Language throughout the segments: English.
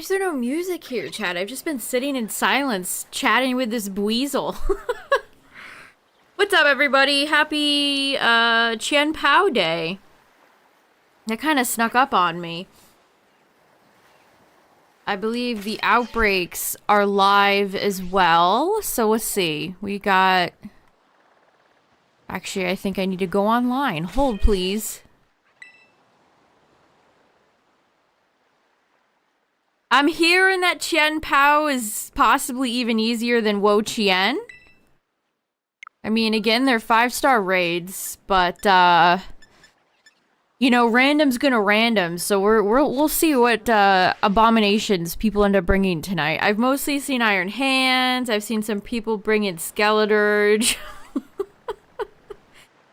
Why is there no music here, chat? I've just been sitting in silence, chatting with this Buizel. What's up, everybody? Happy, Chien-Pao Day. That kind of snuck up on me. I believe the outbreaks are live as well, so let's see. We got... Actually, I think I need to go online. Hold, please. I'm hearing that Chien-Pao is possibly even easier than wo-chien. I mean, again, they're 5-star raids, but, you know, random's gonna random, so we'll see what, abominations people end up bringing tonight. I've mostly seen Iron Hands, I've seen some people bring in Skeleturge.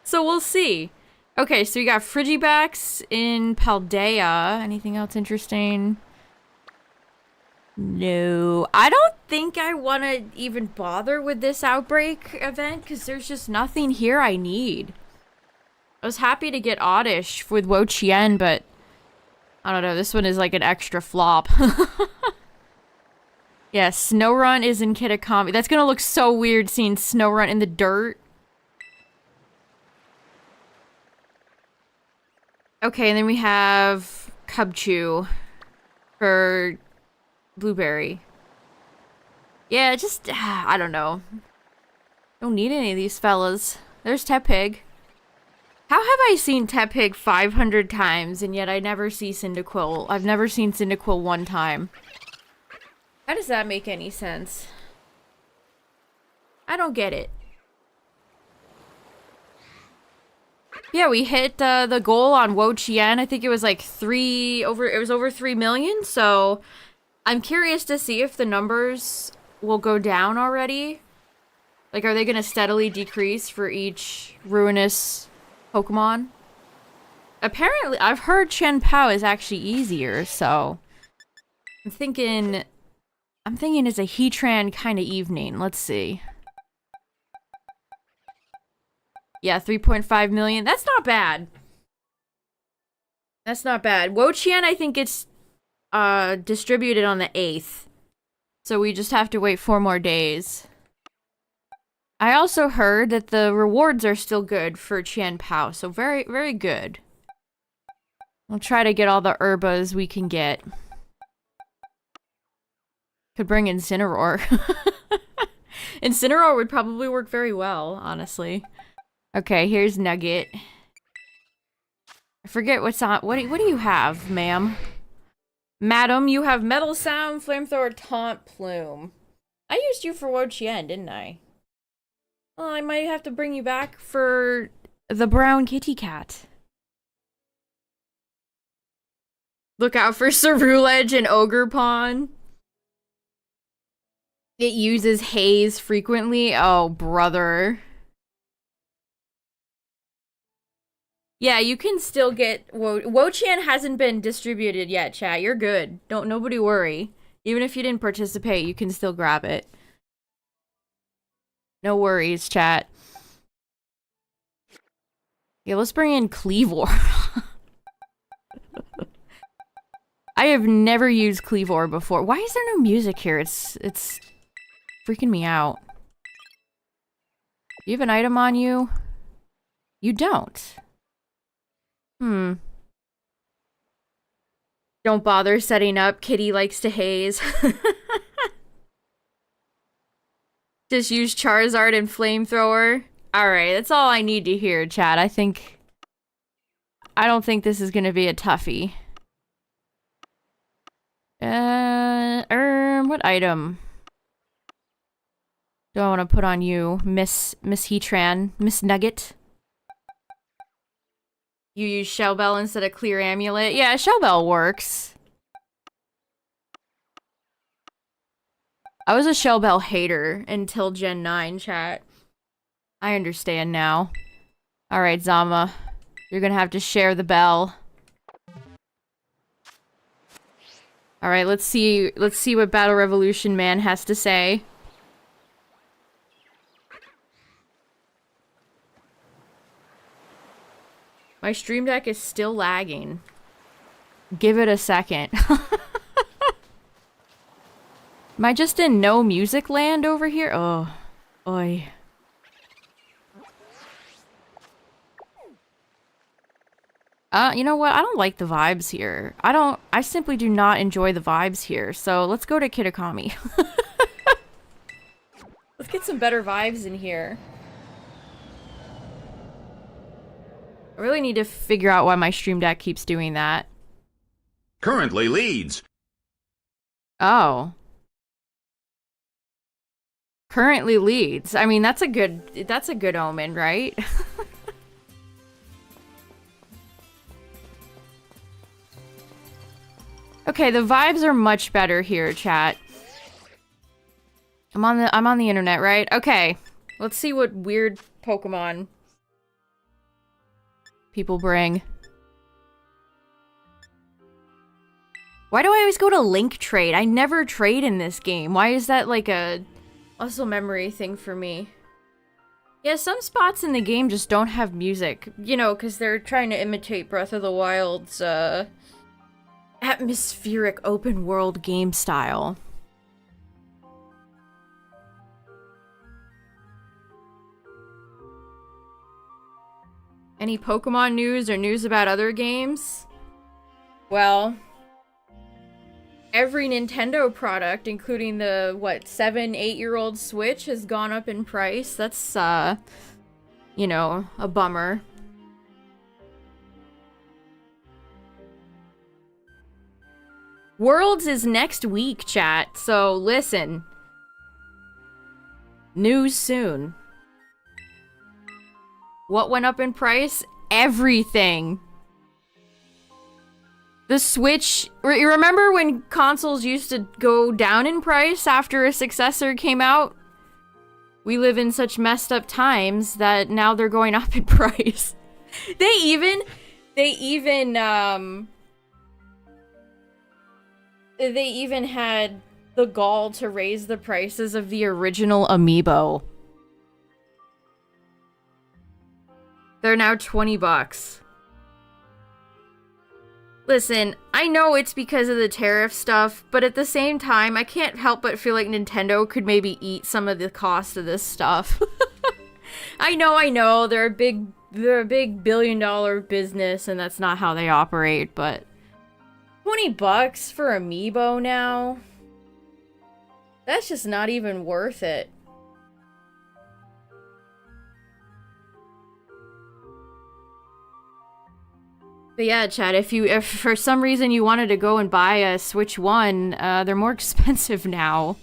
So we'll see. Okay, so we got Frigibacks in Paldea. Anything else interesting? No. I don't think I want to even bother with this outbreak event, because there's just nothing here I need. I was happy to get Oddish with wo-chien, but I don't know, this one is like an extra flop. Yeah, Snowrun is in Kitakami. That's gonna look so weird seeing Snowrun in the dirt. Okay, and then we have Cubchoo for Blueberry. Yeah, just, I don't know. Don't need any of these fellas. There's Tepig. How have I seen Tepig 500 times and yet I never see Cyndaquil? I've never seen Cyndaquil one time. How does that make any sense? I don't get it. Yeah, we hit the goal on wo-chien. I think it was like over 3 million, so I'm curious to see if the numbers will go down already. Like, are they gonna steadily decrease for each ruinous Pokemon? Apparently, I've heard Chien-Pao is actually easier, so I'm thinking it's a Heatran kind of evening. Let's see. Yeah, 3.5 million. That's not bad. That's not bad. wo-chien, I think it's distributed on the 8th. So we just have to wait 4 more days. I also heard that the rewards are still good for Chien-Pao, so very, very good. We'll try to get all the Herbas we can get. Could bring Incineroar. Incineroar would probably work very well, honestly. Okay, here's Nugget. I forget what's on. What do you have, ma'am? Madam, you have Metal Sound, Flamethrower, Taunt, Plume. I used you for wo-chien, didn't I? Well, I might have to bring you back for the brown kitty cat. Look out for Cerulege and Ogerpon. It uses haze frequently. Oh, brother. Yeah, you can still get wo-chien hasn't been distributed yet, chat. You're good. Nobody worry. Even if you didn't participate, you can still grab it. No worries, chat. Yeah, let's bring in Cleavor. I have never used Cleavor before. Why is there no music here? It's freaking me out. Do you have an item on you? You don't. Don't bother setting up. Kitty likes to haze. Just use Charizard and Flamethrower. Alright, that's all I need to hear, chat. I don't think this is gonna be a toughie. What item do I want to put on you, Miss Heatran? Miss Nugget? You use Shell Bell instead of Clear Amulet? Yeah, Shell Bell works. I was a Shell Bell hater until Gen 9, chat. I understand now. Alright, Zama. You're gonna have to share the bell. Alright, let's see what Battle Revolution Man has to say. My stream deck is still lagging. Give it a second. Am I just in no music land over here? Oh. Oi. You know what? I don't like the vibes here. I simply do not enjoy the vibes here. So let's go to Kitakami. Let's get some better vibes in here. I really need to figure out why my Stream Deck keeps doing that. Currently leads. Oh. Currently leads. I mean, that's a good omen, right? Okay, the vibes are much better here, chat. I'm on the internet, right? Okay. Let's see what weird Pokemon people bring. Why do I always go to Link Trade? I never trade in this game. Why is that like a muscle memory thing for me? Yeah, some spots in the game just don't have music. You know, because they're trying to imitate Breath of the Wild's, atmospheric open world game style. Any Pokemon news or news about other games? Well, every Nintendo product, including the, what, 7-8-year-old Switch, has gone up in price. That's, you know, a bummer. Worlds is next week, chat, so listen. News soon. What went up in price? Everything. The Switch... You remember when consoles used to go down in price after a successor came out? We live in such messed up times that now they're going up in price. They even had the gall to raise the prices of the original Amiibo. They're now $20. Listen, I know it's because of the tariff stuff, but at the same time, I can't help but feel like Nintendo could maybe eat some of the cost of this stuff. I know, they're a big billion-dollar business, and that's not how they operate, but $20 for Amiibo now? That's just not even worth it. But yeah, chat, if for some reason you wanted to go and buy a Switch 1, they're more expensive now.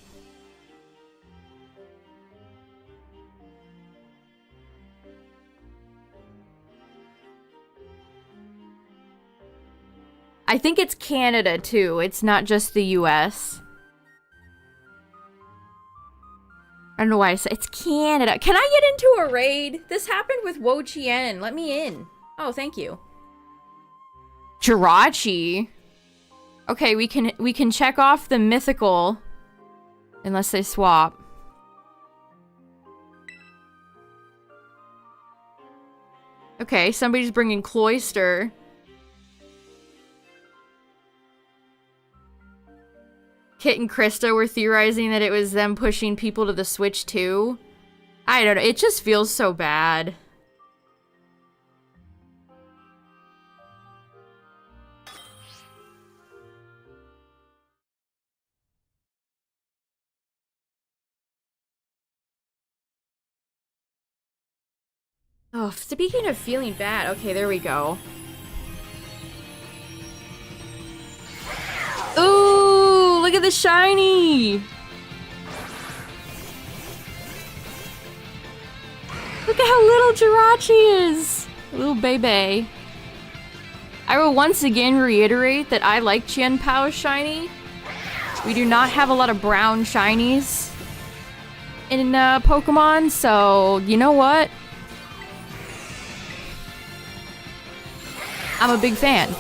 I think it's Canada, too. It's not just the US. I don't know why I said it's Canada. Can I get into a raid? This happened with wo-chien. Let me in. Oh, thank you. Jirachi. Okay, we can check off the mythical unless they swap. Okay, somebody's bringing Cloyster. Kit and Krista were theorizing that it was them pushing people to the Switch too. I don't know, it just feels so bad. Oh, speaking of feeling bad, okay, there we go. Ooh, look at the shiny! Look at how little Jirachi is! Little baby. I will once again reiterate that I like Chien-Pao's shiny. We do not have a lot of brown shinies in Pokemon, so you know what? I'm a big fan.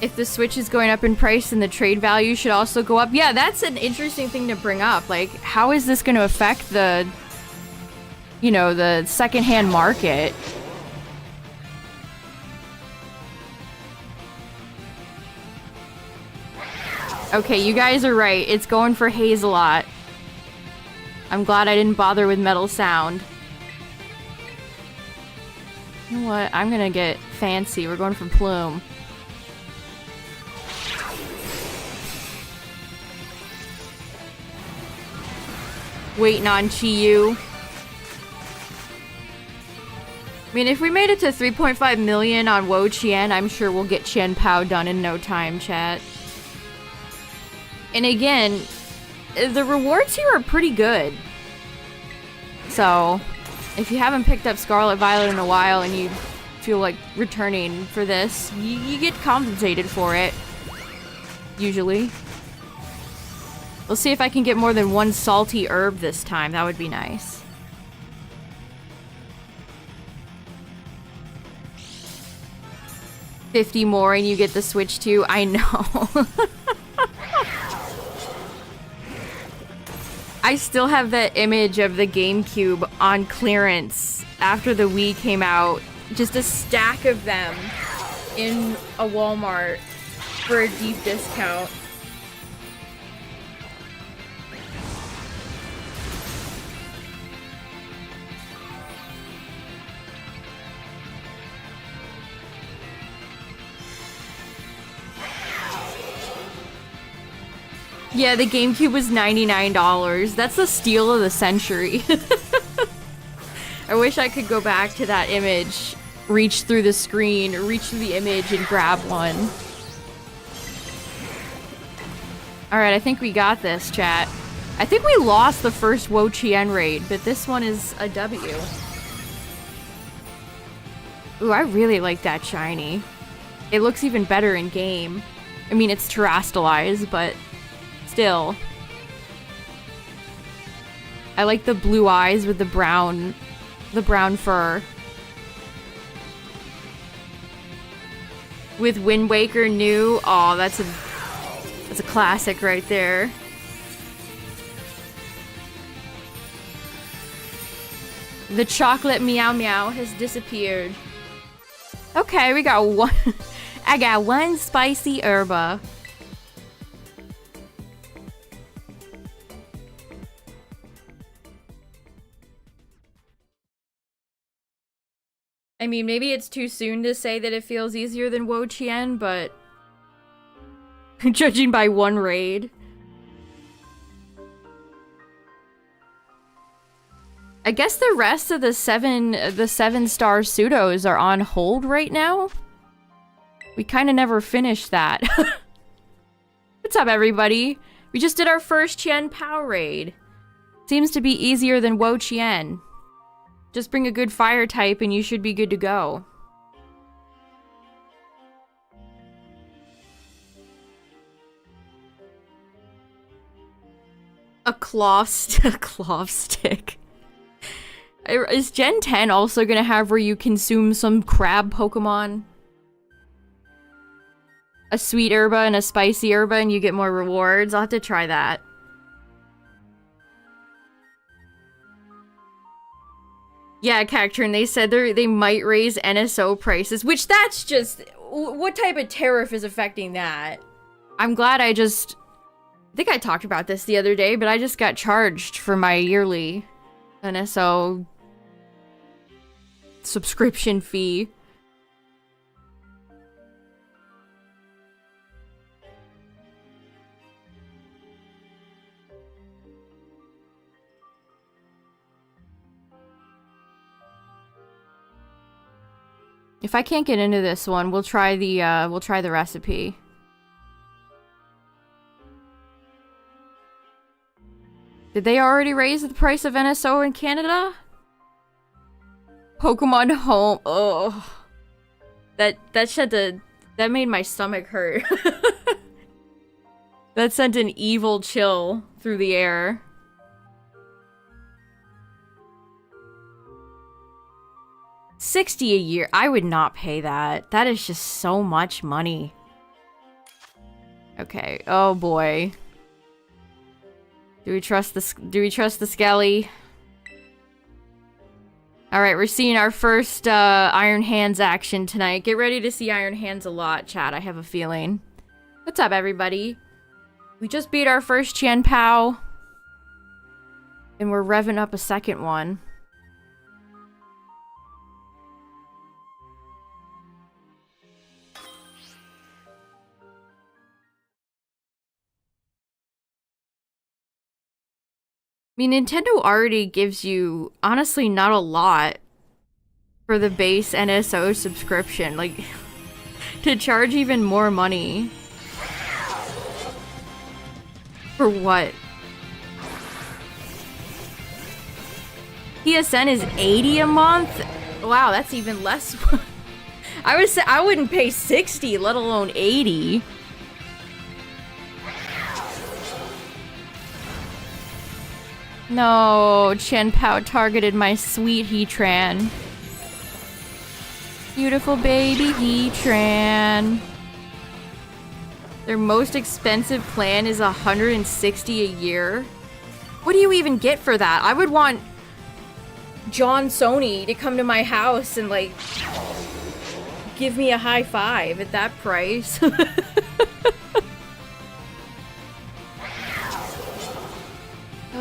If the Switch is going up in price, then the trade value should also go up. Yeah, that's an interesting thing to bring up. Like, how is this going to affect the, you know, the secondhand market? Okay, you guys are right. It's going for Hazelot. I'm glad I didn't bother with Metal Sound. You know what? I'm gonna get fancy. We're going for Plume. Waiting on Chi-Yu. I mean, if we made it to 3.5 million on wo-chien, I'm sure we'll get Chien-Pao done in no time, chat. And again, the rewards here are pretty good. So, if you haven't picked up Scarlet Violet in a while and you feel like returning for this, you get compensated for it. Usually. We'll see if I can get more than one salty herb this time. That would be nice. $50 more and you get the Switch too. I know. I still have that image of the GameCube on clearance after the Wii came out. Just a stack of them in a Walmart for a deep discount. Yeah, the GameCube was $99. That's the steal of the century. I wish I could go back to that image, reach through the screen, reach through the image and grab one. Alright, I think we got this, chat. I think we lost the first wo-chien raid, but this one is a W. Ooh, I really like that shiny. It looks even better in game. I mean, it's terastallized, but still. I like the blue eyes with the brown fur. With Wind Waker new, oh, that's a classic right there. The chocolate meow meow has disappeared. Okay, we got one. I got one spicy herba. I mean, maybe it's too soon to say that it feels easier than wo-chien, but judging by one raid. I guess the rest of the seven-star pseudos are on hold right now. We kind of never finished that. What's up, everybody? We just did our first Chien-Pao raid. Seems to be easier than wo-chien. Just bring a good fire type and you should be good to go. A claw stick. Is Gen 10 also gonna have where you consume some crab Pokemon? A sweet herba and a spicy herba and you get more rewards? I'll have to try that. Yeah, Cacturn, they said they might raise NSO prices, which that's just... What type of tariff is affecting that? I'm glad I think I talked about this the other day, but I just got charged for my yearly NSO subscription fee. If I can't get into this one, we'll try the recipe. Did they already raise the price of NSO in Canada? Pokemon Home. Oh, that made my stomach hurt. That sent an evil chill through the air. $60 a year. I would not pay that. That is just so much money. Okay. Oh boy. Do we trust the Skelly? Alright, we're seeing our first Iron Hands action tonight. Get ready to see Iron Hands a lot, chat. I have a feeling. What's up, everybody? We just beat our first Chien-Pao. And we're revving up a second one. I mean, Nintendo already gives you, honestly, not a lot for the base NSO subscription. Like, to charge even more money. For what? PSN is $80 a month? Wow, that's even less. I wouldn't pay $60, let alone $80. No, Chien-Pao targeted my sweet Heatran. Beautiful baby Heatran. Their most expensive plan is $160 a year. What do you even get for that? I would want John Sony to come to my house and, like, give me a high five at that price.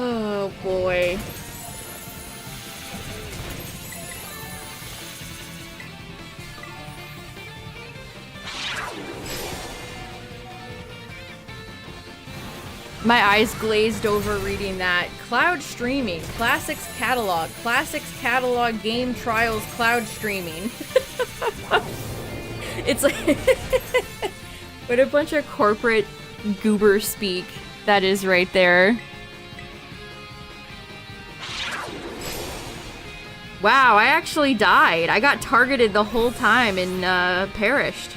Oh boy. My eyes glazed over reading that. Cloud streaming. Classics catalog. Classics catalog game trials cloud streaming. It's like... what a bunch of corporate goober speak that is right there. Wow, I actually died. I got targeted the whole time and perished.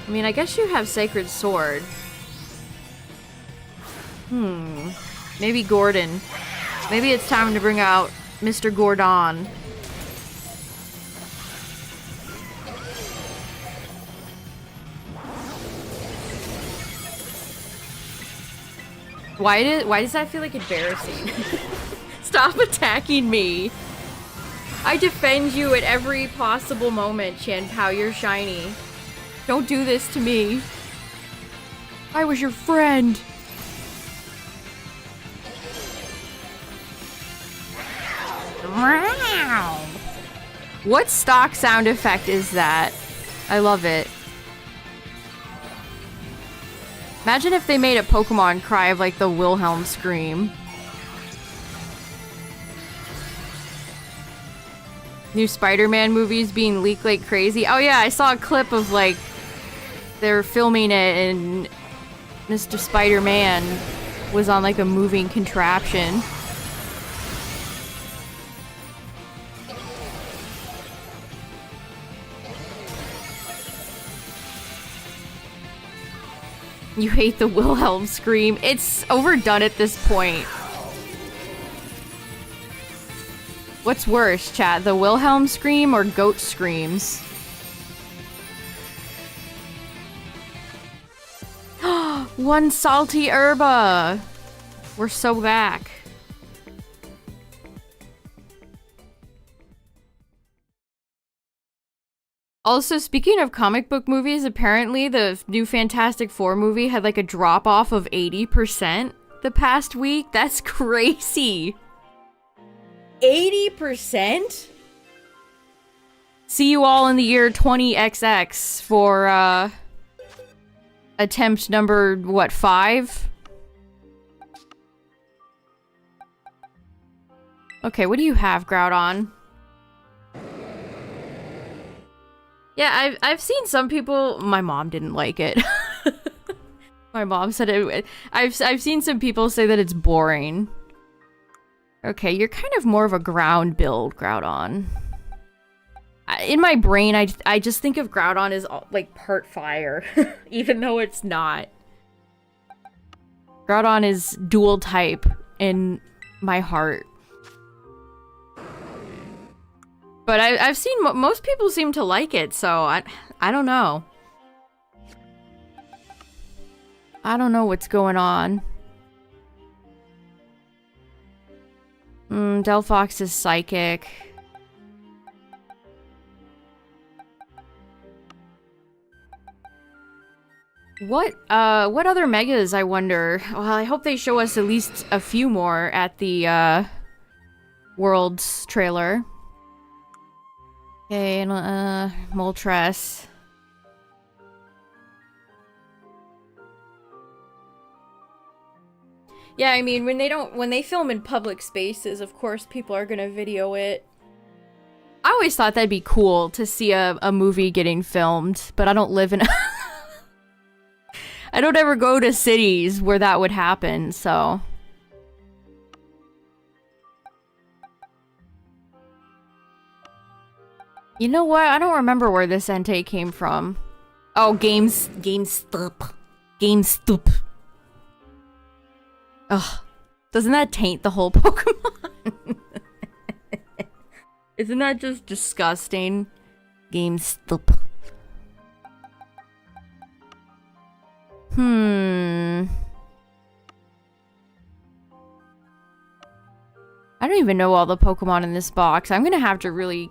I mean, I guess you have Sacred Sword. Maybe Gordon. Maybe it's time to bring out Mr. Gordon. Why does that feel like embarrassing? Stop attacking me. I defend you at every possible moment, Chien-Pao. You're shiny. Don't do this to me. I was your friend. What stock sound effect is that? I love it. Imagine if they made a Pokemon cry of, like, the Wilhelm scream. New Spider-Man movies being leaked like crazy. Oh yeah, I saw a clip of, like, they're filming it and Mr. Spider-Man was on, like, a moving contraption. You hate the Wilhelm scream. It's overdone at this point. What's worse, chat? The Wilhelm scream or goat screams? One salty herba! We're so back. Also, speaking of comic book movies, apparently the new Fantastic Four movie had like a drop-off of 80% the past week. That's crazy. 80%? See you all in the year 20XX for, attempt number, what, 5? Okay, what do you have, Groudon? Yeah, I've seen some people... My mom didn't like it. My mom said it... I've seen some people say that it's boring. Okay, you're kind of more of a ground build, Groudon. In my brain, I just think of Groudon as, like, part fire. Even though it's not. Groudon is dual type in my heart. But I've seen most people seem to like it, so I don't know. I don't know what's going on. Delphox is psychic. What other megas, I wonder? Well, I hope they show us at least a few more at the, Worlds trailer. Okay, Moltres. Yeah, I mean, when they film in public spaces, of course people are gonna video it. I always thought that'd be cool to see a movie getting filmed, but I don't live in I don't ever go to cities where that would happen, so. You know what? I don't remember where this Entei came from. Oh, GameStop. GameStop. Ugh. Doesn't that taint the whole Pokemon? Isn't that just disgusting? GameStop. I don't even know all the Pokemon in this box. I'm gonna have to really...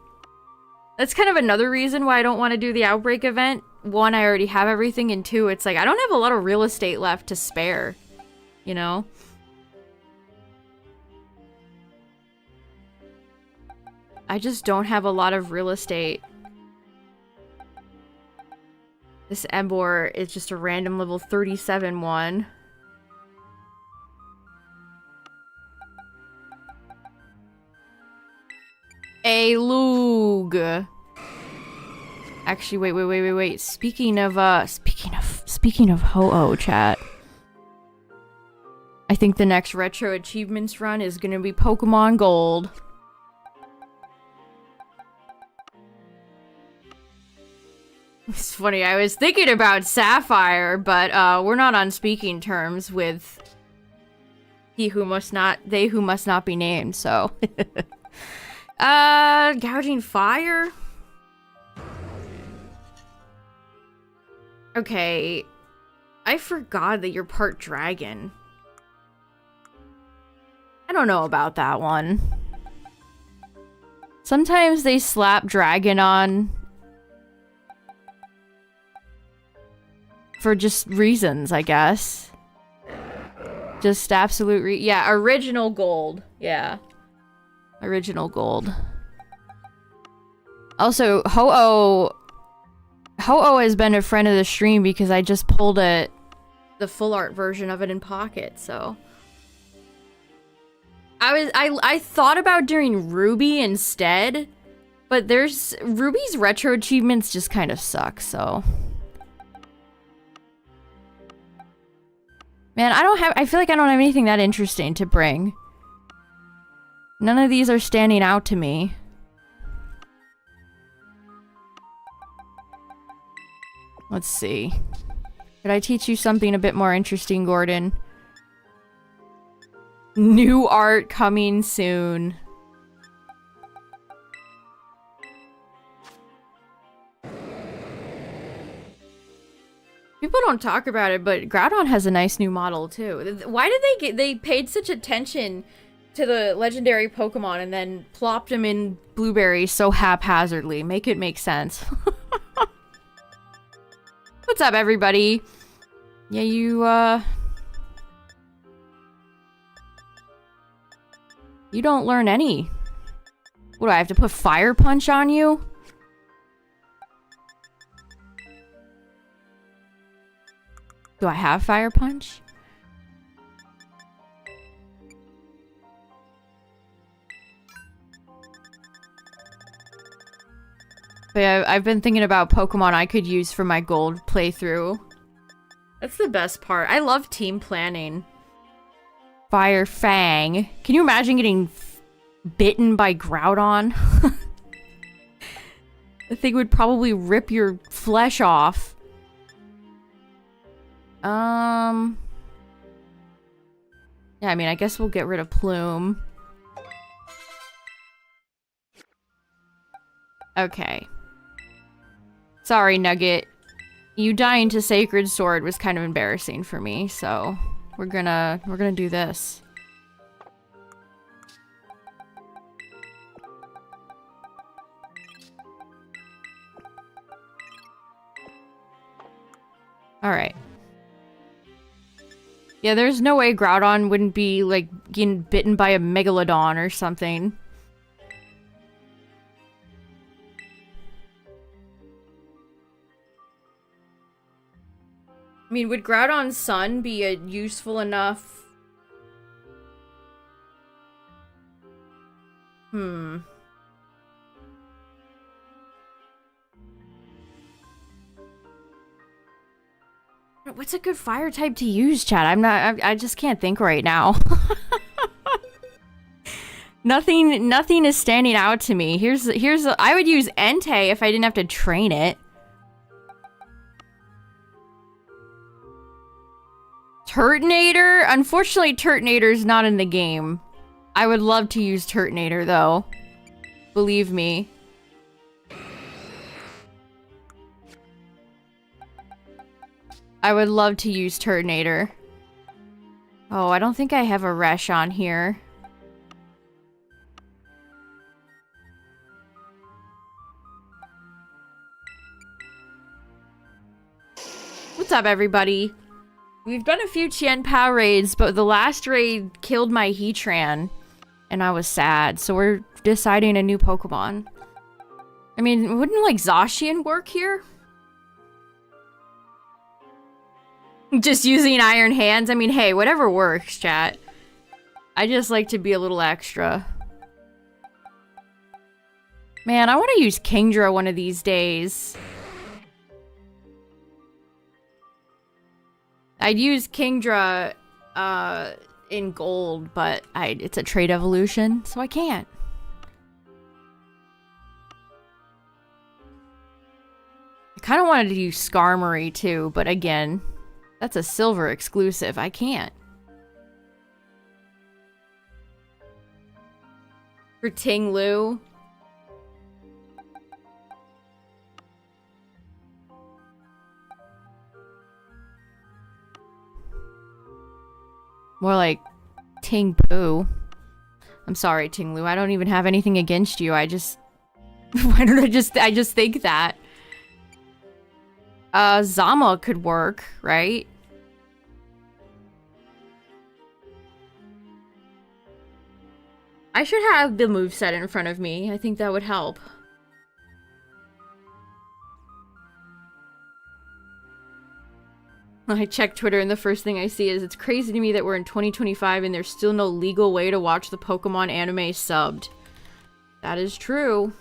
That's kind of another reason why I don't want to do the Outbreak event. One, I already have everything, and two, it's like, I don't have a lot of real estate left to spare. You know? I just don't have a lot of real estate. This Embor is just a random level 37 one. A Lug. Actually, wait. Speaking of Ho-Oh, chat. I think the next Retro Achievements run is gonna be Pokemon Gold. It's funny, I was thinking about Sapphire, but we're not on speaking terms with they who must not be named, so. Gouging Fire? Okay. I forgot that you're part dragon. I don't know about that one. Sometimes they slap dragon on for just reasons, I guess. Just absolute yeah, original gold. Yeah. Original gold. Also, Ho-Oh has been a friend of the stream because I just pulled the full art version of it in Pocket, so. I thought about doing Ruby instead, but Ruby's retro achievements just kind of suck, so. Man, I feel like I don't have anything that interesting to bring. None of these are standing out to me. Let's see. Could I teach you something a bit more interesting, Gordon? New art coming soon. People don't talk about it, but Groudon has a nice new model too. Why did they paid such attention to the legendary Pokemon and then plopped them in Blueberry so haphazardly? Make it make sense. What's up, everybody? Yeah, you don't learn any. What, do I have to put Fire Punch on you? Do I have Fire Punch? But yeah, I've been thinking about Pokemon I could use for my gold playthrough. That's the best part. I love team planning. Fire Fang. Can you imagine getting bitten by Groudon? The thing would probably rip your flesh off. Yeah, I mean, I guess we'll get rid of Plume. Okay. Sorry, Nugget. You dying to Sacred Sword was kind of embarrassing for me, so we're gonna do this. All right. Yeah, there's no way Groudon wouldn't be, like, getting bitten by a Megalodon or something. I mean, would Groudon's son be a useful enough... What's a good fire type to use, chat? I just can't think right now. Nothing is standing out to me. I would use Entei if I didn't have to train it. Turtonator? Unfortunately, Turtonator's not in the game. I would love to use Turtonator, though. Believe me. I would love to use Turtonator. Oh, I don't think I have a Resh on here. What's up, everybody? We've done a few Chien-Pao raids, but the last raid killed my Heatran, and I was sad, so we're deciding a new Pokemon. I mean, wouldn't, like, Zacian work here? Just using Iron Hands? I mean, hey, whatever works, chat. I just like to be a little extra. Man, I want to use Kingdra one of these days. I'd use Kingdra in gold, but it's a trait evolution, so I can't. I kind of wanted to use Skarmory too, but again, that's a silver exclusive. I can't. For Ting-Lu. More like Ting-Poo. I'm sorry, Ting-Lu. I don't even have anything against you. I just... Why don't I just think that? Zama could work, right? I should have the moveset in front of me. I think that would help. I check Twitter and the first thing I see is it's crazy to me that we're in 2025 and there's still no legal way to watch the Pokemon anime subbed. That is true.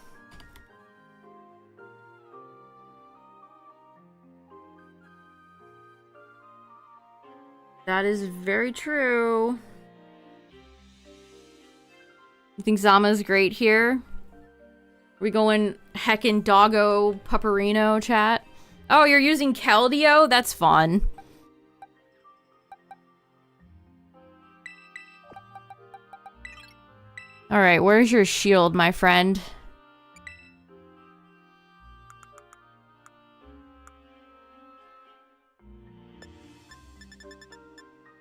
That is very true. You think Zama's great here? Are we going heckin' doggo pupperino, chat? Oh, you're using Keldeo? That's fun. Alright, where's your shield, my friend?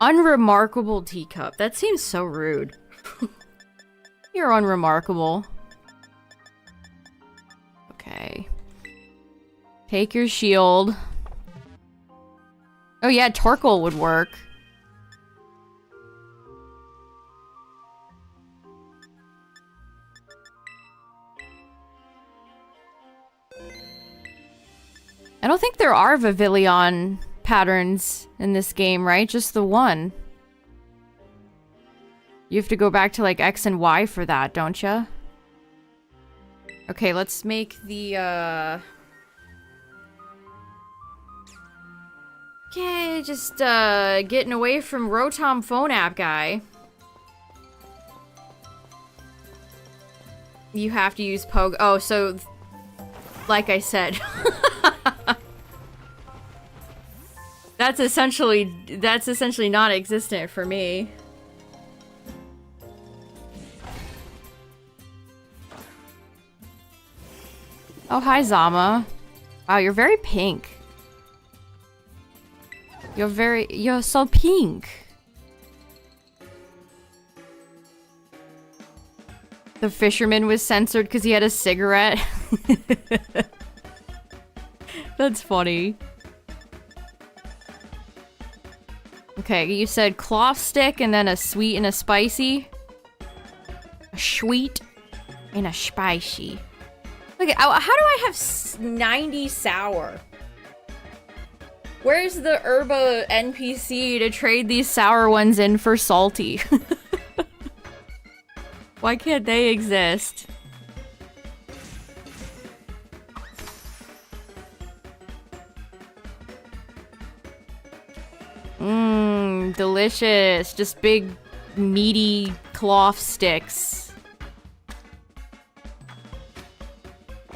Unremarkable teacup. That seems so rude. You're unremarkable. Okay. Take your shield. Oh yeah, Torkoal would work. I don't think there are Vivillon patterns in this game, right? Just the one. You have to go back to like X and Y for that, don't you? Okay, let's make the Okay, just getting away from Rotom phone app guy. You have to use Poke. Oh, so like I said. That's essentially non-existent for me. Oh, hi, Zama. Wow, you're very pink. You're so pink. The fisherman was censored because he had a cigarette. That's funny. Okay, you said claw stick and then a sweet and a spicy. A sweet and a spicy. Okay, how do I have 90 sour? Where's the Herba NPC to trade these sour ones in for salty? Why can't they exist? Mmm, delicious. Just big, meaty cloth sticks.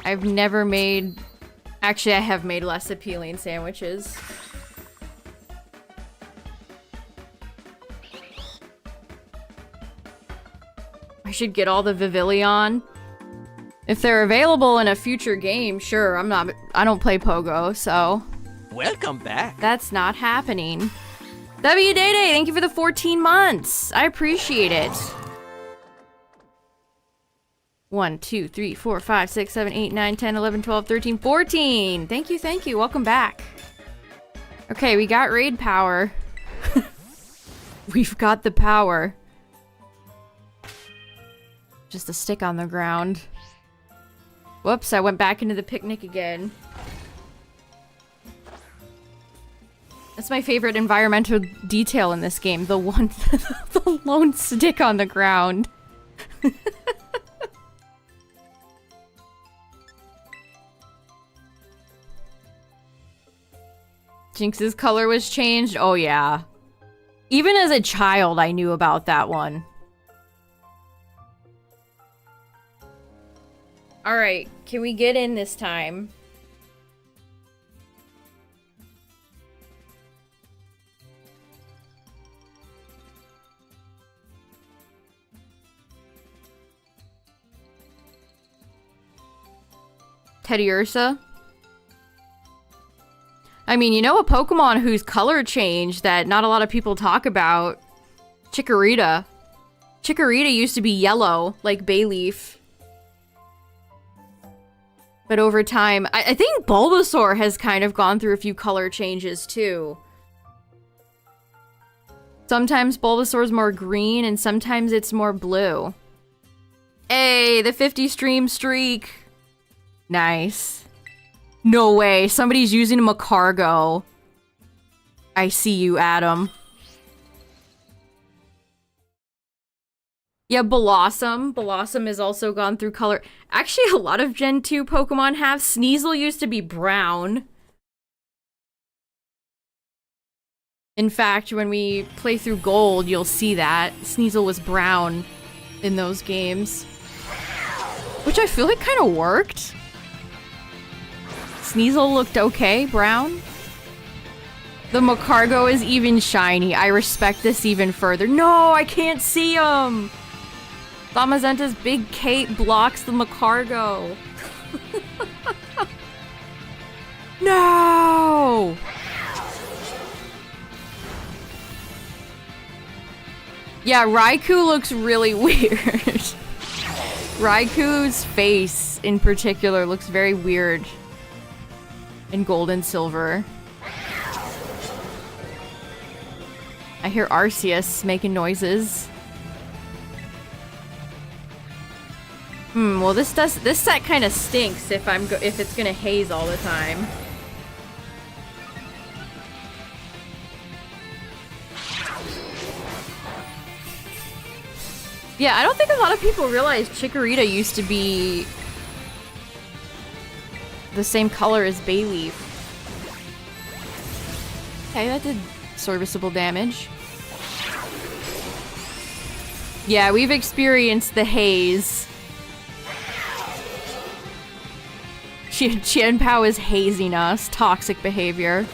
I've never made... Actually, I have made less appealing sandwiches. I should get all the Vivillon. If they're available in a future game, sure, I don't play Pogo, so... Welcome back. That's not happening. W Day Day, thank you for the 14 months. I appreciate it. 1, 2, 3, 4, 5, 6, 7, 8, 9, 10, 11, 12, 13, 14. Thank you, thank you. Welcome back. Okay, we got raid power. We've got the power. Just a stick on the ground. Whoops, I went back into the picnic again. That's my favorite environmental detail in this game. The one, the lone stick on the ground. Jinx's color was changed? Oh yeah. Even as a child, I knew about that one. Alright, can we get in this time? Teddy Ursa? I mean, you know a Pokemon whose color changed that not a lot of people talk about? Chikorita. Chikorita used to be yellow, like Bayleaf. But over time, I think Bulbasaur has kind of gone through a few color changes too. Sometimes Bulbasaur's more green and sometimes it's more blue. Hey, the 50 stream streak. Nice. No way, somebody's using a Macargo. I see you, Adam. Yeah, Blossom. Blossom has also gone through color. Actually, a lot of Gen 2 Pokemon have. Sneasel used to be brown. In fact, when we play through Gold, you'll see that. Sneasel was brown in those games. Which I feel like kind of worked. Sneasel looked okay, brown. The Macargo is even shiny. I respect this even further. No, I can't see him! Zamazenta's big cape blocks the Macargo. No! Yeah, Raikou looks really weird. Raikou's face, in particular, looks very weird in Gold and Silver. I hear Arceus making noises. Well, this set kind of stinks if it's gonna haze all the time. Yeah, I don't think a lot of people realize Chikorita used to be the same color as Bayleaf. Okay, that did serviceable damage. Yeah, we've experienced the haze. Chien-Pao is hazing us. Toxic behavior.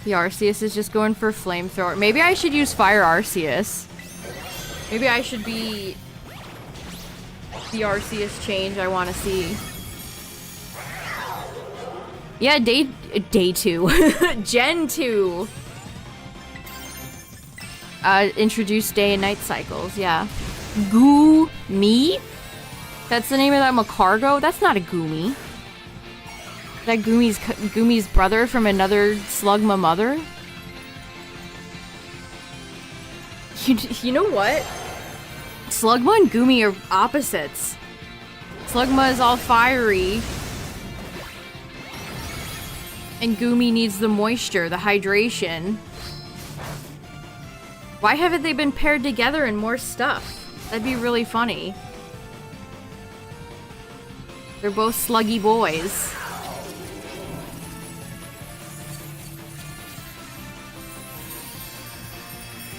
The Arceus is just going for Flamethrower. Maybe I should use Fire Arceus. Maybe I should be the Arceus change I want to see. Yeah, day 2. Gen 2. Introduced day and night cycles, yeah. Goo-me? That's the name of that Macargo? That's not a Goomy. That Goomy's brother from another Slugma mother? You know what? Slugma and Goomy are opposites. Slugma is all fiery. And Goomy needs the moisture, the hydration. Why haven't they been paired together in more stuff? That'd be really funny. They're both sluggy boys.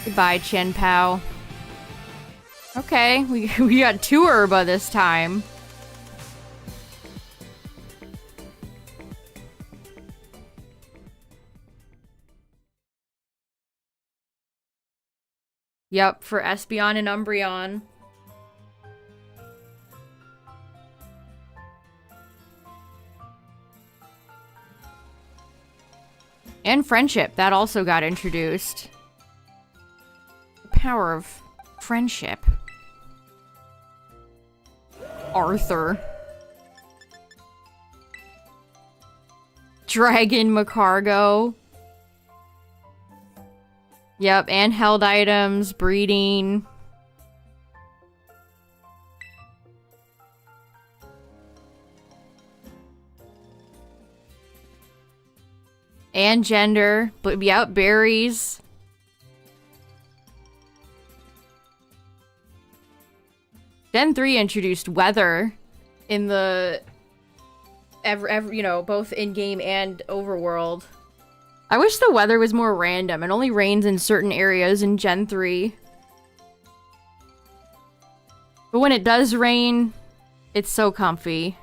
Goodbye, Chien-Pao. Okay, we got 2 Herba this time. Yep, for Espeon and Umbreon. And Friendship, that also got introduced. The power of friendship. Arthur. Dragon Macargo. Yep, and held items, breeding. And gender. But yep, berries. Gen 3 introduced weather in the you know, both in-game and overworld. I wish the weather was more random. It only rains in certain areas in Gen 3. But when it does rain, it's so comfy.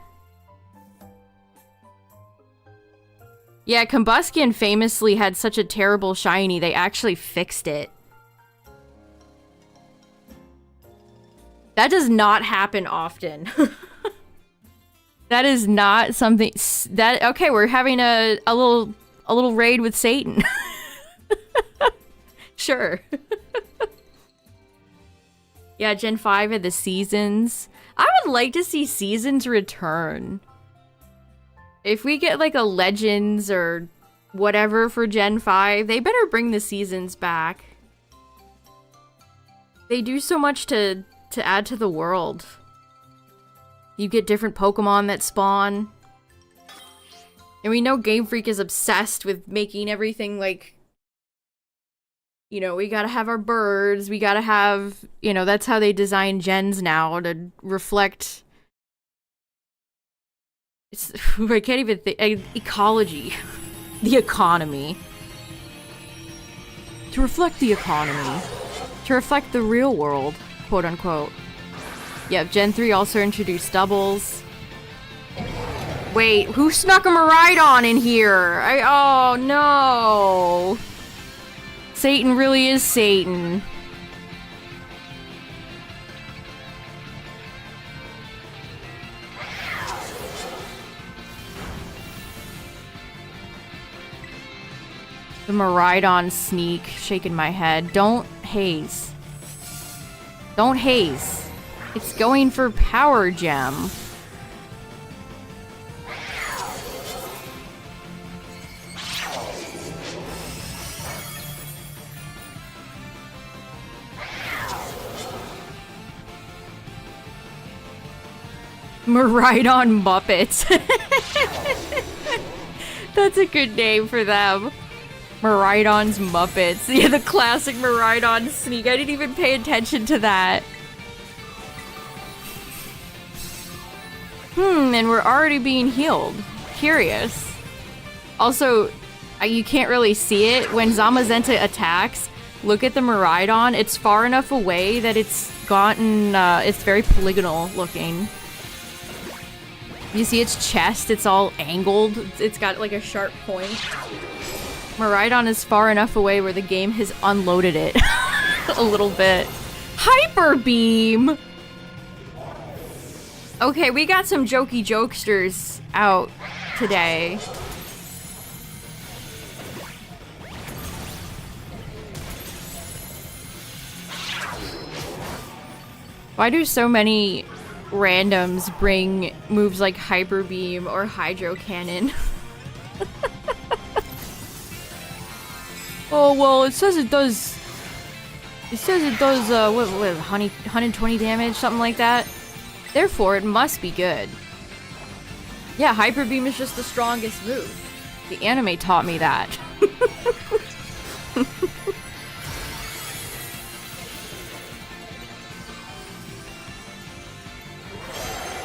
Yeah, Combustion famously had such a terrible shiny, they actually fixed it. That does not happen often. That is not something that okay, we're having a little raid with Satan. Sure. Yeah, Gen 5 had the seasons. I would like to see seasons return. If we get like a Legends or whatever for Gen 5, they better bring the seasons back. They do so much to add to the world. You get different Pokemon that spawn. And we know Game Freak is obsessed with making everything like, you know, we gotta have our birds, we gotta have, you know, that's how they design gens now to reflect. I can't even think. Ecology. The economy. To reflect the economy. To reflect the real world, quote unquote. Yep, Gen 3 also introduced doubles. Wait, who snuck a Miraidon in here? Oh no! Satan really is Satan. The Miraidon sneak, shaking my head. Don't haze. Don't haze. It's going for Power Gem. Miraidon Muppets. That's a good name for them. Miraidon's Muppets. Yeah, the classic Miraidon sneak. I didn't even pay attention to that. And we're already being healed. Curious. Also, you can't really see it. When Zamazenta attacks, look at the Miraidon. It's far enough away that it's gotten, it's very polygonal looking. You see its chest? It's all angled. It's got like a sharp point. Miraidon is far enough away where the game has unloaded it a little bit. Hyper Beam! Okay, we got some jokey jokesters out today. Why do so many randoms bring moves like Hyper Beam or Hydro Cannon? Oh, well, it says it does... It says it does, what, 120 damage? Something like that. Therefore, it must be good. Yeah, Hyper Beam is just the strongest move. The anime taught me that.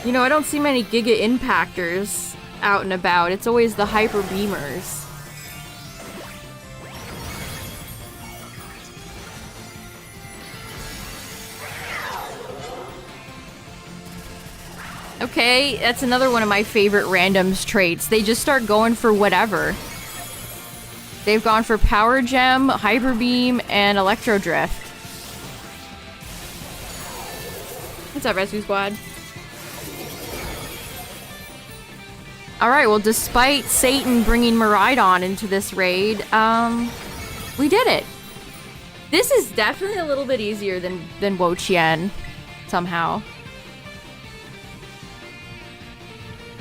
You know, I don't see many Giga Impactors out and about. It's always the Hyper Beamers. Okay, that's another one of my favorite randoms traits. They just start going for whatever. They've gone for Power Gem, Hyper Beam, and Electro Drift. What's up, Rescue Squad? Alright, well, despite Satan bringing Miraidon into this raid, we did it. This is definitely a little bit easier than wo-chien, somehow.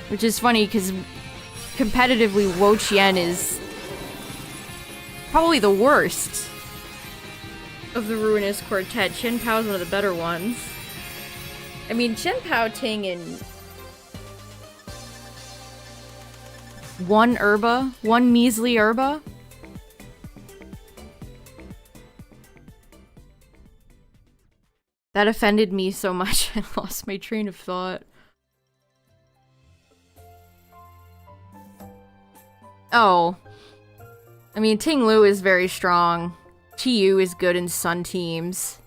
Which is funny, because competitively, wo-chien is probably the worst of the Ruinous Quartet. Chien-Pao is one of the better ones. I mean, Chien-Pao, Ting, and one measly herba. That offended me so much, I lost my train of thought. Oh. I mean, Ting Lu is very strong. Chi-Yu is good in Sun teams.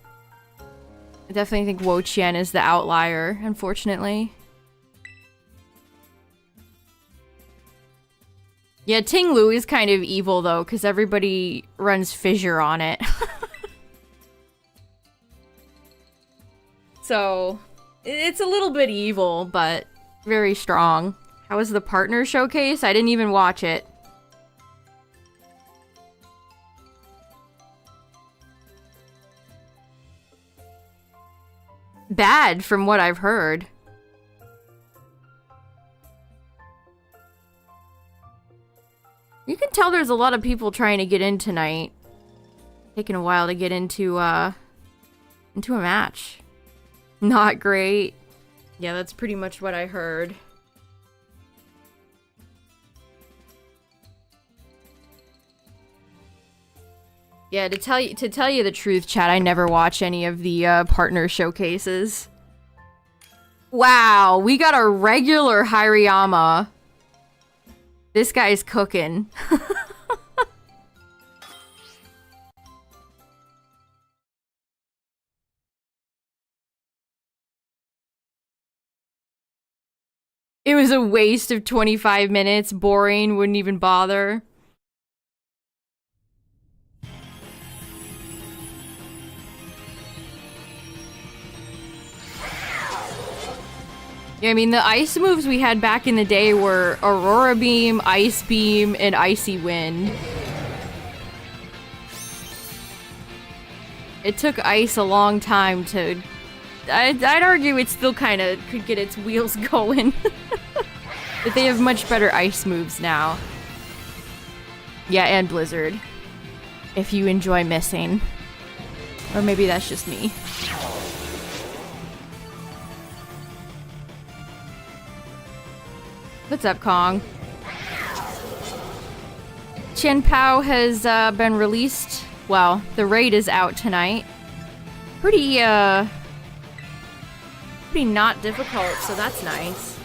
I definitely think wo-chien is the outlier, unfortunately. Yeah, Ting Lu is kind of evil, though, because everybody runs Fissure on it. So, it's a little bit evil, but very strong. How was the partner showcase? I didn't even watch it. Bad, from what I've heard. You can tell there's a lot of people trying to get in tonight. Taking a while to get into a match. Not great. Yeah, that's pretty much what I heard. Yeah, to tell you the truth, chat, I never watch any of the partner showcases. Wow, we got a regular Hariyama. This guy's cooking. It was a waste of 25 minutes. Boring, wouldn't even bother. Yeah, I mean, the ice moves we had back in the day were Aurora Beam, Ice Beam, and Icy Wind. It took Ice a long time to... I'd argue it still kind of could get its wheels going. But they have much better ice moves now. Yeah, and Blizzard. If you enjoy missing. Or maybe that's just me. What's up, Kong? Chien-Pao has been released. Well, the raid is out tonight. Pretty not difficult, so that's nice.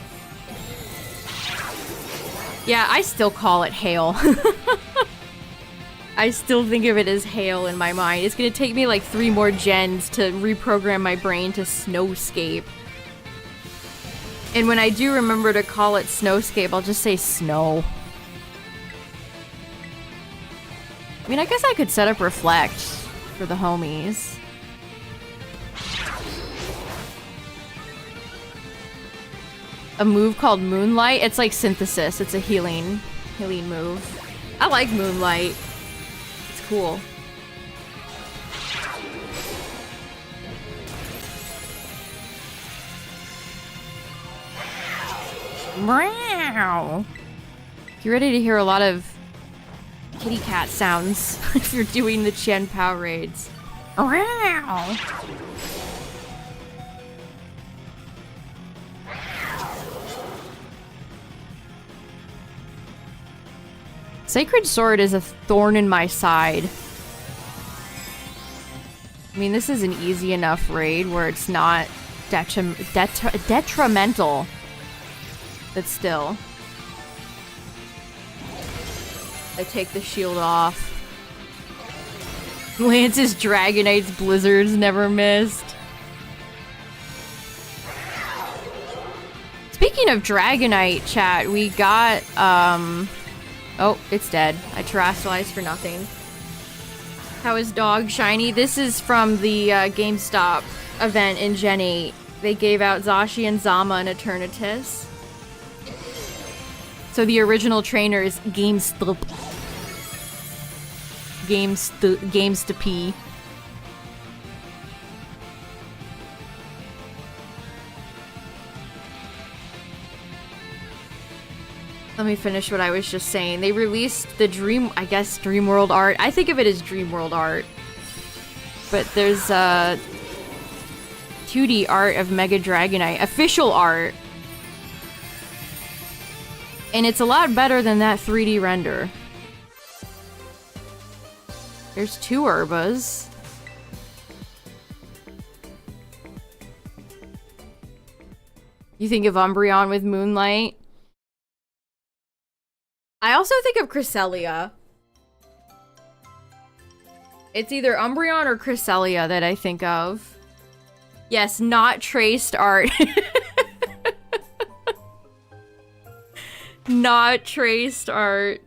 Yeah, I still call it Hail. I still think of it as Hail in my mind. It's gonna take me like 3 more gens to reprogram my brain to Snowscape. And when I do remember to call it Snowscape, I'll just say Snow. I mean, I guess I could set up Reflect for the homies. A move called Moonlight? It's like Synthesis. It's a healing move. I like Moonlight. It's cool. Meow. Get ready to hear a lot of kitty cat sounds if you're doing the Chien-Pao raids. Meow. Sacred Sword is a thorn in my side. I mean, this is an easy enough raid where it's not detrimental. But still. I take the shield off. Lance's Dragonite's Blizzards never missed. Speaking of Dragonite, chat, we got, oh, it's dead. I terrestrialized for nothing. How is dog shiny? This is from the GameStop event in Gen 8. They gave out Zashi and Zama and Eternatus. So the original trainer is GameStop. GameStop. Let me finish what I was just saying. They released the I guess Dream World art. I think of it as Dream World art. But there's 2D art of Mega Dragonite. Official art. And it's a lot better than that 3D render. There's 2 Urbas. You think of Umbreon with Moonlight? I also think of Cresselia. It's either Umbreon or Cresselia that I think of. Yes, not traced art. Not traced art.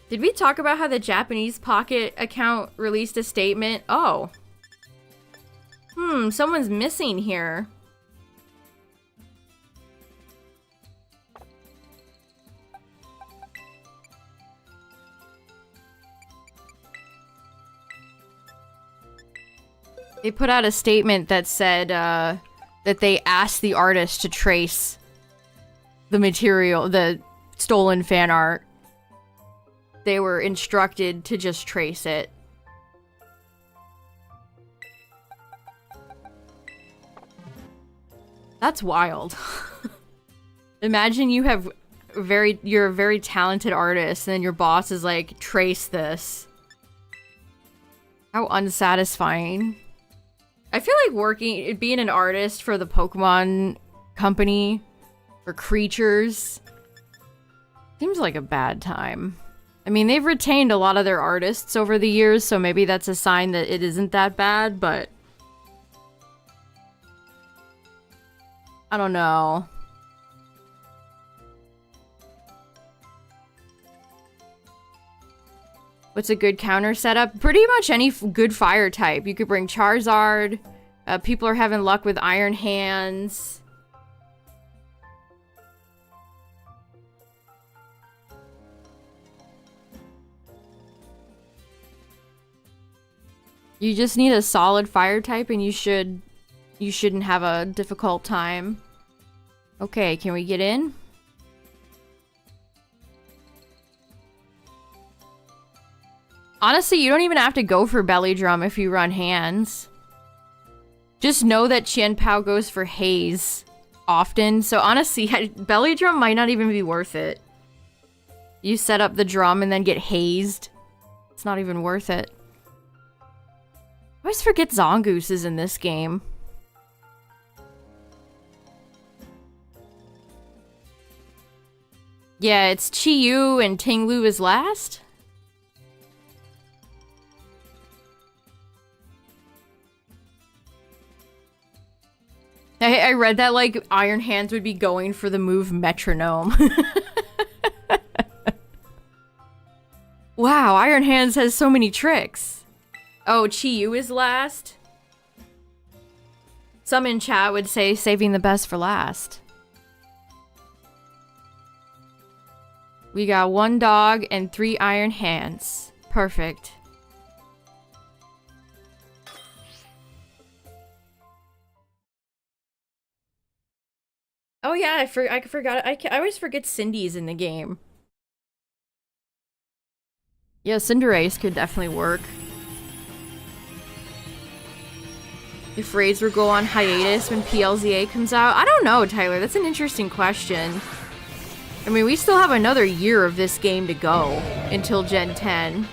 Did we talk about how the Japanese Pocket account released a statement? Oh. Someone's missing here. They put out a statement that said that they asked the artist to trace the material, the stolen fan art. They were instructed to just trace it. That's wild. Imagine you have you're a very talented artist and then your boss is like, trace this. How unsatisfying. I feel like being an artist for the Pokemon company, or creatures, seems like a bad time. I mean, they've retained a lot of their artists over the years, so maybe that's a sign that it isn't that bad, but I don't know. What's a good counter setup? Pretty much any good fire type. You could bring Charizard. People are having luck with Iron Hands. You just need a solid fire type and you shouldn't have a difficult time. Okay, can we get in? Honestly, you don't even have to go for Belly Drum if you run hands. Just know that Chien-Pao goes for Haze often, so honestly, Belly Drum might not even be worth it. You set up the drum and then get hazed. It's not even worth it. I always forget Zongoose is in this game. Yeah, it's Chi-Yu and Ting-Lu is last? I read that, like, Iron Hands would be going for the move Metronome. Wow, Iron Hands has so many tricks. Oh, Chi-Yu is last? Some in chat would say saving the best for last. We got 1 dog and 3 Iron Hands. Perfect. Oh yeah, I forgot. I always forget Cindy's in the game. Yeah, Cinderace could definitely work. If raids will go on hiatus when PLZA comes out? I don't know, Tyler. That's an interesting question. I mean, we still have another year of this game to go until Gen 10.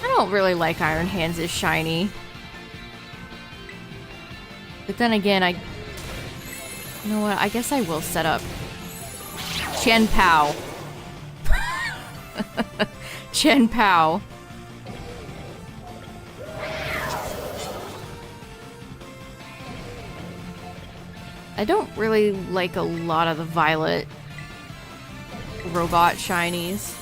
I don't really like Iron Hands as shiny. But then again, you know what? I guess I will set up Chien-Pao. Chien-Pao. I don't really like a lot of the Violet robot shinies.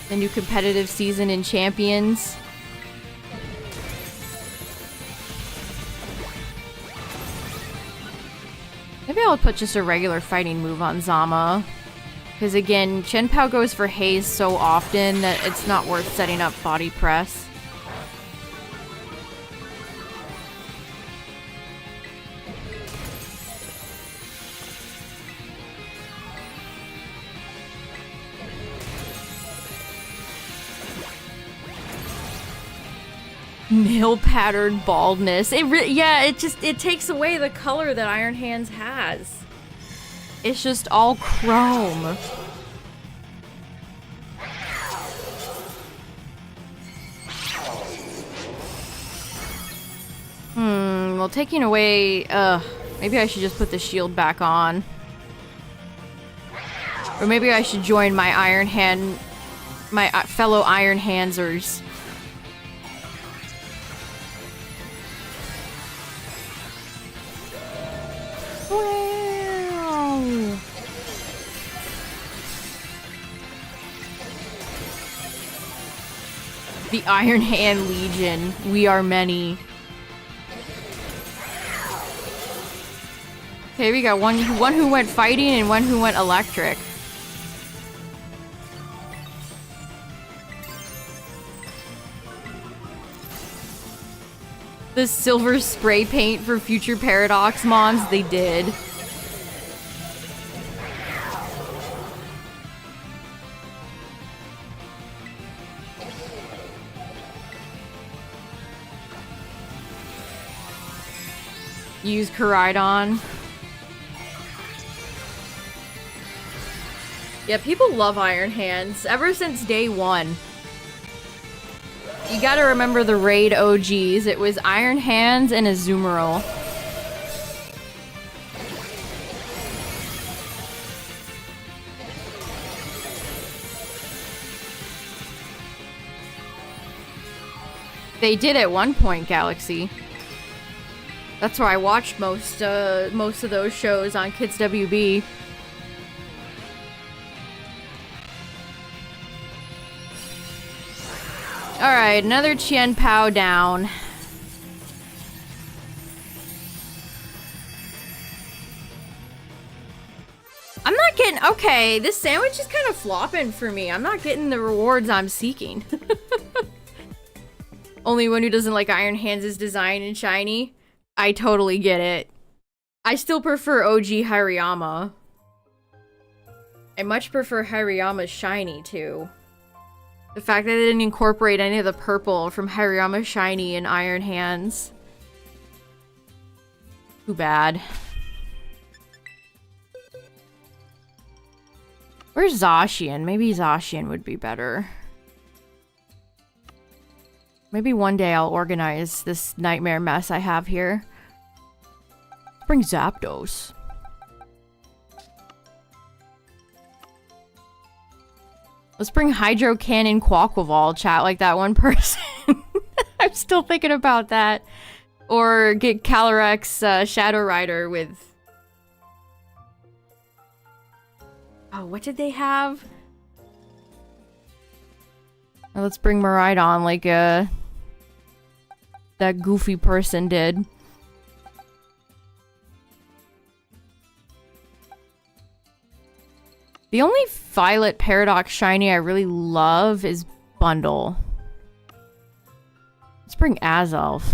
The new competitive season in Champions. Maybe I'll put just a regular fighting move on Zama. Because again, Chien-Pao goes for haze so often that it's not worth setting up body press. Nail pattern baldness. It takes away the color that Iron Hands has. It's just all chrome. Well, taking away, maybe I should just put the shield back on. Or maybe I should join my fellow Iron Handsers. The Iron Hand Legion. We are many. Okay, we got one who went fighting and one who went electric. The silver spray paint for future Paradox Mons, they did. Use Koraidon. Yeah, people love Iron Hands ever since day one. You gotta remember the raid OGs. It was Iron Hands and Azumarill. They did at one point, Galaxy. That's where I watched most of those shows on Kids WB. Alright, another Chien-Pao down. I'm not getting... Okay, this sandwich is kind of flopping for me. I'm not getting the rewards I'm seeking. Only one who doesn't like Iron Hands' design and shiny. I totally get it. I still prefer OG Hariyama. I much prefer Hariyama's shiny, too. The fact that they didn't incorporate any of the purple from Hariyama's shiny in Iron Hands. Too bad. Where's Zacian? Maybe Zacian would be better. Maybe one day I'll organize this nightmare mess I have here. Bring Zapdos. Let's bring Hydro Cannon Quaquaval, chat, like that one person. I'm still thinking about that. Or get Calyrex Shadow Rider with... Oh, what did they have? Now let's bring Miraidon like that goofy person did. The only Violet Paradox shiny I really love is Bundle. Let's bring Azelf.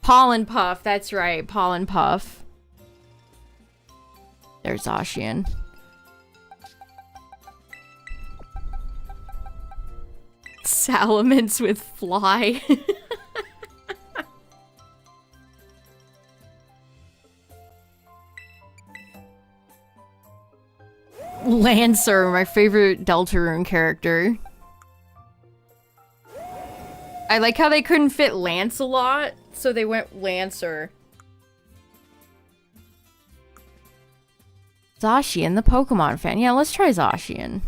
Pollen Puff, that's right, Pollen Puff. There's Zacian. Salamence with Fly. Lancer, my favorite Deltarune character. I like how they couldn't fit Lancelot, so they went Lancer. Zacian, the Pokemon fan. Yeah, let's try Zacian.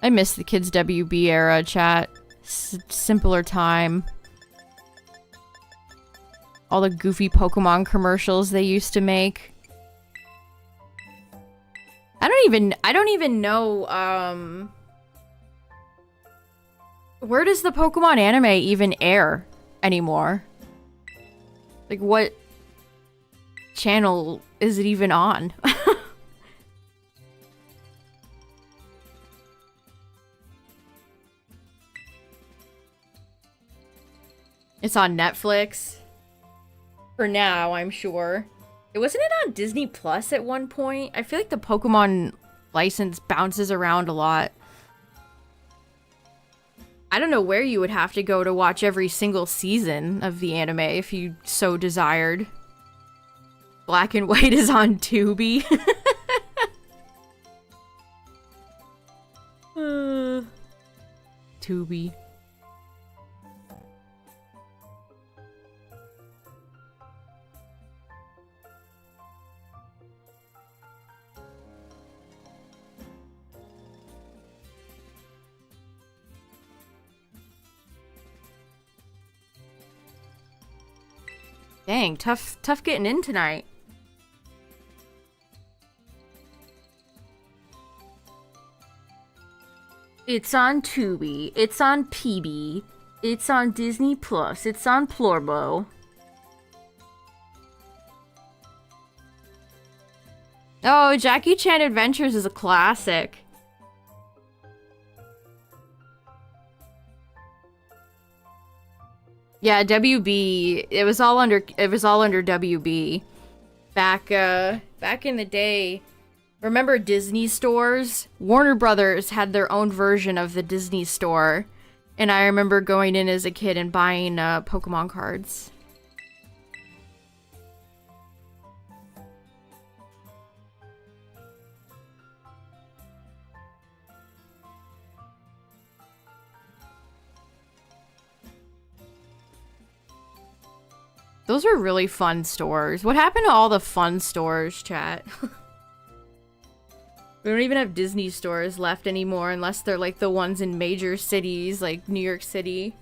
I miss the kids' WB era, chat. Simpler time. All the goofy Pokemon commercials they used to make. I don't even know, where does the Pokemon anime even air anymore? Like, what channel is it even on? It's on Netflix. For now, I'm sure. Wasn't it on Disney Plus at one point? I feel like the Pokemon license bounces around a lot. I don't know where you would have to go to watch every single season of the anime if you so desired. Black and White is on Tubi. Tubi. Dang, tough getting in tonight. It's on Tubi. It's on PB. It's on Disney Plus. It's on Plorbo. Oh, Jackie Chan Adventures is a classic. Yeah, WB. It was all under WB. Back in the day. Remember Disney stores? Warner Brothers had their own version of the Disney store. And I remember going in as a kid and buying Pokemon cards. Those are really fun stores. What happened to all the fun stores, chat? We don't even have Disney stores left anymore unless they're like the ones in major cities like New York City.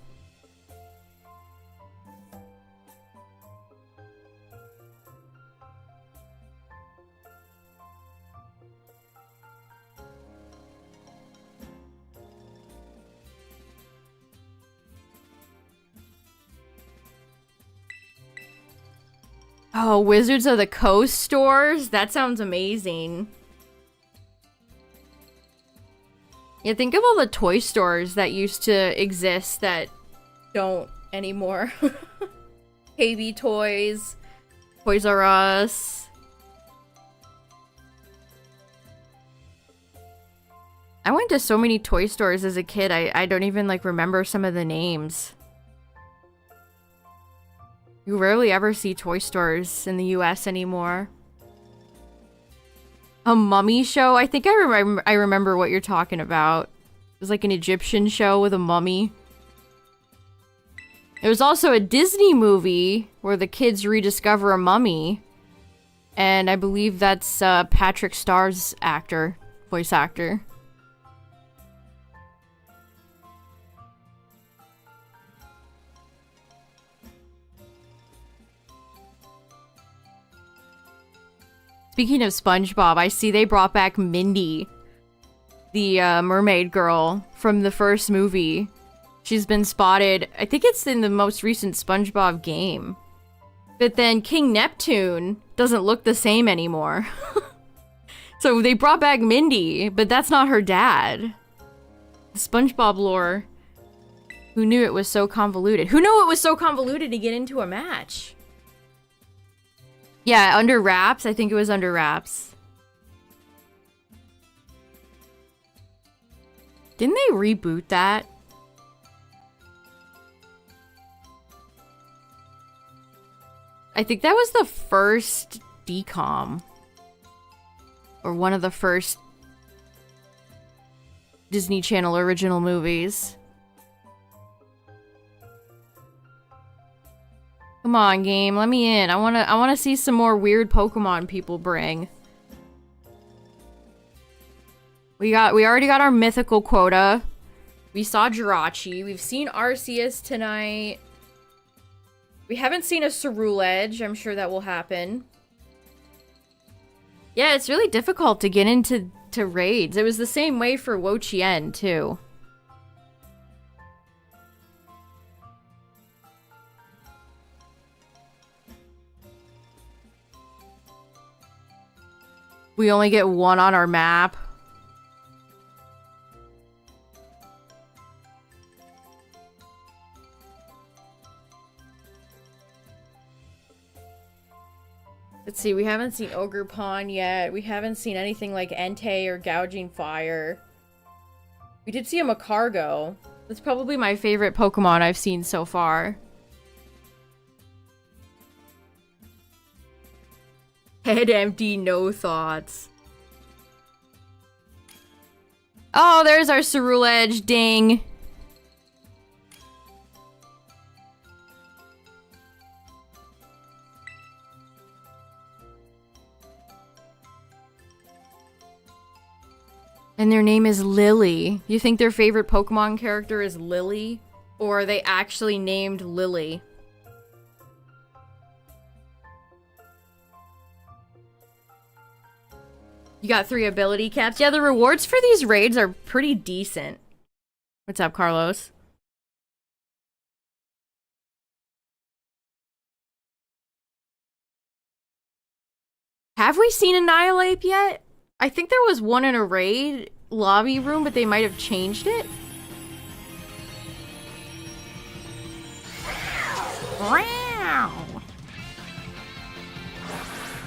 Oh, Wizards of the Coast stores? That sounds amazing. Yeah, think of all the toy stores that used to exist that don't anymore. KB Toys, Toys R Us. I went to so many toy stores as a kid, I don't even like remember some of the names. You rarely ever see toy stores in the US anymore. A mummy show? I think I remember what you're talking about. It was like an Egyptian show with a mummy. There was also a Disney movie where the kids rediscover a mummy. And I believe that's Patrick Starr's voice actor. Speaking of SpongeBob, I see they brought back Mindy, the mermaid girl from the first movie. She's been spotted. I think it's in the most recent SpongeBob game. But then King Neptune doesn't look the same anymore. So they brought back Mindy, but that's not her dad. The SpongeBob lore. Who knew it was so convoluted? Who knew it was so convoluted to get into a match? Yeah, under wraps. I think it was under wraps. Didn't they reboot that? I think that was the first DCOM. Or one of the first Disney Channel original movies. Come on, game, let me in. I wanna see some more weird Pokemon people bring. We already got our mythical quota. We saw Jirachi. We've seen Arceus tonight. We haven't seen a Ceruledge. I'm sure that will happen. Yeah, it's really difficult to get into raids. It was the same way for wo-chien, too. We only get one on our map. Let's see, we haven't seen Ogre Pond yet. We haven't seen anything like Entei or Gouging Fire. We did see a Macargo. That's probably my favorite Pokemon I've seen so far. Head empty, no thoughts. Oh, there's our Ceruledge, ding. And their name is Lily. You think their favorite Pokemon character is Lily? Or are they actually named Lily? You got 3 ability caps? Yeah, the rewards for these raids are pretty decent. What's up, Carlos? Have we seen Annihilate yet? I think there was one in a raid lobby room, but they might have changed it. Wow.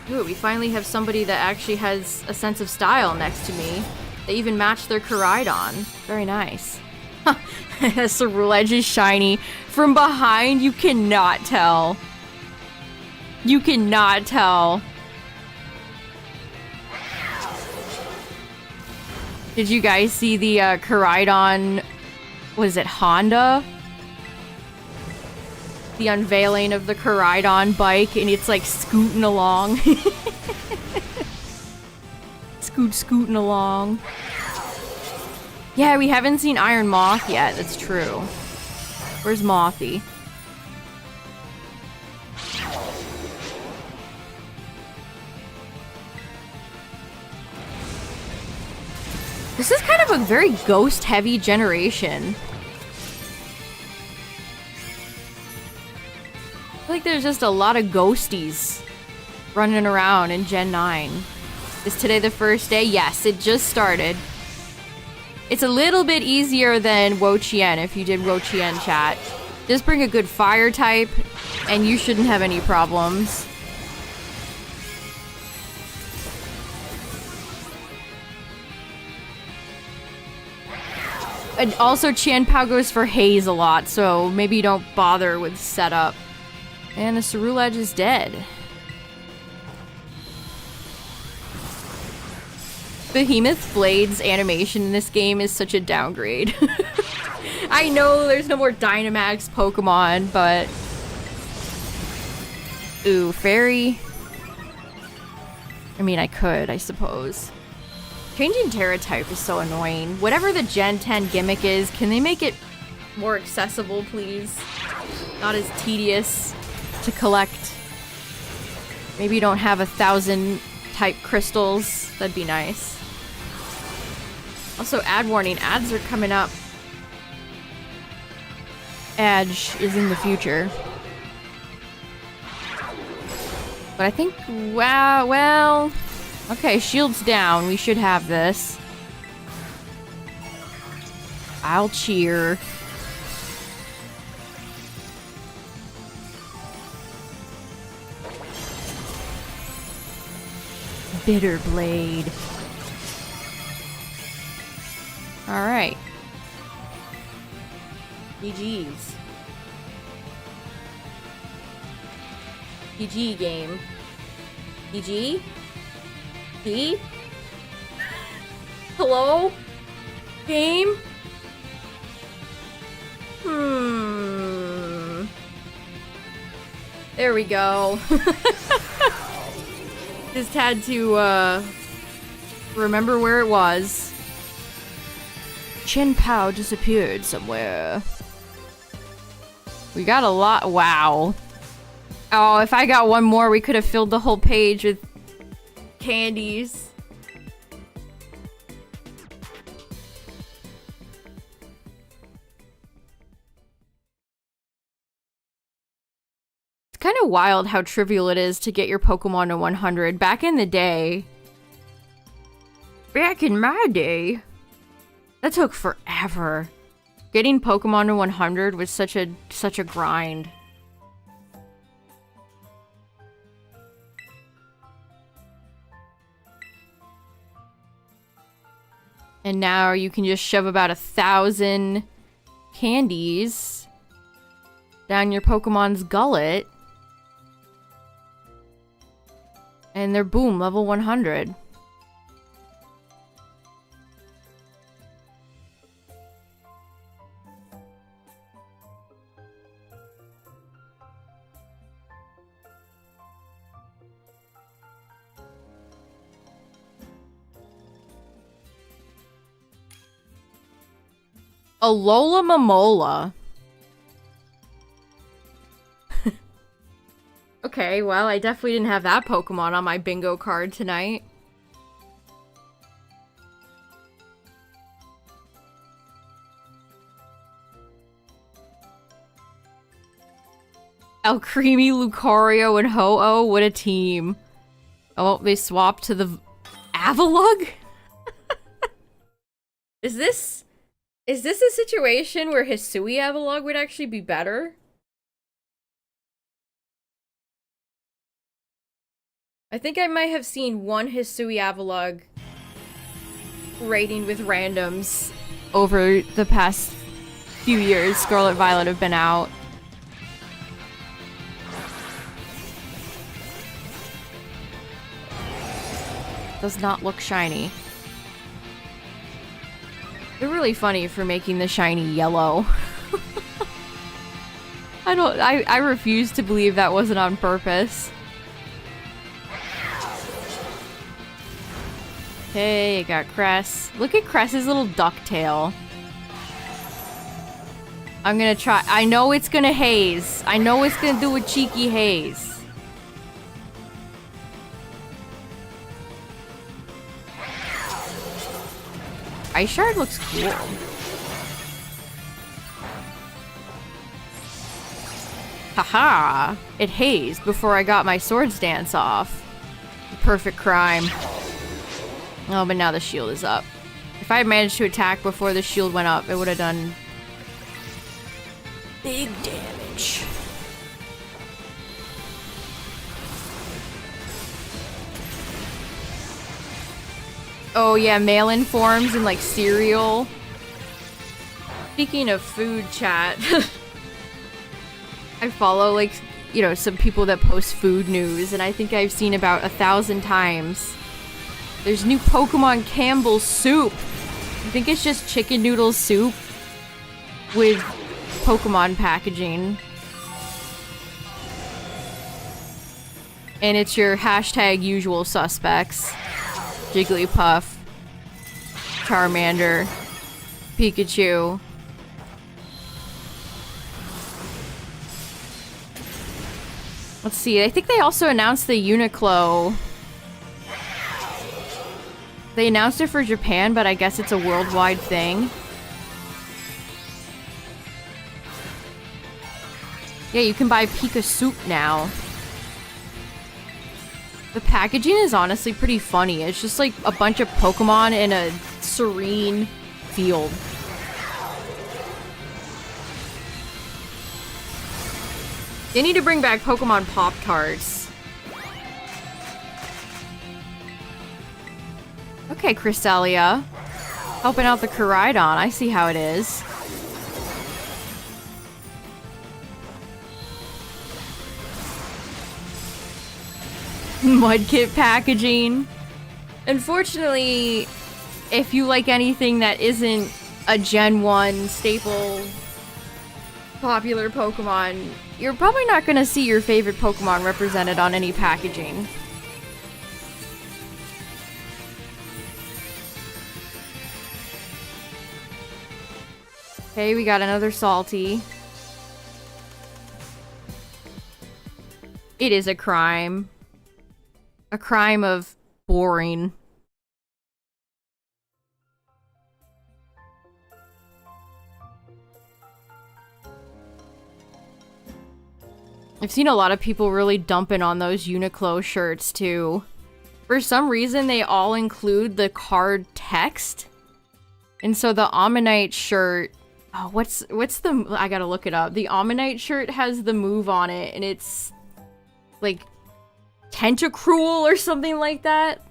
Ooh, we finally have somebody that actually has a sense of style next to me. They even matched their Koraidon. Very nice. Ceruledge is shiny. From behind, you cannot tell. You cannot tell. Did you guys see the Koraidon, was it Honda? The unveiling of the Koraidon bike, and it's like scooting along. Scooting along. Yeah, we haven't seen Iron Moth yet, that's true. Where's Mothy? This is kind of a very ghost-heavy generation. I feel like there's just a lot of ghosties running around in Gen 9. Is today the first day? Yes, it just started. It's a little bit easier than wo-chien if you did wo-chien chat. Just bring a good fire type, and you shouldn't have any problems. And also, Chien-Pao goes for haze a lot, so maybe don't bother with setup. And the Ceruledge is dead. Behemoth Blade's animation in this game is such a downgrade. I know there's no more Dynamax Pokemon, but... Ooh, Fairy. I mean, I could, I suppose. Changing Terra type is so annoying. Whatever the Gen 10 gimmick is, can they make it more accessible, please? Not as tedious to collect. Maybe you don't have 1,000 type crystals. That'd be nice. Also, ad warning. Ads are coming up. Edge is in the future. But I think, wow, well, okay, shield's down. We should have this. I'll cheer. Bitter blade. All right. GG's. GG game. GG? G? Hello? Game? There we go. Just had to, remember where it was. Chien-Pao disappeared somewhere. We got a lot. Wow. Oh, if I got one more, we could have filled the whole page with candies. It's kind of wild how trivial it is to get your Pokemon to 100. Back in the day. Back in my day. That took forever. Getting Pokemon to 100 was such a grind. And now you can just shove about 1,000 candies down your Pokemon's gullet. And they're boom, level 100. Alola Mamola. Okay, well, I definitely didn't have that Pokemon on my bingo card tonight. Alcremie, Lucario, and Ho-Oh, what a team. Oh, they swapped to the Avalugg? Is this a situation where Hisui Avalugg would actually be better? I think I might have seen one Hisui Avalugg rating with randoms over the past few years Scarlet Violet have been out. Does not look shiny. They're really funny for making the shiny yellow. I refuse to believe that wasn't on purpose. Okay, got Cress. Look at Cress's little ducktail. I'm gonna try. I know it's gonna haze. I know it's gonna do a cheeky haze. Ice Shard looks cool. Haha! It hazed before I got my Swords Dance off. Perfect crime. Oh, but now the shield is up. If I had managed to attack before the shield went up, it would have done big damage. Oh yeah, mail-in forms and like cereal. Speaking of food chat, I follow like, you know, some people that post food news, and I think I've seen about 1,000 times. There's new Pokemon Campbell's soup. I think it's just chicken noodle soup with Pokemon packaging. And it's your hashtag usual suspects. Jigglypuff, Charmander, Pikachu. Let's see, I think they also announced the Uniqlo. They announced it for Japan, but I guess it's a worldwide thing. Yeah, you can buy Pika Soup now. The packaging is honestly pretty funny. It's just like a bunch of Pokemon in a serene field. They need to bring back Pokemon Pop-Tarts. Okay, Crystalia. Helping out the Koraidon. I see how it is. Mudkip packaging. Unfortunately, if you like anything that isn't a Gen 1 staple popular Pokemon, you're probably not going to see your favorite Pokemon represented on any packaging. Okay, we got another Salty. It is a crime. A crime of boring. I've seen a lot of people really dumping on those Uniqlo shirts too. For some reason, they all include the card text. And so the Ammonite shirt... Oh, what's the... I gotta look it up. The Ammonite shirt has the move on it, and it's... like... Tentacruel or something like that?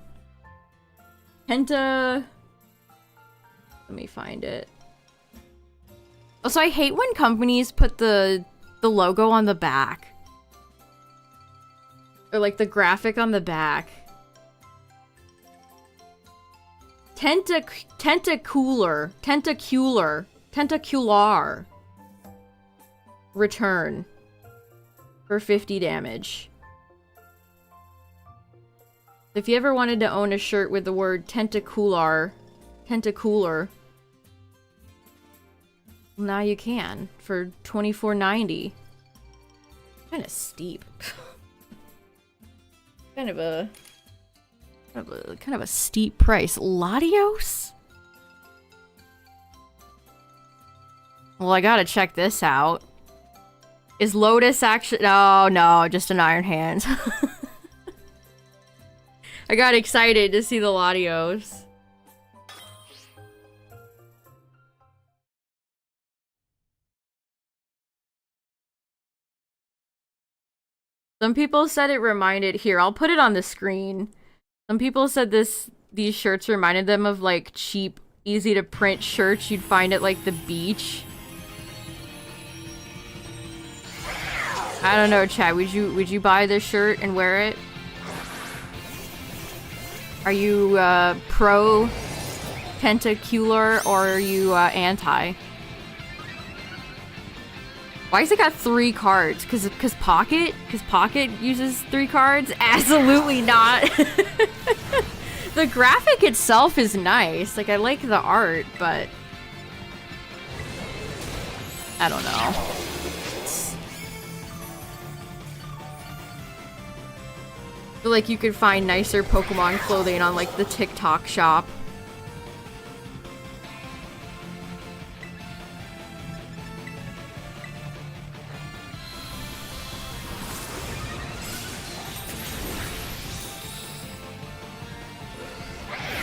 Let me find it. Also, I hate when companies put the logo on the back. Or like the graphic on the back. Tentacular. Return. For 50 damage. If you ever wanted to own a shirt with the word tentacular, now you can for $24.90. Kind of steep. kind of a steep price. Latios? Well, I gotta check this out. Is Lotus actually? Oh no, just an Iron Hands. I got excited to see the Latios. Some people said it reminded... Here, I'll put it on the screen. Some people said these shirts reminded them of like cheap, easy to print shirts you'd find at like the beach. I don't know, Chad. Would you buy this shirt and wear it? Are you pro tentacular or are you anti? Why has it got 3 cards? Cause Pocket uses 3 cards? Absolutely not. The graphic itself is nice. Like I like the art, but I don't know. I feel like you could find nicer Pokemon clothing on like the TikTok shop.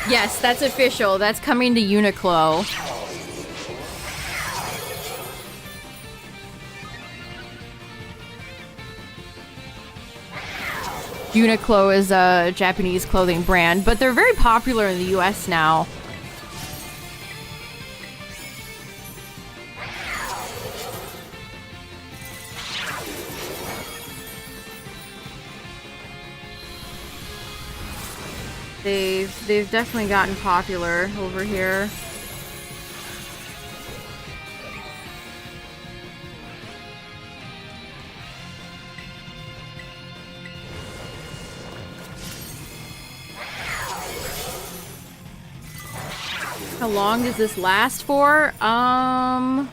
Yes, that's official. That's coming to Uniqlo. Uniqlo is a Japanese clothing brand, but they're very popular in the US now. They've definitely gotten popular over here. How long does this last for? August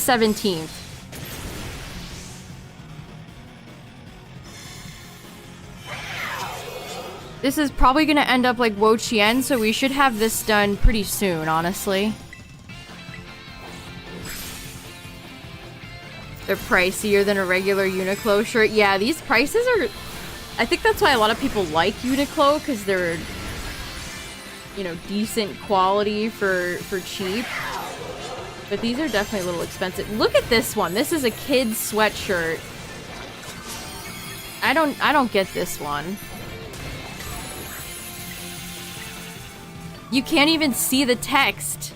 17th. This is probably gonna end up like wo-chien, so we should have this done pretty soon, honestly. They're pricier than a regular Uniqlo shirt. Yeah, these prices are... I think that's why a lot of people like Uniqlo, because they're, you know, decent quality for cheap. But these are definitely a little expensive. Look at this one. This is a kid's sweatshirt. I don't get this one. You can't even see the text.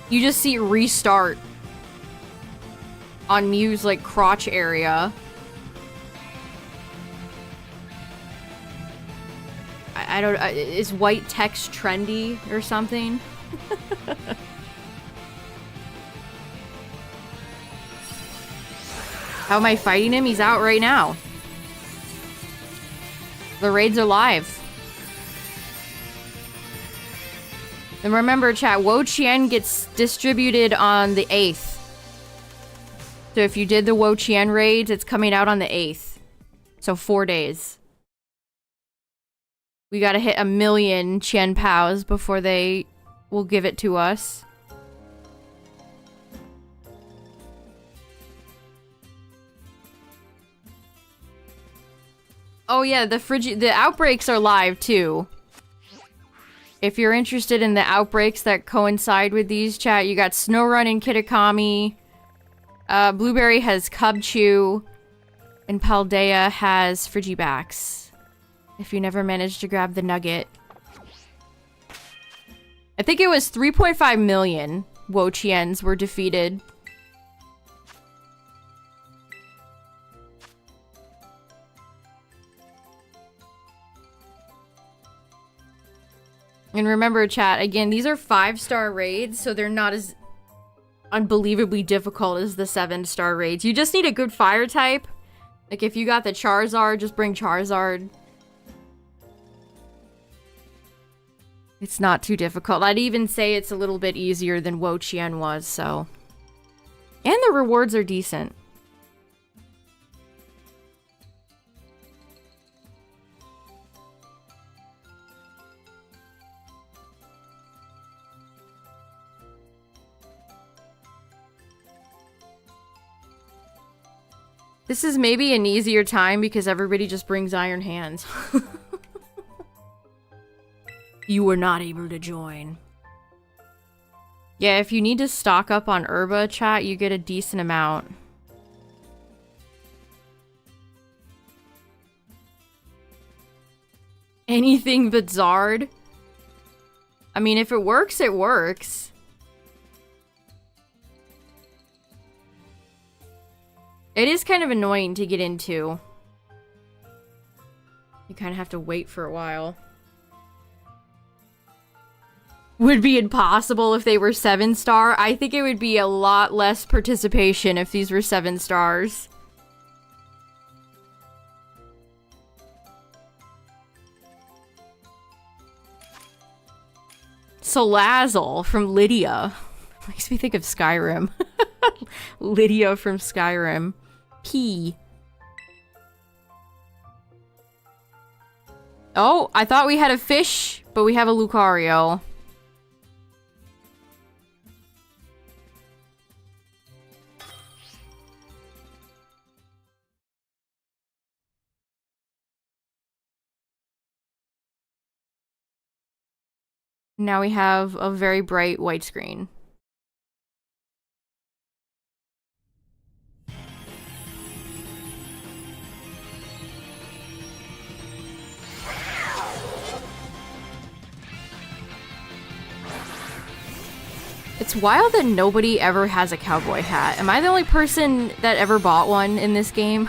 You just see restart on Mew's, like, crotch area. I don't... is white text trendy or something? How am I fighting him? He's out right now. The raids are live. And remember, chat, wo-chien gets distributed on the 8th. So if you did the wo-chien raids, it's coming out on the 8th. So 4 days. We gotta hit 1 million Chien-Paos before they will give it to us. Oh yeah, the outbreaks are live too. If you're interested in the outbreaks that coincide with these, chat, you got Snowrun and Kitakami. Blueberry has Cubchew. And Paldea has Frigibax. If you never managed to grab the nugget. I think it was 3.5 million wo-chiens were defeated. And remember, chat, again, these are 5-star raids, so they're not as unbelievably difficult as the 7-star raids. You just need a good fire type. Like, if you got the Charizard, just bring Charizard. It's not too difficult. I'd even say it's a little bit easier than wo-chien was, so... And the rewards are decent. This is maybe an easier time because everybody just brings Iron Hands. You were not able to join. Yeah, if you need to stock up on Herba, chat, you get a decent amount. Anything but Zard? I mean, if it works, it works. It is kind of annoying to get into. You kind of have to wait for a while. Would be impossible if they were 7-star. I think it would be a lot less participation if these were 7 stars. Salazzle from Lydia. Makes me think of Skyrim. Lydia from Skyrim. P. Oh, I thought we had a fish, but we have a Lucario. Now we have a very bright white screen. It's wild that nobody ever has a cowboy hat. Am I the only person that ever bought one in this game?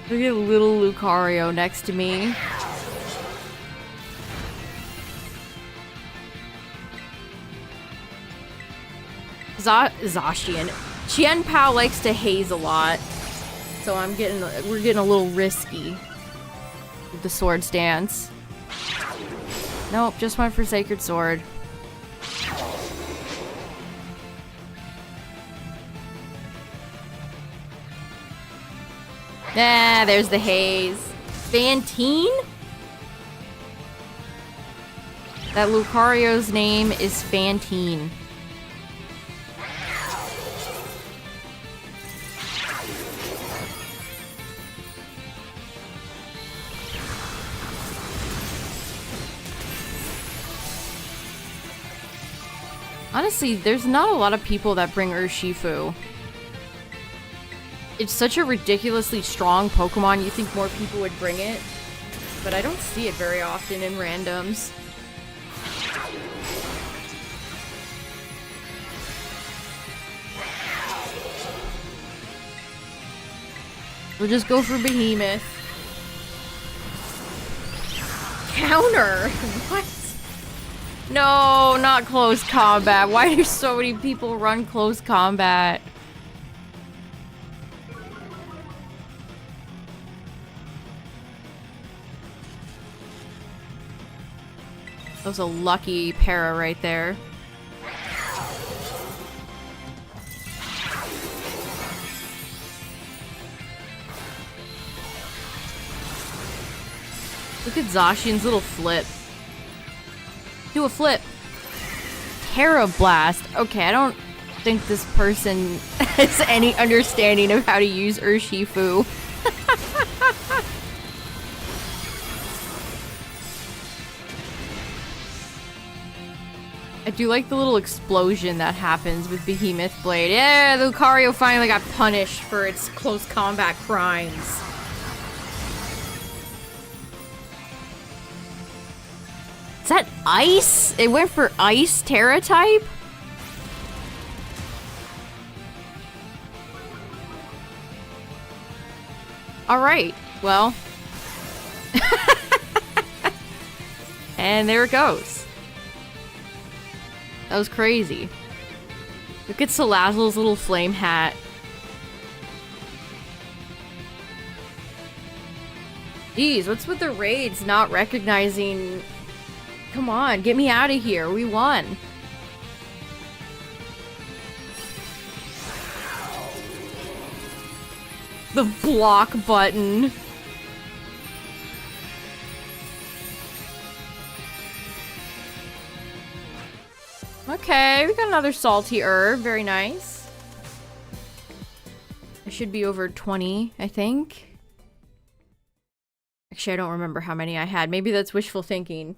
Look at little Lucario next to me. Zacian. Chien-Pao likes to haze a lot. So we're getting a little risky with the Swords Dance. Nope, just went for Sacred Sword. Ah, there's the haze. Fantine? That Lucario's name is Fantine. Honestly, there's not a lot of people that bring Urshifu. It's such a ridiculously strong Pokemon, you think more people would bring it. But I don't see it very often in randoms. We'll just go for Behemoth. Counter? What? No, not close combat. Why do so many people run close combat? That was a lucky para right there. Look at Zacian's little flip. Do a flip. Terra Blast. Okay, I don't think this person has any understanding of how to use Urshifu. I do like the little explosion that happens with Behemoth Blade. Yeah, Lucario finally got punished for its close combat crimes. Is that ice? It went for ice Terra type? Alright, well. And there it goes. That was crazy. Look at Salazzle's little flame hat. Jeez, what's with the raids not recognizing... Come on, get me out of here. We won. The block button. Okay, we got another salty herb. Very nice. I should be over 20, I think. Actually, I don't remember how many I had. Maybe that's wishful thinking.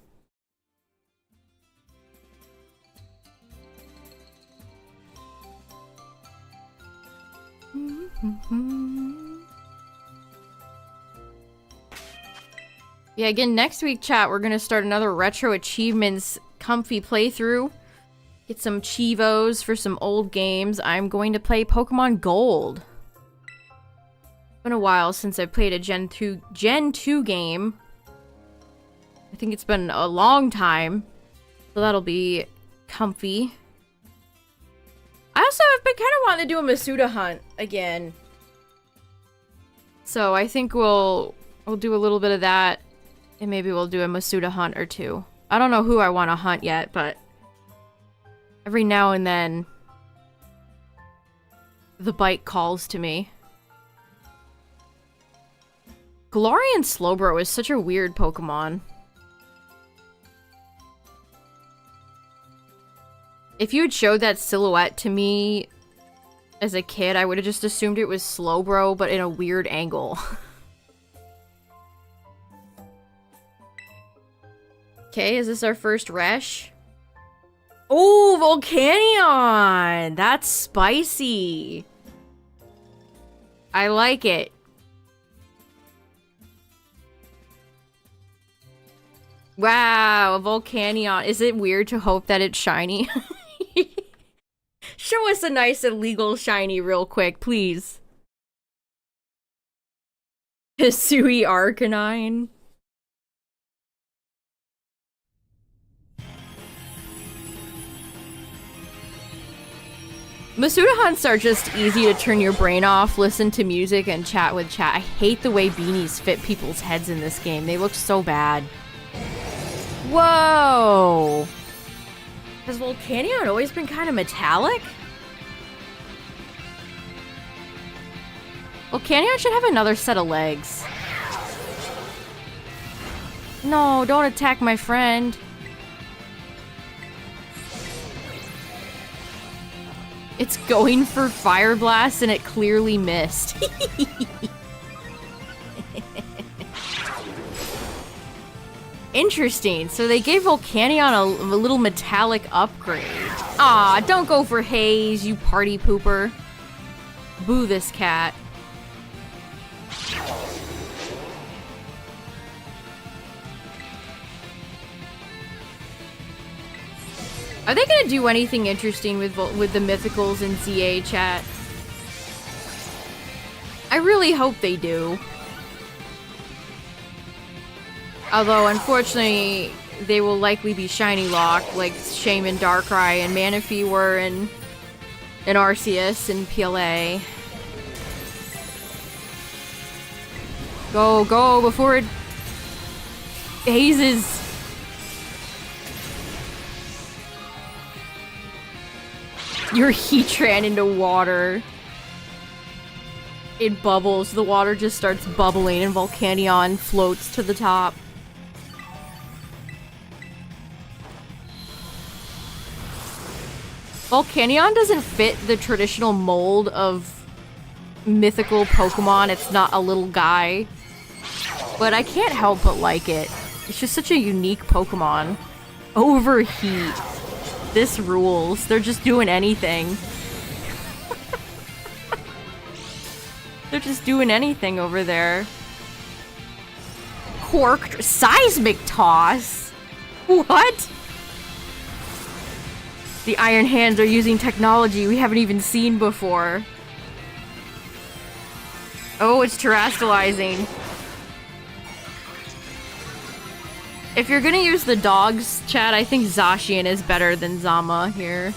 Yeah, again, next week, chat, we're gonna start another Retro Achievements comfy playthrough. Get some Chivos for some old games. I'm going to play Pokemon Gold. It's been a while since I played a Gen 2 game. I think it's been a long time. So that'll be comfy. I also have been kind of wanting to do a Masuda hunt again. So I think we'll do a little bit of that. And maybe we'll do a Masuda hunt or two. I don't know who I want to hunt yet, but every now and then the bite calls to me. Galarian Slowbro is such a weird Pokemon. If you had showed that silhouette to me as a kid, I would have just assumed it was Slowbro, but in a weird angle. Okay, is this our first Resh? Oh, Volcanion! That's spicy. I like it. Wow, a Volcanion. Is it weird to hope that it's shiny? Show us a nice illegal shiny real quick, please. Hisui Arcanine. Masuda hunts are just easy to turn your brain off, listen to music, and chat with chat. I hate the way beanies fit people's heads in this game. They look so bad. Whoa! Has Volcanion always been kind of metallic? Volcanion should have another set of legs. No, don't attack my friend. It's going for Fire Blast and it clearly missed. Interesting. So they gave Volcanion a little metallic upgrade. Aw, don't go for Haze, you party pooper. Boo this cat. Are they gonna do anything interesting with the mythicals in ZA, chat? I really hope they do. Although, unfortunately, they will likely be shiny locked, like Shaman Darkrai and Manaphy were in Arceus and PLA. Go, go, before it hazes. Your Heatran into water. It bubbles. The water just starts bubbling and Volcanion floats to the top. Volcanion doesn't fit the traditional mold of mythical Pokemon. It's not a little guy. But I can't help but like it. It's just such a unique Pokemon. Overheat. This rules. They're just doing anything. They're just doing anything over there. Corked Seismic Toss? What? The Iron Hands are using technology we haven't even seen before. Oh, it's terastallizing. If you're gonna use the dogs, chat, I think Zacian is better than Zama here.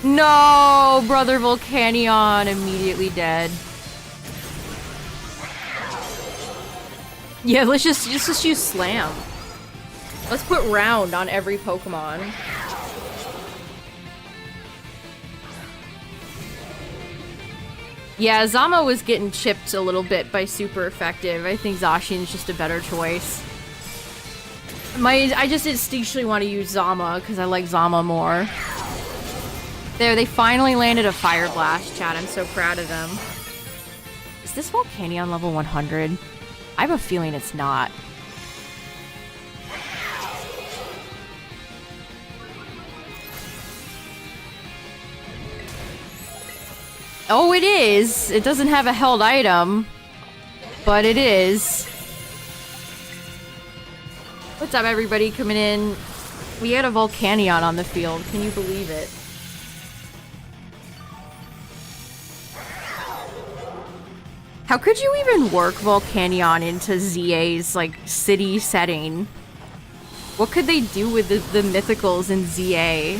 No! Brother Volcanion immediately dead. Yeah, let's just use Slam. Let's put Round on every Pokemon. Yeah, Zama was getting chipped a little bit by Super Effective. I think Zacian's just a better choice. I just instinctually want to use Zama because I like Zama more. There, they finally landed a Fire Blast, chat. I'm so proud of them. Is this Volcanion level 100? I have a feeling it's not. Oh, it is! It doesn't have a held item, but it is. What's up, everybody coming in? We had a Volcanion on the field. Can you believe it? How could you even work Volcanion into ZA's, like, city setting? What could they do with the mythicals in ZA?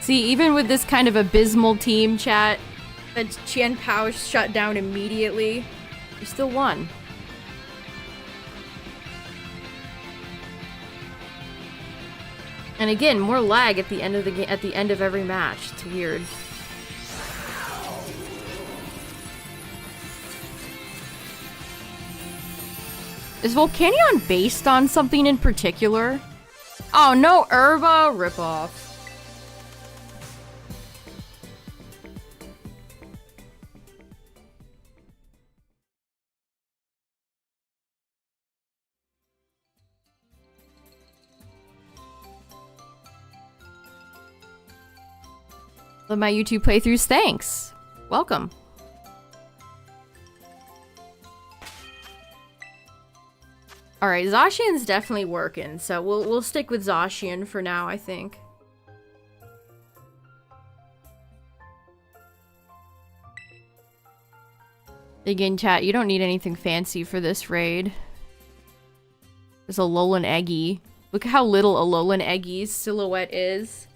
See, even with this kind of abysmal team, chat, that Chien-Pao shut down immediately, you still won. And again, more lag at the end of the at the end of every match. It's weird. Is Volcanion based on something in particular? Oh no, Herba ripoff. Love my YouTube playthroughs, thanks. Welcome. Alright, Zacian's definitely working, so we'll stick with Zacian for now, I think. Again, chat, you don't need anything fancy for this raid. There's a Alolan Eggy. Look at how little Alolan Eggy's silhouette is.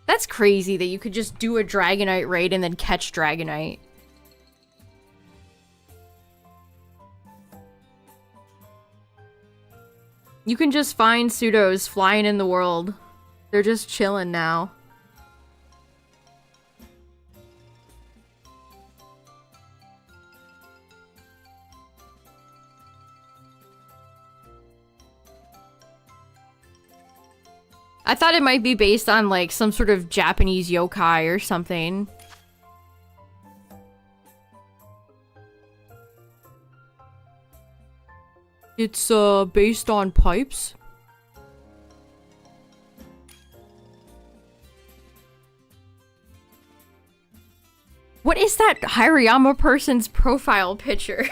That's crazy that you could just do a Dragonite raid and then catch Dragonite. You can just find pseudos flying in the world. They're just chilling now. I thought it might be based on like some sort of Japanese yokai or something. It's based on pipes. What is that Hirayama person's profile picture?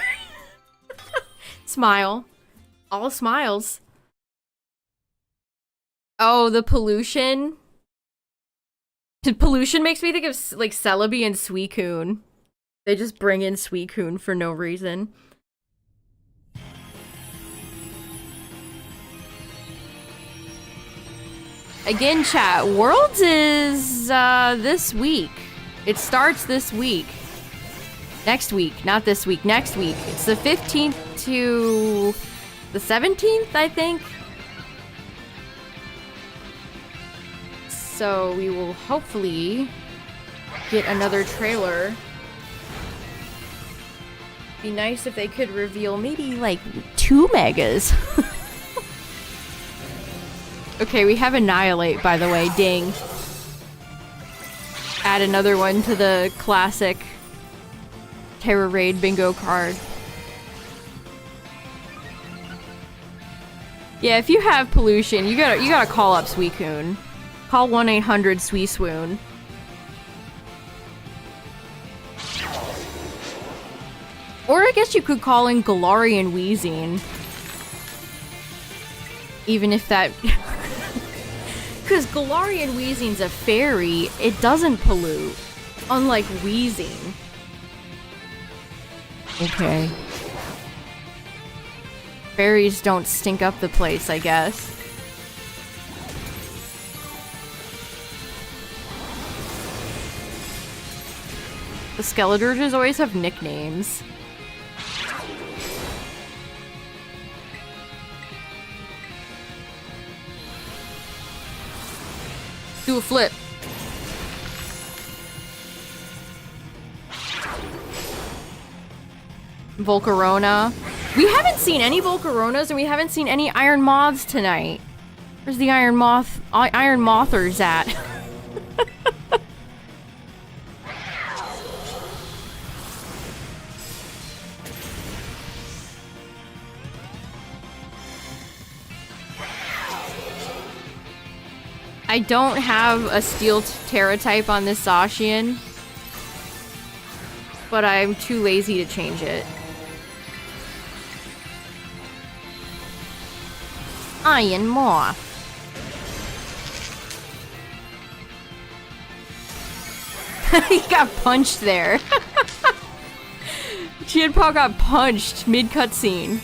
Smile. All smiles. Oh, the pollution. Pollution makes me think of like Celebi and Suicune. They just bring in Suicune for no reason. Again, chat, Worlds is this week. It starts this week. Next week, not this week, next week. It's the 15th to the 17th, I think. So we will hopefully get another trailer. Be nice if they could reveal maybe like 2 megas. Okay, we have Annihilate, by the way. Ding. Add another one to the classic Terror Raid bingo card. Yeah, if you have pollution, you gotta call up Suicune. Call 1-800-Suiswoon. Or I guess you could call in Galarian Wheezing. Even if that... Because Galarian Wheezing's a fairy, it doesn't pollute. Unlike Wheezing. Okay. Fairies don't stink up the place, I guess. The Skeledirges always have nicknames. Do a flip. Volcarona. We haven't seen any Volcaronas and we haven't seen any Iron Moths tonight. Where's the Iron Mothers at? I don't have a Steel Terra type on this Zacian, but I'm too lazy to change it. Iron Moth. He got punched there. Chien-Pao got punched mid-cutscene.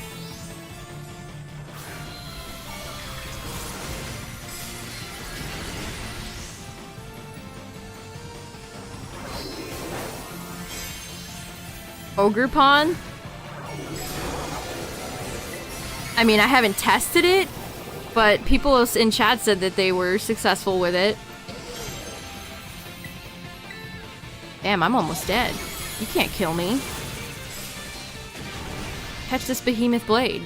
Ogerpon? I mean, I haven't tested it, but people in chat said that they were successful with it. Damn, I'm almost dead. You can't kill me. Catch this behemoth blade.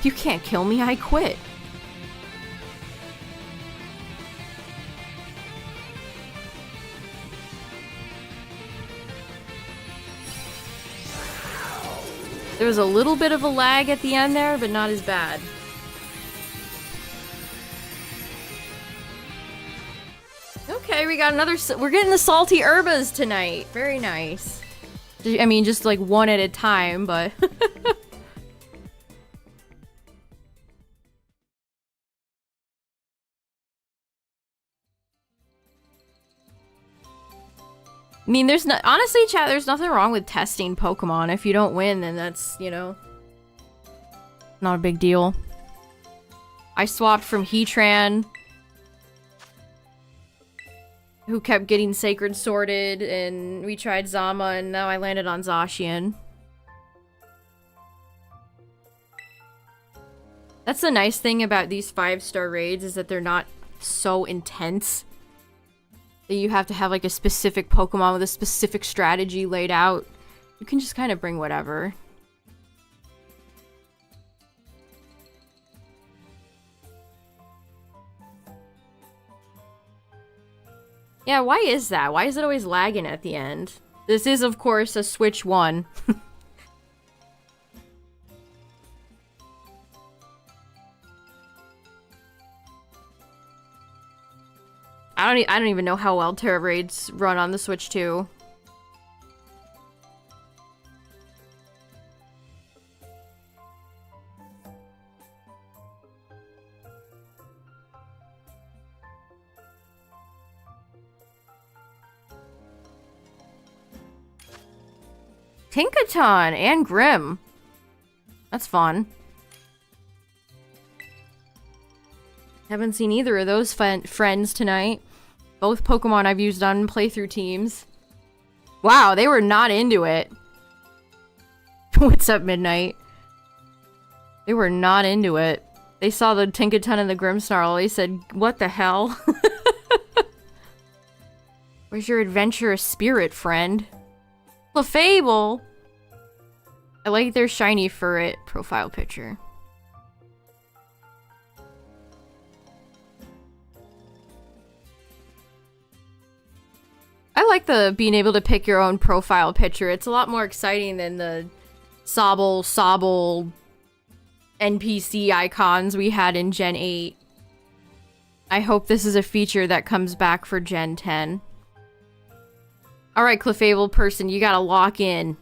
You can't kill me, I quit. There was a little bit of a lag at the end there, but not as bad. Okay, we got another... We're getting the salty herbas tonight. Very nice. I mean, just like one at a time, but... I mean, there's no- honestly, chat, there's nothing wrong with testing Pokemon. If you don't win, then that's, you know, not a big deal. I swapped from Heatran, who kept getting Sacred Sworded, and we tried Zama, and now I landed on Zacian. That's the nice thing about these 5-star raids, is that they're not so intense. That you have to have like a specific Pokemon with a specific strategy laid out. You can just kind of bring whatever. Yeah, why is that? Why is it always lagging at the end? This is, of course, a Switch 1. I don't even know how well Terra Raids run on the Switch 2. Tinkaton and Grim. That's fun. Haven't seen either of those friends tonight. Both Pokemon I've used on playthrough teams. Wow, they were not into it. What's up, Midnight? They were not into it. They saw the Tinkaton and the Grimmsnarl. They said, what the hell? Where's your adventurous spirit, friend? Clefable! I like their shiny furret profile picture. I like the being able to pick your own profile picture. It's a lot more exciting than the Sobble NPC icons we had in Gen 8. I hope this is a feature that comes back for Gen 10. Alright, Clefable person, you gotta lock in.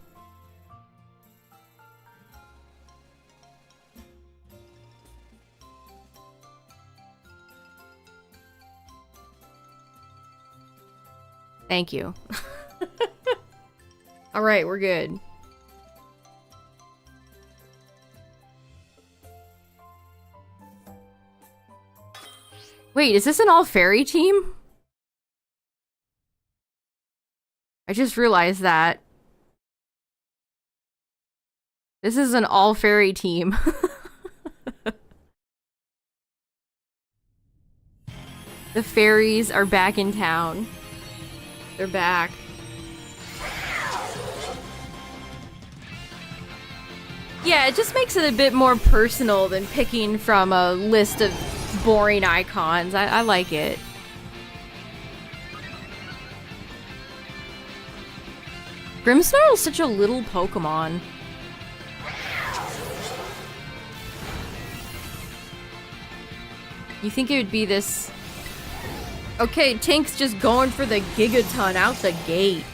Thank you. Alright, we're good. Wait, is this an all-fairy team? I just realized that. This is an all-fairy team. The fairies are back in town. They're back. Yeah, it just makes it a bit more personal than picking from a list of boring icons. I like it. Grimmsnarl's such a little Pokemon. You think it would be this... Okay, Tink's just going for the Gigaton out the gate.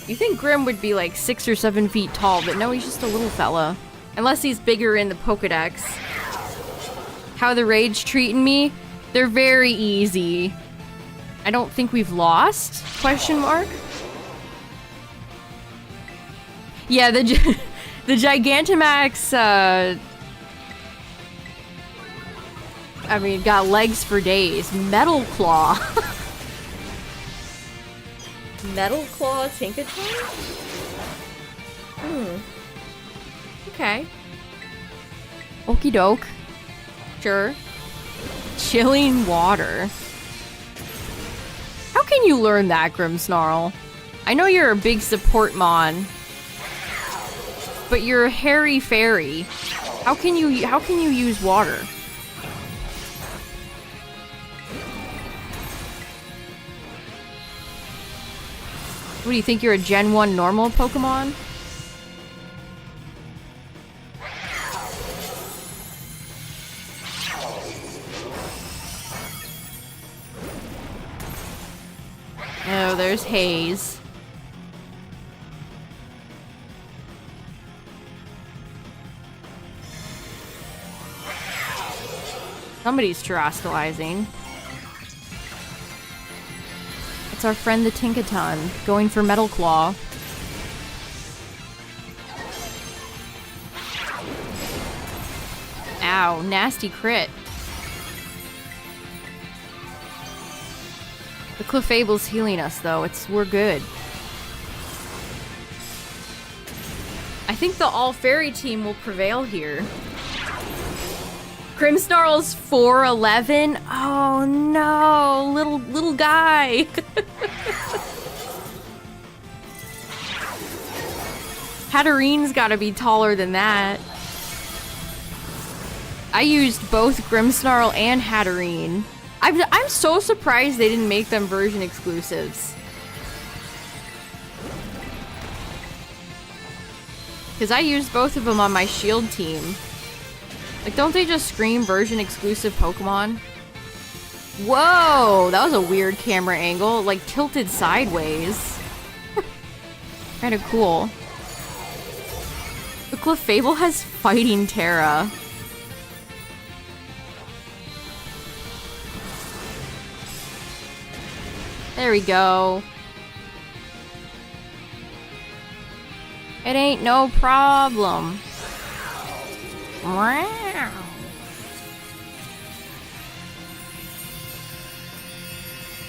You think Grim would be like 6 or 7 feet tall, but no, he's just a little fella. Unless he's bigger in the Pokedex. How are the raids treating me? They're very easy. I don't think we've lost? Question mark? Yeah, the Gigantamax, I mean, got legs for days. Metal Claw. Metal Claw Tinkaton? Okay. Okie doke. Sure. Chilling water. How can you learn that, Grimmsnarl? I know you're a big support mon, but you're a hairy fairy. How can you use water? What do you think, you're a Gen 1 normal Pokemon? Oh, there's Haze. Somebody's terrestrializing. It's our friend the Tinkaton, going for Metal Claw. Ow, nasty crit. The Clefable's healing us, though. We're good. I think the all-fairy team will prevail here. Grimmsnarl's 4'11". Oh no, little guy. Hatterene's gotta be taller than that. I used both Grimmsnarl and Hatterene. I'm so surprised they didn't make them version exclusives. Because I used both of them on my shield team. Like, don't they just scream version exclusive Pokemon? Whoa, that was a weird camera angle, like tilted sideways. Kind of cool. The Clefable has Fighting Terra. There we go. It ain't no problem. Wow.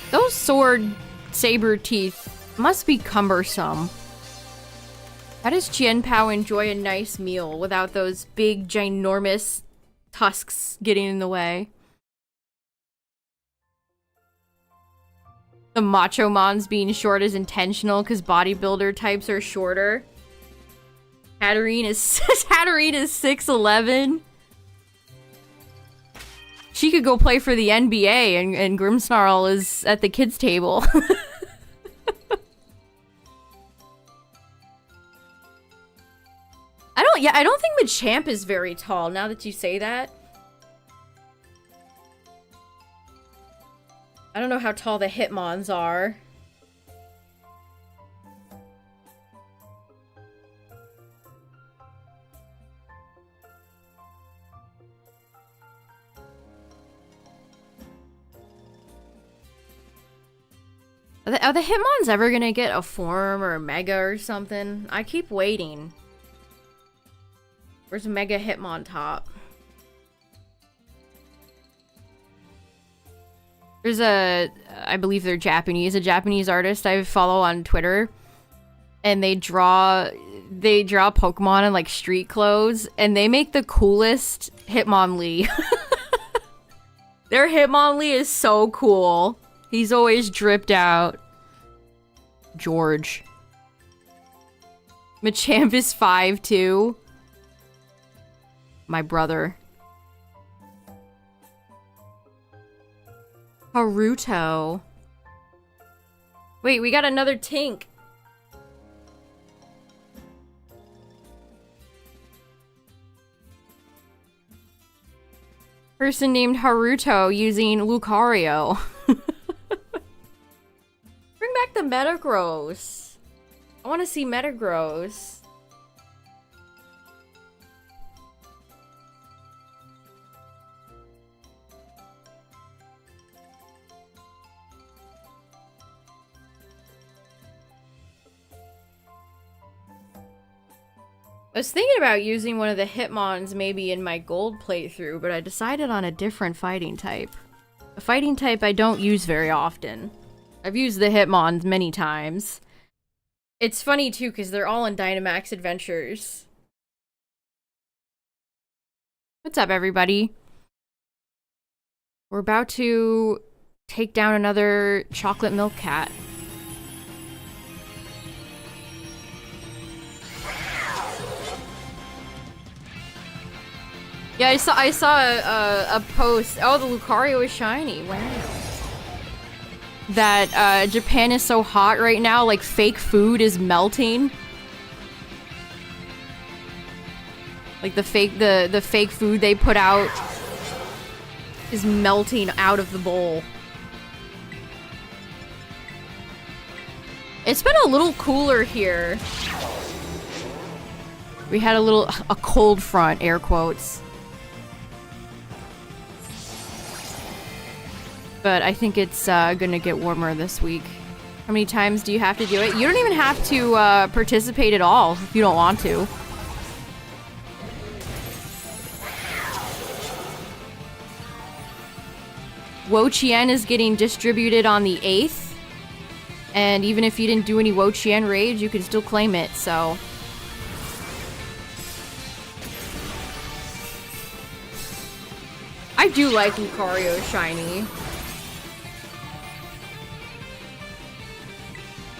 Those sword saber teeth must be cumbersome. How does Chien-Pao enjoy a nice meal without those big, ginormous tusks getting in the way? The Macho Mons being short is intentional because bodybuilder types are shorter. Hatterene is 6'11". She could go play for the NBA and Grimmsnarl is at the kids' table. I don't think Machamp is very tall, now that you say that. I don't know how tall the Hitmons are. Are the Hitmons ever gonna get a form or a Mega or something? I keep waiting. Where's Mega Hitmon top? There's I believe they're Japanese, a Japanese artist I follow on Twitter. And they draw Pokemon in like street clothes, and they make the coolest Hitmonlee. Their Hitmonlee is so cool. He's always dripped out. George. Machamp is 5'2". My brother. Haruto. Wait, we got another Tink. Person named Haruto using Lucario. Bring back the Metagross. I want to see Metagross. I was thinking about using one of the Hitmons maybe in my gold playthrough, but I decided on a different fighting type. A fighting type I don't use very often. I've used the Hitmons many times. It's funny too, because they're all in Dynamax Adventures. What's up, everybody? We're about to take down another chocolate milk cat. Yeah, I saw a post. Oh, the Lucario is shiny. Wow. That Japan is so hot right now, like fake food is melting. Like the fake food they put out is melting out of the bowl. It's been a little cooler here. We had a cold front, air quotes. But I think it's gonna get warmer this week. How many times do you have to do it? You don't even have to participate at all if you don't want to. Wo-chien is getting distributed on the 8th. And even if you didn't do any wo-chien raids, you can still claim it, so... I do like Lucario shiny.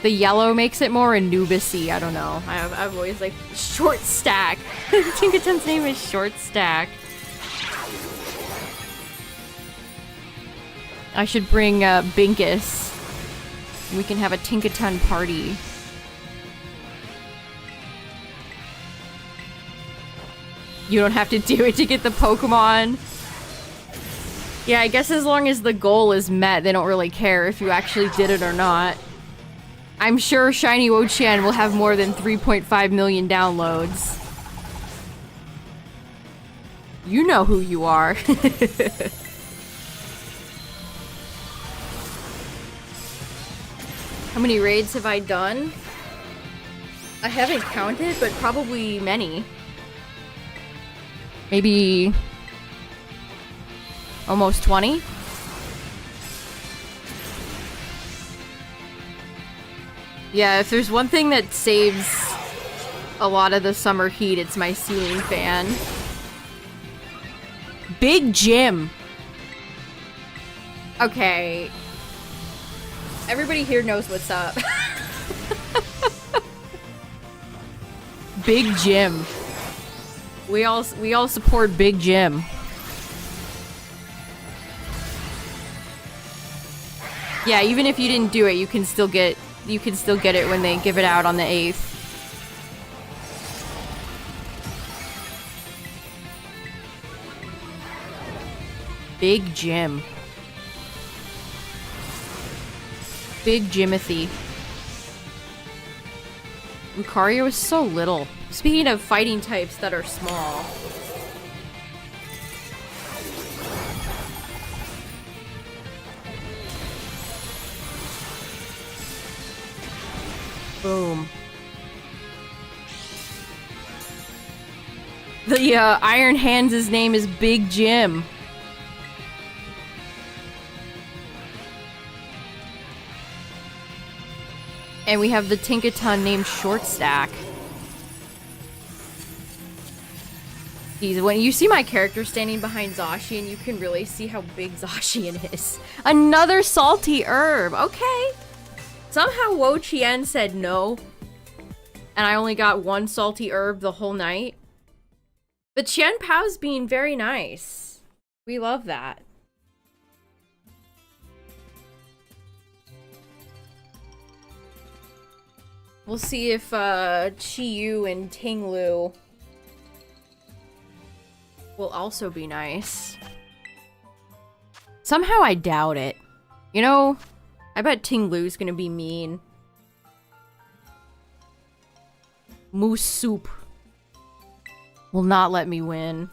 The yellow makes it more Anubis-y, I don't know. I've always like Short Stack. Tinkaton's name is Short Stack. I should bring Binkus. We can have a Tinkaton party. You don't have to do it to get the Pokemon. Yeah, I guess as long as the goal is met, they don't really care if you actually did it or not. I'm sure Shiny wo-chien will have more than 3.5 million downloads. You know who you are. How many raids have I done? I haven't counted, but probably many. Maybe almost 20? Yeah, if there's one thing that saves a lot of the summer heat, it's my ceiling fan. Big Jim. Okay. Everybody here knows what's up. Big Jim. We all support Big Jim. Yeah, even if you didn't do it, you can still get it when they give it out on the 8th. Big Jim. Big Jimothy. Lucario is so little. Speaking of fighting types that are small. Boom. The Iron Hands' name is Big Jim. And we have the Tinkaton named Short Stack. Jeez, when you see my character standing behind Zacian, you can really see how big Zacian is. Another salty herb. Okay. Somehow wo-chien said no. And I only got one salty herb the whole night. But Chien-Pao's being very nice. We love that. We'll see if Chi-Yu and Ting-Lu will also be nice. Somehow I doubt it. You know, I bet Ting-Lu's gonna be mean. Moose Soup will not let me win.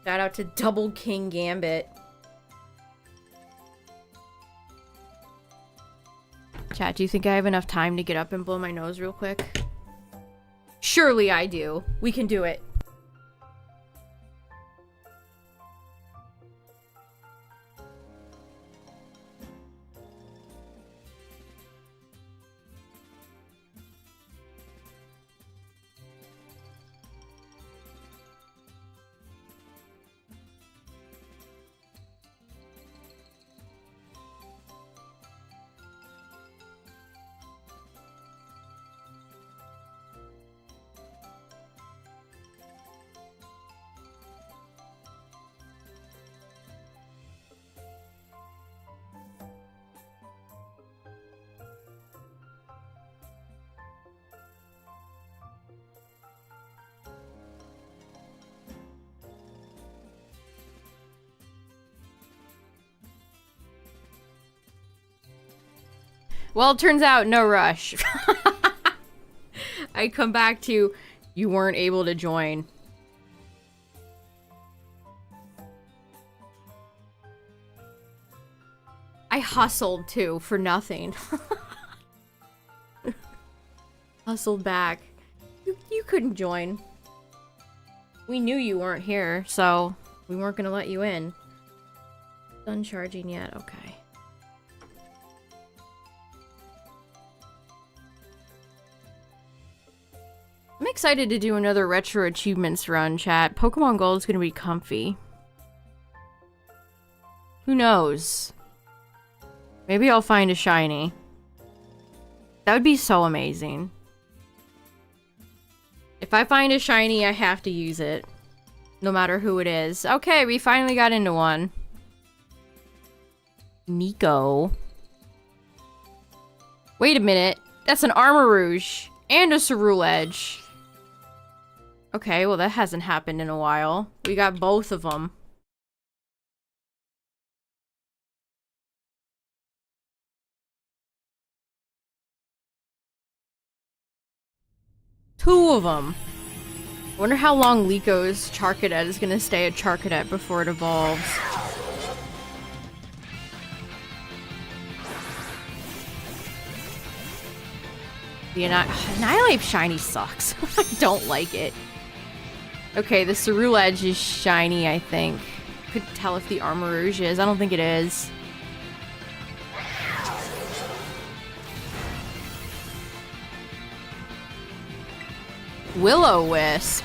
Shout out to Double King Gambit. Chat, do you think I have enough time to get up and blow my nose real quick? Surely I do. We can do it. Well, it turns out no rush. I come back to you weren't able to join. I hustled too for nothing. Hustled back. You couldn't join. We knew you weren't here, so we weren't gonna let you in. Done charging yet? Okay. I'm excited to do another retro achievements run, chat. Pokemon Gold is gonna be comfy. Who knows? Maybe I'll find a shiny. That would be so amazing. If I find a shiny, I have to use it. No matter who it is. Okay, we finally got into one. Nico. Wait a minute. That's an Armor Rouge. And a Ceruledge. Okay, well that hasn't happened in a while. We got both of them. Two of them. I wonder how long Lico's Charcadet is gonna stay a Charcadet before it evolves. The Annihilate Shiny sucks. I don't like it. Okay, the Ceruledge is shiny, I think. Couldn't tell if the Armor Rouge is. I don't think it is. Will-O-Wisp.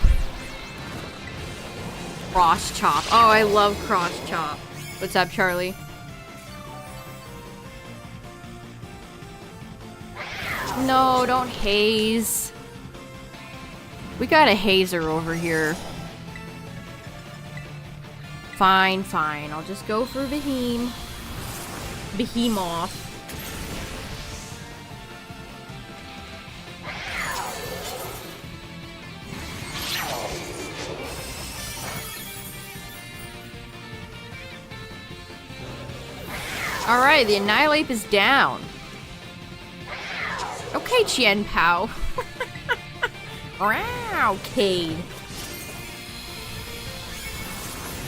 Cross Chop. Oh, I love Cross Chop. What's up, Charlie? No, don't haze. We got a hazer over here. Fine, fine. I'll just go for Behemoth. Alright, the Annihilate is down. Okay, Chien-Pao. Wow, Cade.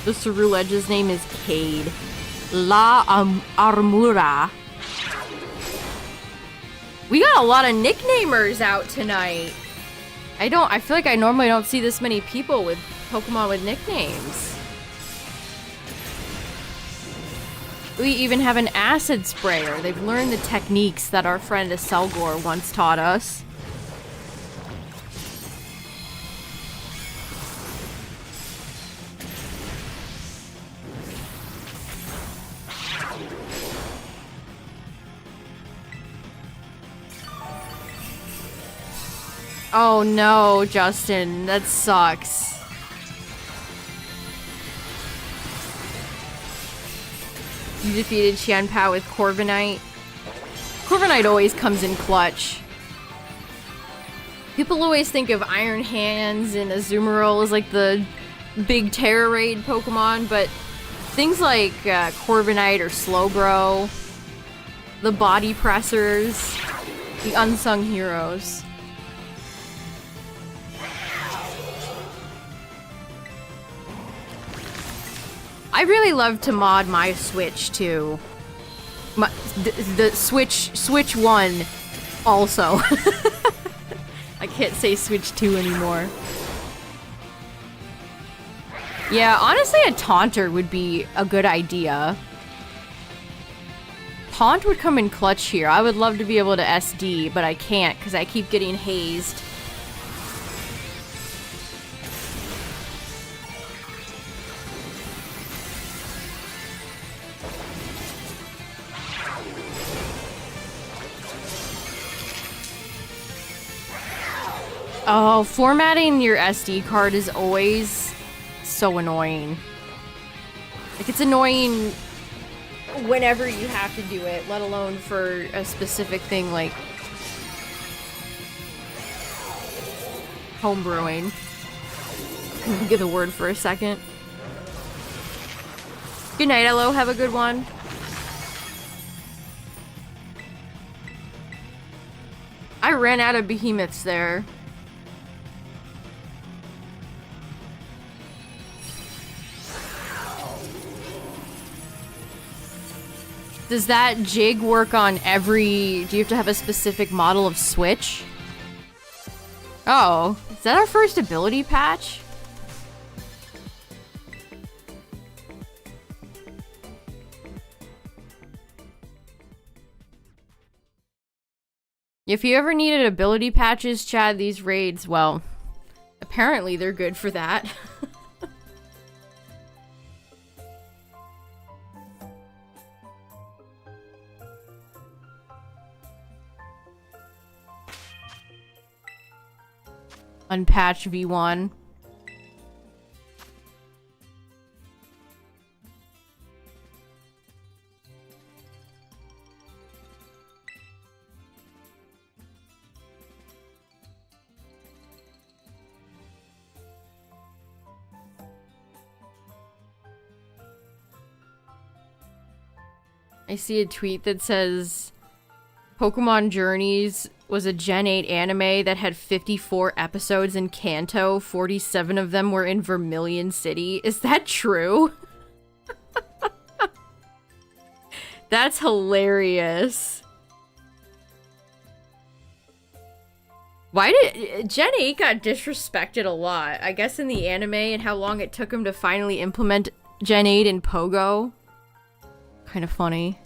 The Ceruledge's name is Cade. La Armura. We got a lot of nicknamers out tonight. I feel like I normally don't see this many people with Pokemon with nicknames. We even have an acid sprayer. They've learned the techniques that our friend Aselgor once taught us. Oh no, Justin, that sucks. You defeated Chien-Pao with Corviknight. Corviknight always comes in clutch. People always think of Iron Hands and Azumarill as like the big Terror Raid Pokemon, but things like Corviknight or Slowbro, the Body Pressers, the unsung heroes. I really love to mod my Switch too. The Switch 1 also. I can't say Switch 2 anymore. Yeah, honestly a Taunter would be a good idea. Taunt would come in clutch here. I would love to be able to SD, but I can't because I keep getting hazed. Oh, formatting your SD card is always so annoying. Like, it's annoying whenever you have to do it, let alone for a specific thing like homebrewing. Let me get the word for a second. Good night, Elo. Have a good one. I ran out of behemoths there. Does that jig work on every... Do you have to have a specific model of Switch? Oh, is that our first ability patch? If you ever needed ability patches, Chad, these raids, well, apparently they're good for that. Unpatched V1. I see a tweet that says Pokemon Journeys was a Gen 8 anime that had 54 episodes in Kanto. 47 of them were in Vermilion City. Is that true? That's hilarious. Why did Gen 8 got disrespected a lot? I guess in the anime and how long it took him to finally implement Gen 8 in Pogo. Kind of funny.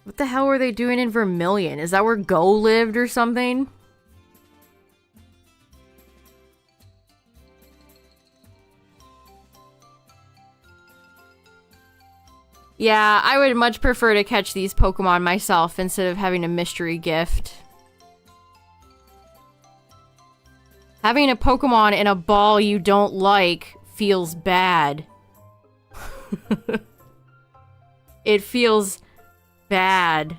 What the hell were they doing in Vermilion? Is that where Go lived or something? Yeah, I would much prefer to catch these Pokemon myself instead of having a mystery gift. Having a Pokemon in a ball you don't like feels bad. It feels bad.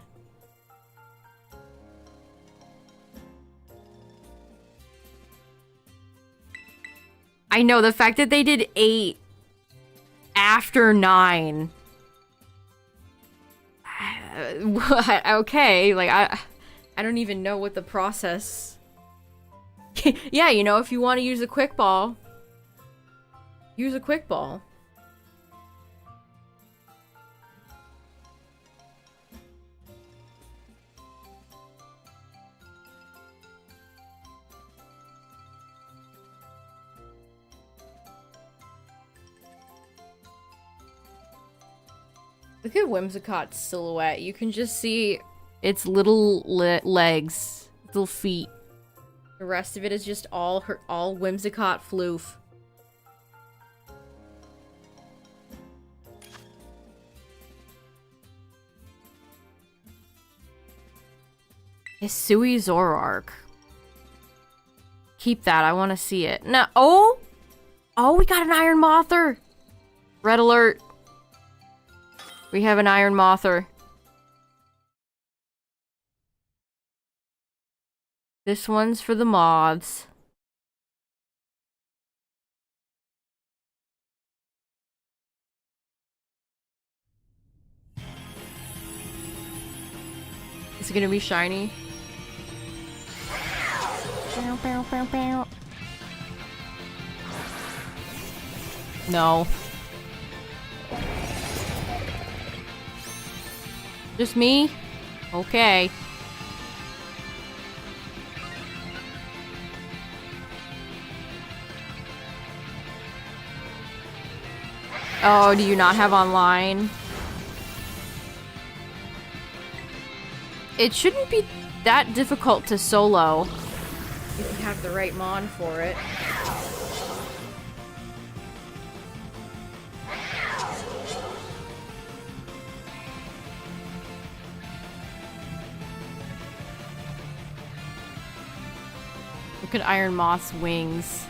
I know, the fact that they did 8 after 9. Okay, like, I don't even know what the process... Yeah, you know, if you want to use a quick ball, use a quick ball. Look at Whimsicott's silhouette. You can just see its little legs, little feet. The rest of it is just all Whimsicott floof. Hisui Zoroark. Keep that. I want to see it. No. Oh! Oh, we got an Iron Mother! Red alert. We have an Iron Mother. This one's for the moths. Is it gonna be shiny? No. Just me? Okay. Oh, do you not have online? It shouldn't be that difficult to solo if you have the right mon for it. Look at Iron Moth's wings.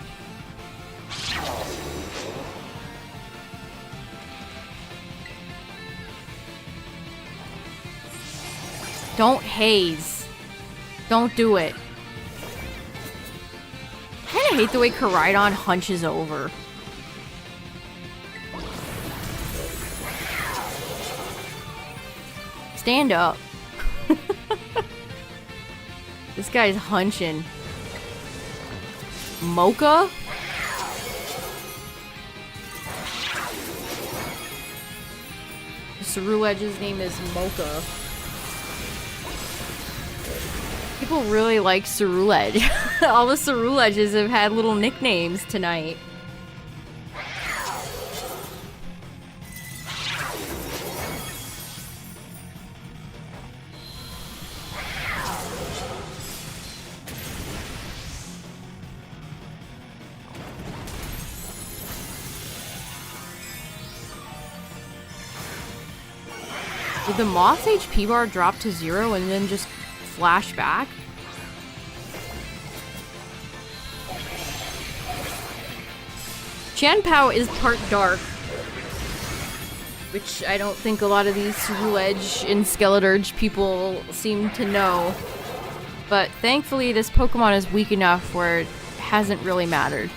Don't haze. Don't do it. I kinda hate the way Koraidon hunches over. Stand up. This guy's hunching. Mocha? Cerulege's name is Mocha. People really like Cerulege. All the Ceruleges have had little nicknames tonight. Did the Moth's HP bar drop to 0 and then just flash back? Chien-Pao is part dark, which I don't think a lot of these Cerulege and Skeleturge people seem to know. But thankfully this Pokemon is weak enough where it hasn't really mattered.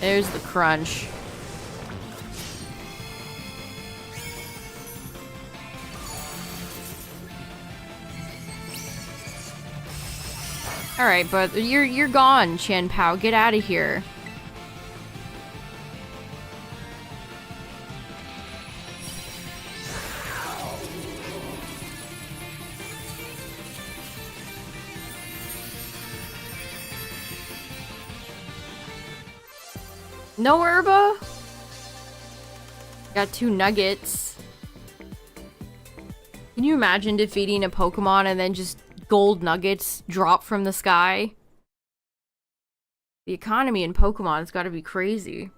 There's the crunch. Alright, but you're gone, Chien-Pao. Get out of here. No herba? Got 2 nuggets. Can you imagine defeating a Pokemon and then just gold nuggets drop from the sky? The economy in Pokemon's gotta be crazy.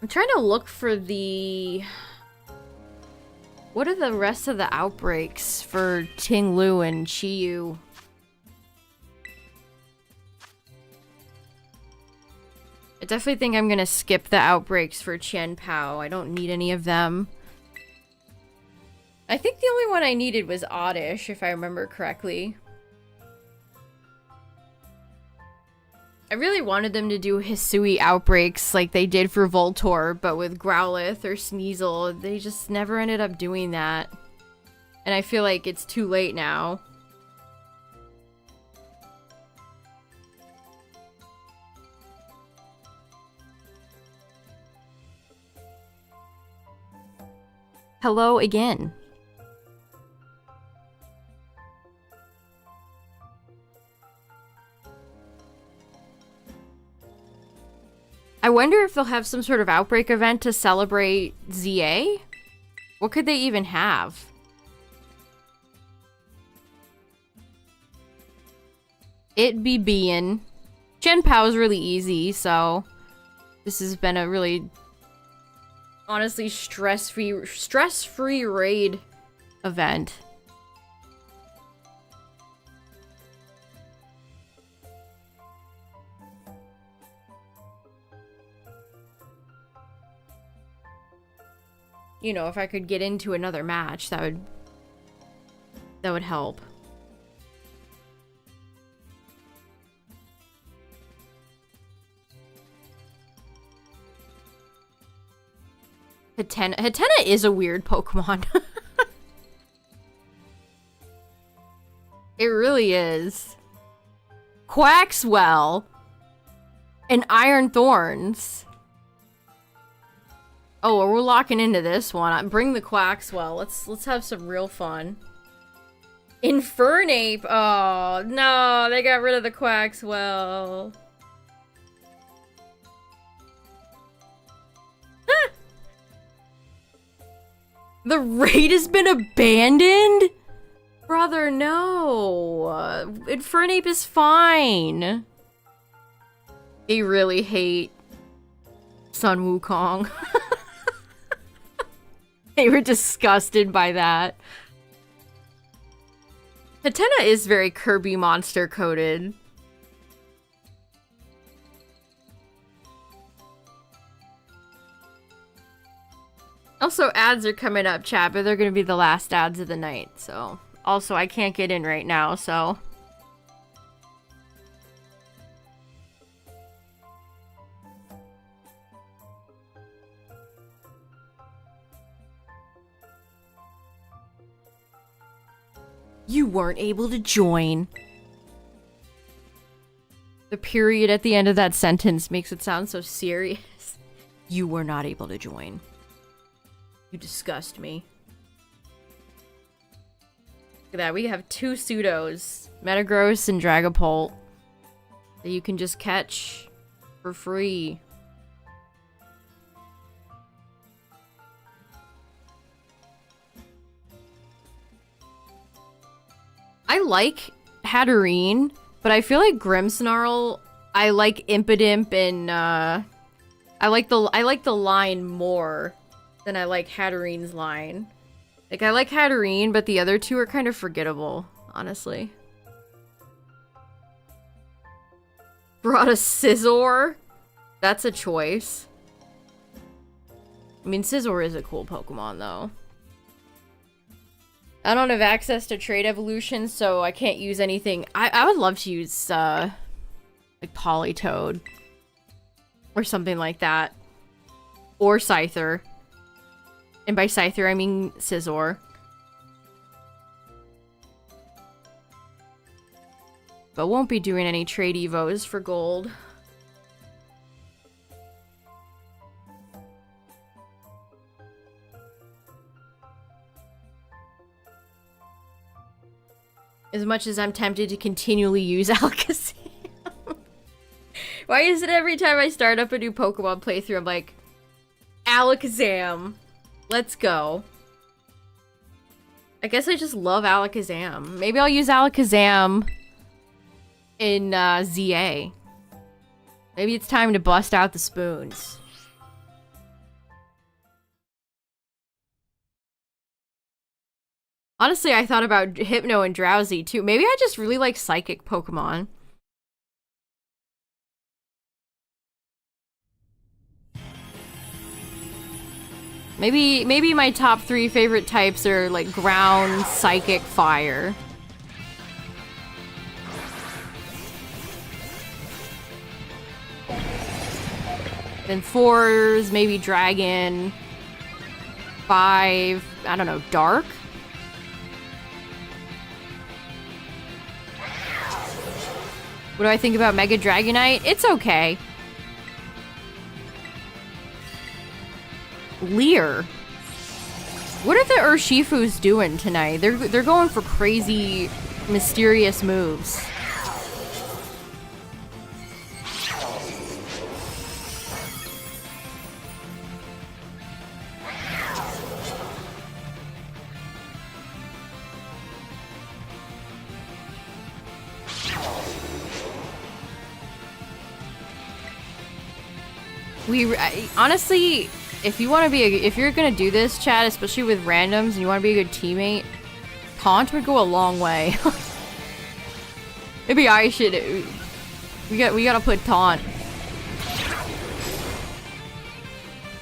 I'm trying to look for the... What are the rest of the outbreaks for Ting-Lu and Chi-Yu? I definitely think I'm gonna skip the outbreaks for Chien-Pao. I don't need any of them. I think the only one I needed was Oddish, if I remember correctly. I really wanted them to do Hisui outbreaks like they did for Voltorb, but with Growlithe or Sneasel, they just never ended up doing that. And I feel like it's too late now. Hello again. I wonder if they'll have some sort of outbreak event to celebrate ZA? What could they even have? It be being. Chien-Pao is really easy, so this has been a really honestly stress-free raid event. You know, if I could get into another match, that would help. Hatena is a weird Pokemon. It really is. Quaxwell and Iron Thorns. Oh, well, we're locking into this one. Bring the Quaxwell. Let's have some real fun. Infernape. Oh no, they got rid of the Quaxwell. The raid has been abandoned? Brother, no. Infernape is fine. They really hate Sun Wukong. They were disgusted by that. Hatena is very Kirby monster coded. Also, ads are coming up, chat, but they're gonna be the last ads of the night, so. Also, I can't get in right now, so. You weren't able to join. The period at the end of that sentence makes it sound so serious. You were not able to join. You disgust me. Look at that, we have 2 pseudos. Metagross and Dragapult. That you can just catch for free. I like Hatterene, but I feel like Grimmsnarl, I like Impidimp and I like the line more than I like Hatterene's line. Like, I like Hatterene, but the other 2 are kind of forgettable, honestly. Brought a Scizor? That's a choice. I mean, Scizor is a cool Pokemon, though. I don't have access to trade evolutions, so I can't use anything. I would love to use, like, Politoed. Or something like that. Or Scyther. And by Scyther, I mean Scizor. But won't be doing any trade evos for gold. As much as I'm tempted to continually use Alakazam. Why is it every time I start up a new Pokemon playthrough, I'm like, Alakazam, let's go. I guess I just love Alakazam. Maybe I'll use Alakazam in ZA. Maybe it's time to bust out the spoons. Honestly, I thought about Hypno and Drowsy too. Maybe I just really like psychic Pokemon. Maybe my top 3 favorite types are like ground, psychic, fire. Then 4s, maybe dragon. 5, I don't know, dark? What do I think about Mega Dragonite? It's okay. Leer. What are the Urshifus doing tonight? They're going for crazy, mysterious moves. Honestly, if you want to be if you're gonna do this, chat, especially with randoms, and you want to be a good teammate, Taunt would go a long way. Maybe I should. We gotta put Taunt.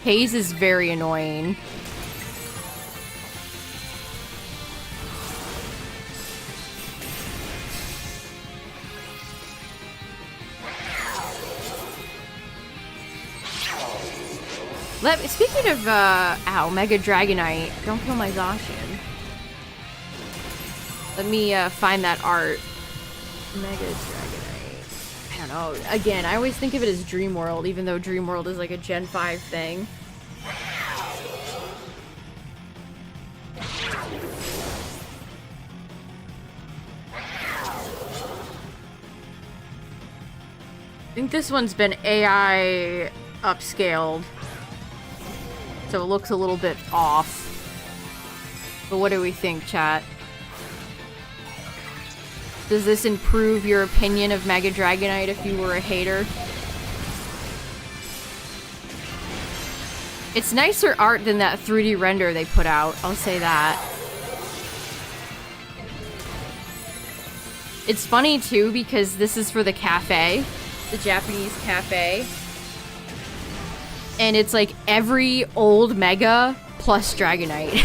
Haze is very annoying. Speaking of, ow, Mega Dragonite. Don't kill my Zacian. Let me, find that art. Mega Dragonite. I don't know. Again, I always think of it as Dream World, even though Dream World is like a Gen 5 thing. I think this one's been AI upscaled. So it looks a little bit off. But what do we think, chat? Does this improve your opinion of Mega Dragonite if you were a hater? It's nicer art than that 3D render they put out, I'll say that. It's funny too because this is for the cafe, the Japanese cafe. And it's like every old Mega plus Dragonite.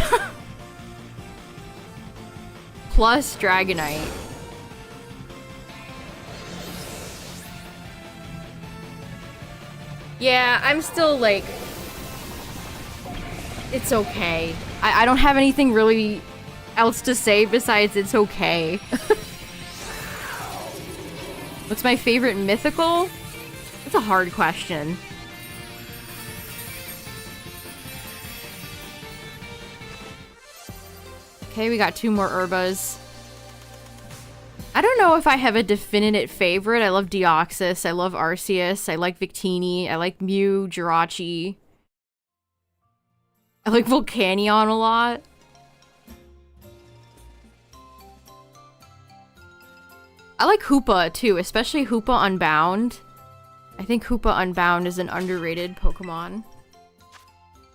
Plus Dragonite. Yeah, I'm still like... It's okay. I don't have anything really else to say besides it's okay. What's my favorite mythical? That's a hard question. Okay, we got 2 more Urbas. I don't know if I have a definitive favorite. I love Deoxys. I love Arceus. I like Victini. I like Mew, Jirachi. I like Volcanion a lot. I like Hoopa too, especially Hoopa Unbound. I think Hoopa Unbound is an underrated Pokemon.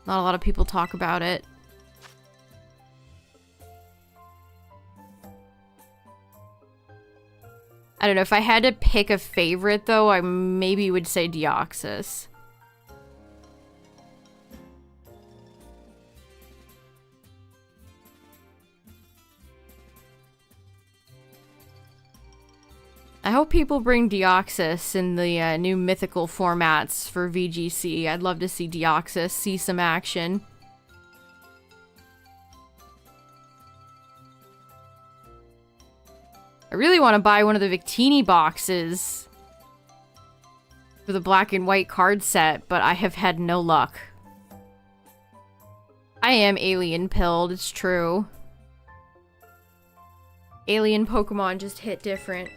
Not a lot of people talk about it. I don't know, if I had to pick a favorite though, I maybe would say Deoxys. I hope people bring Deoxys in the new mythical formats for VGC. I'd love to see Deoxys see some action. I really want to buy one of the Victini boxes for the black and white card set, but I have had no luck. I am alien pilled, it's true. Alien Pokemon just hit different.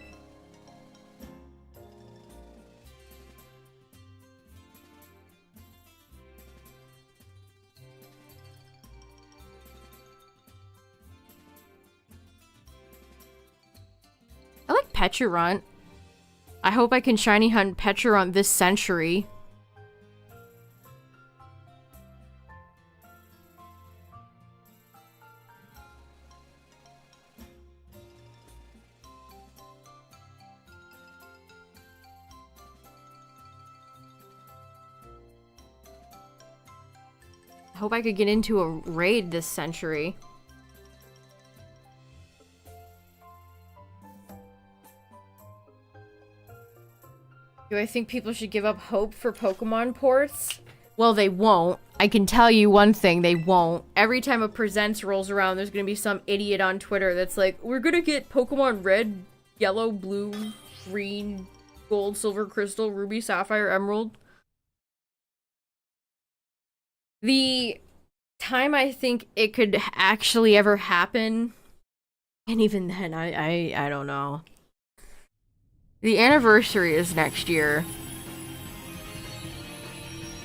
I like Peturunt. I hope I can shiny hunt Peturunt this century. I hope I could get into a raid this century. Do I think people should give up hope for Pokemon ports? Well, they won't. I can tell you one thing, they won't. Every time a Presents rolls around, there's gonna be some idiot on Twitter that's like, we're gonna get Pokemon Red, Yellow, Blue, Green, Gold, Silver, Crystal, Ruby, Sapphire, Emerald. The time I think it could actually ever happen, and even then, I don't know. The anniversary is next year.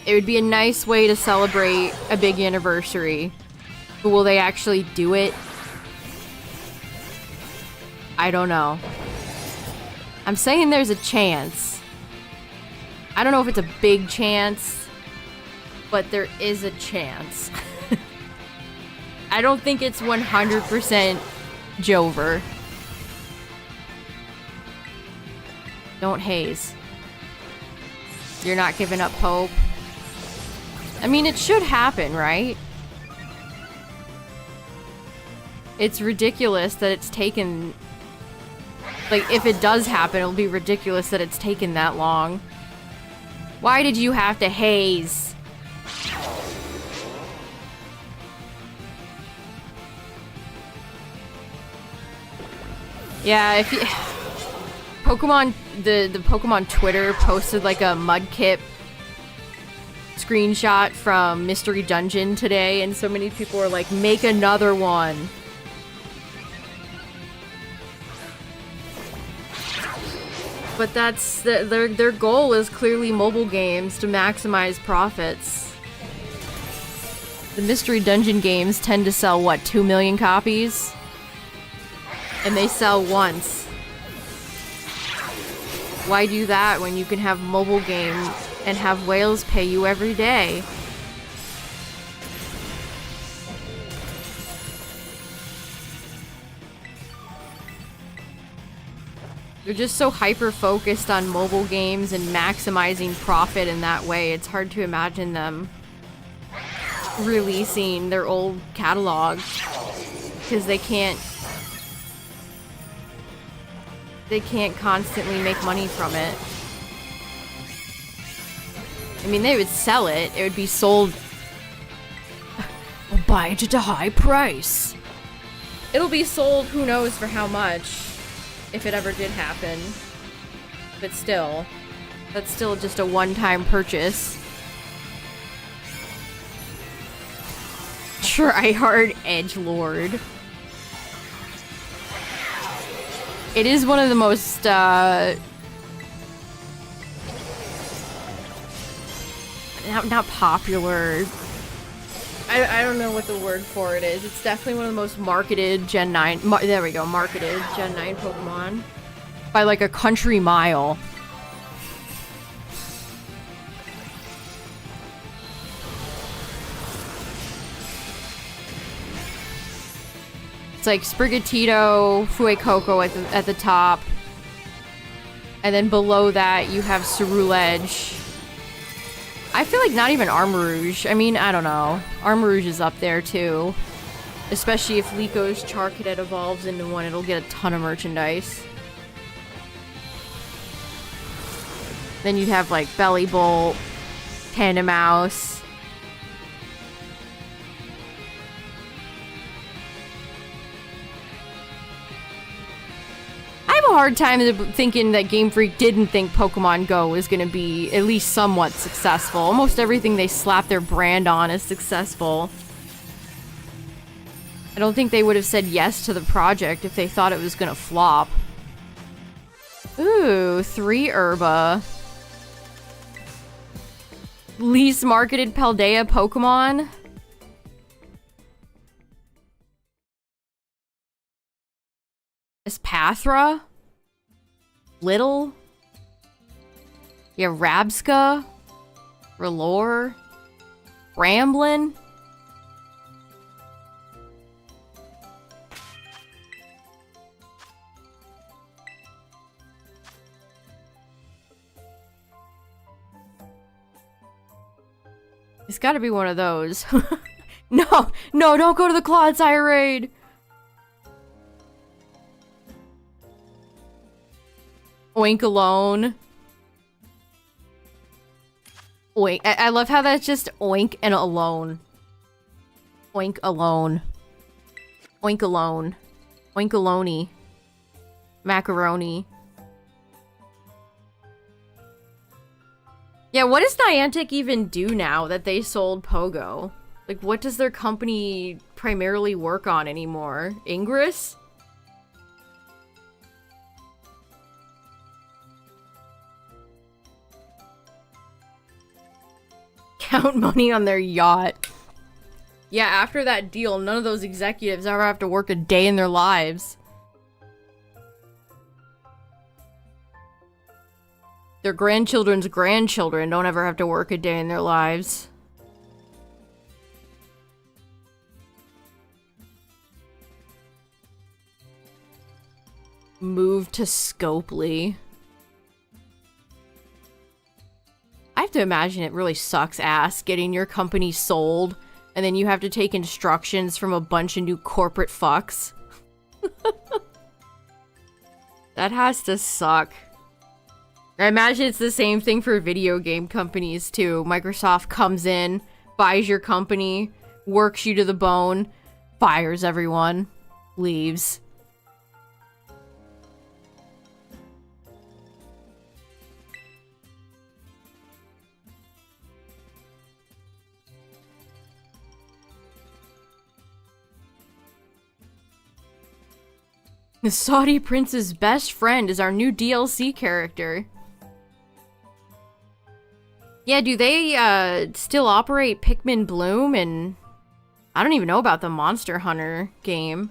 It would be a nice way to celebrate a big anniversary. But will they actually do it? I don't know. I'm saying there's a chance. I don't know if it's a big chance, but there is a chance. I don't think it's 100% Jover. Don't haze. You're not giving up hope. I mean, it should happen, right? It's ridiculous that it's taken... Like, if it does happen, it'll be ridiculous that it's taken that long. Why did you have to haze? Yeah, if you... Pokemon, the Pokemon Twitter posted like a Mudkip screenshot from Mystery Dungeon today, and so many people were like, make another one. But that's, their goal is clearly mobile games to maximize profits. The Mystery Dungeon games tend to sell, what, 2 million copies? And they sell once. Why do that when you can have mobile game and have whales pay you every day? They're just so hyper-focused on mobile games and maximizing profit in that way. It's hard to imagine them releasing their old catalog because they can't constantly make money from it. I mean, they would sell it. It would be sold. I'll buy it at a high price. It'll be sold who knows for how much, if it ever did happen. But still, that's still just a one-time purchase. Tryhard edgelord. It is one of the most, not popular. I don't know what the word for it is. It's definitely one of the most marketed Gen 9, there we go, marketed Gen 9 Pokemon. By like a country mile. It's like Sprigatito, Fuecoco at the top. And then below that, you have Ceruledge. I feel like not even Armarouge. I mean, I don't know. Armarouge is up there, too. Especially if Lico's Charcadet evolves into one, it'll get a ton of merchandise. Then you'd have like Belly Bolt, Panda Mouse. I have a hard time thinking that Game Freak didn't think Pokemon Go was going to be at least somewhat successful. Almost everything they slap their brand on is successful. I don't think they would have said yes to the project if they thought it was going to flop. Ooh, 3 Herba. Least marketed Paldea Pokemon. Espathra. Little. Yeah, Rabska. Rellor. Ramblin. It's gotta be one of those. No, no, don't go to the Clodsire raid! Oink alone. Oink. I love how that's just oink and alone. Oink alone. Oink alone. Oinkaloni. Macaroni. Yeah, what does Niantic even do now that they sold Pogo? Like, what does their company primarily work on anymore? Ingress? Count money on their yacht. Yeah, after that deal, none of those executives ever have to work a day in their lives. Their grandchildren's grandchildren don't ever have to work a day in their lives. Move to Scopely. I have to imagine it really sucks ass getting your company sold, and then you have to take instructions from a bunch of new corporate fucks. That has to suck. I imagine it's the same thing for video game companies, too. Microsoft comes in, buys your company, works you to the bone, fires everyone, leaves. The Saudi prince's best friend is our new DLC character. Yeah, do they still operate Pikmin Bloom? And I don't even know about the Monster Hunter game.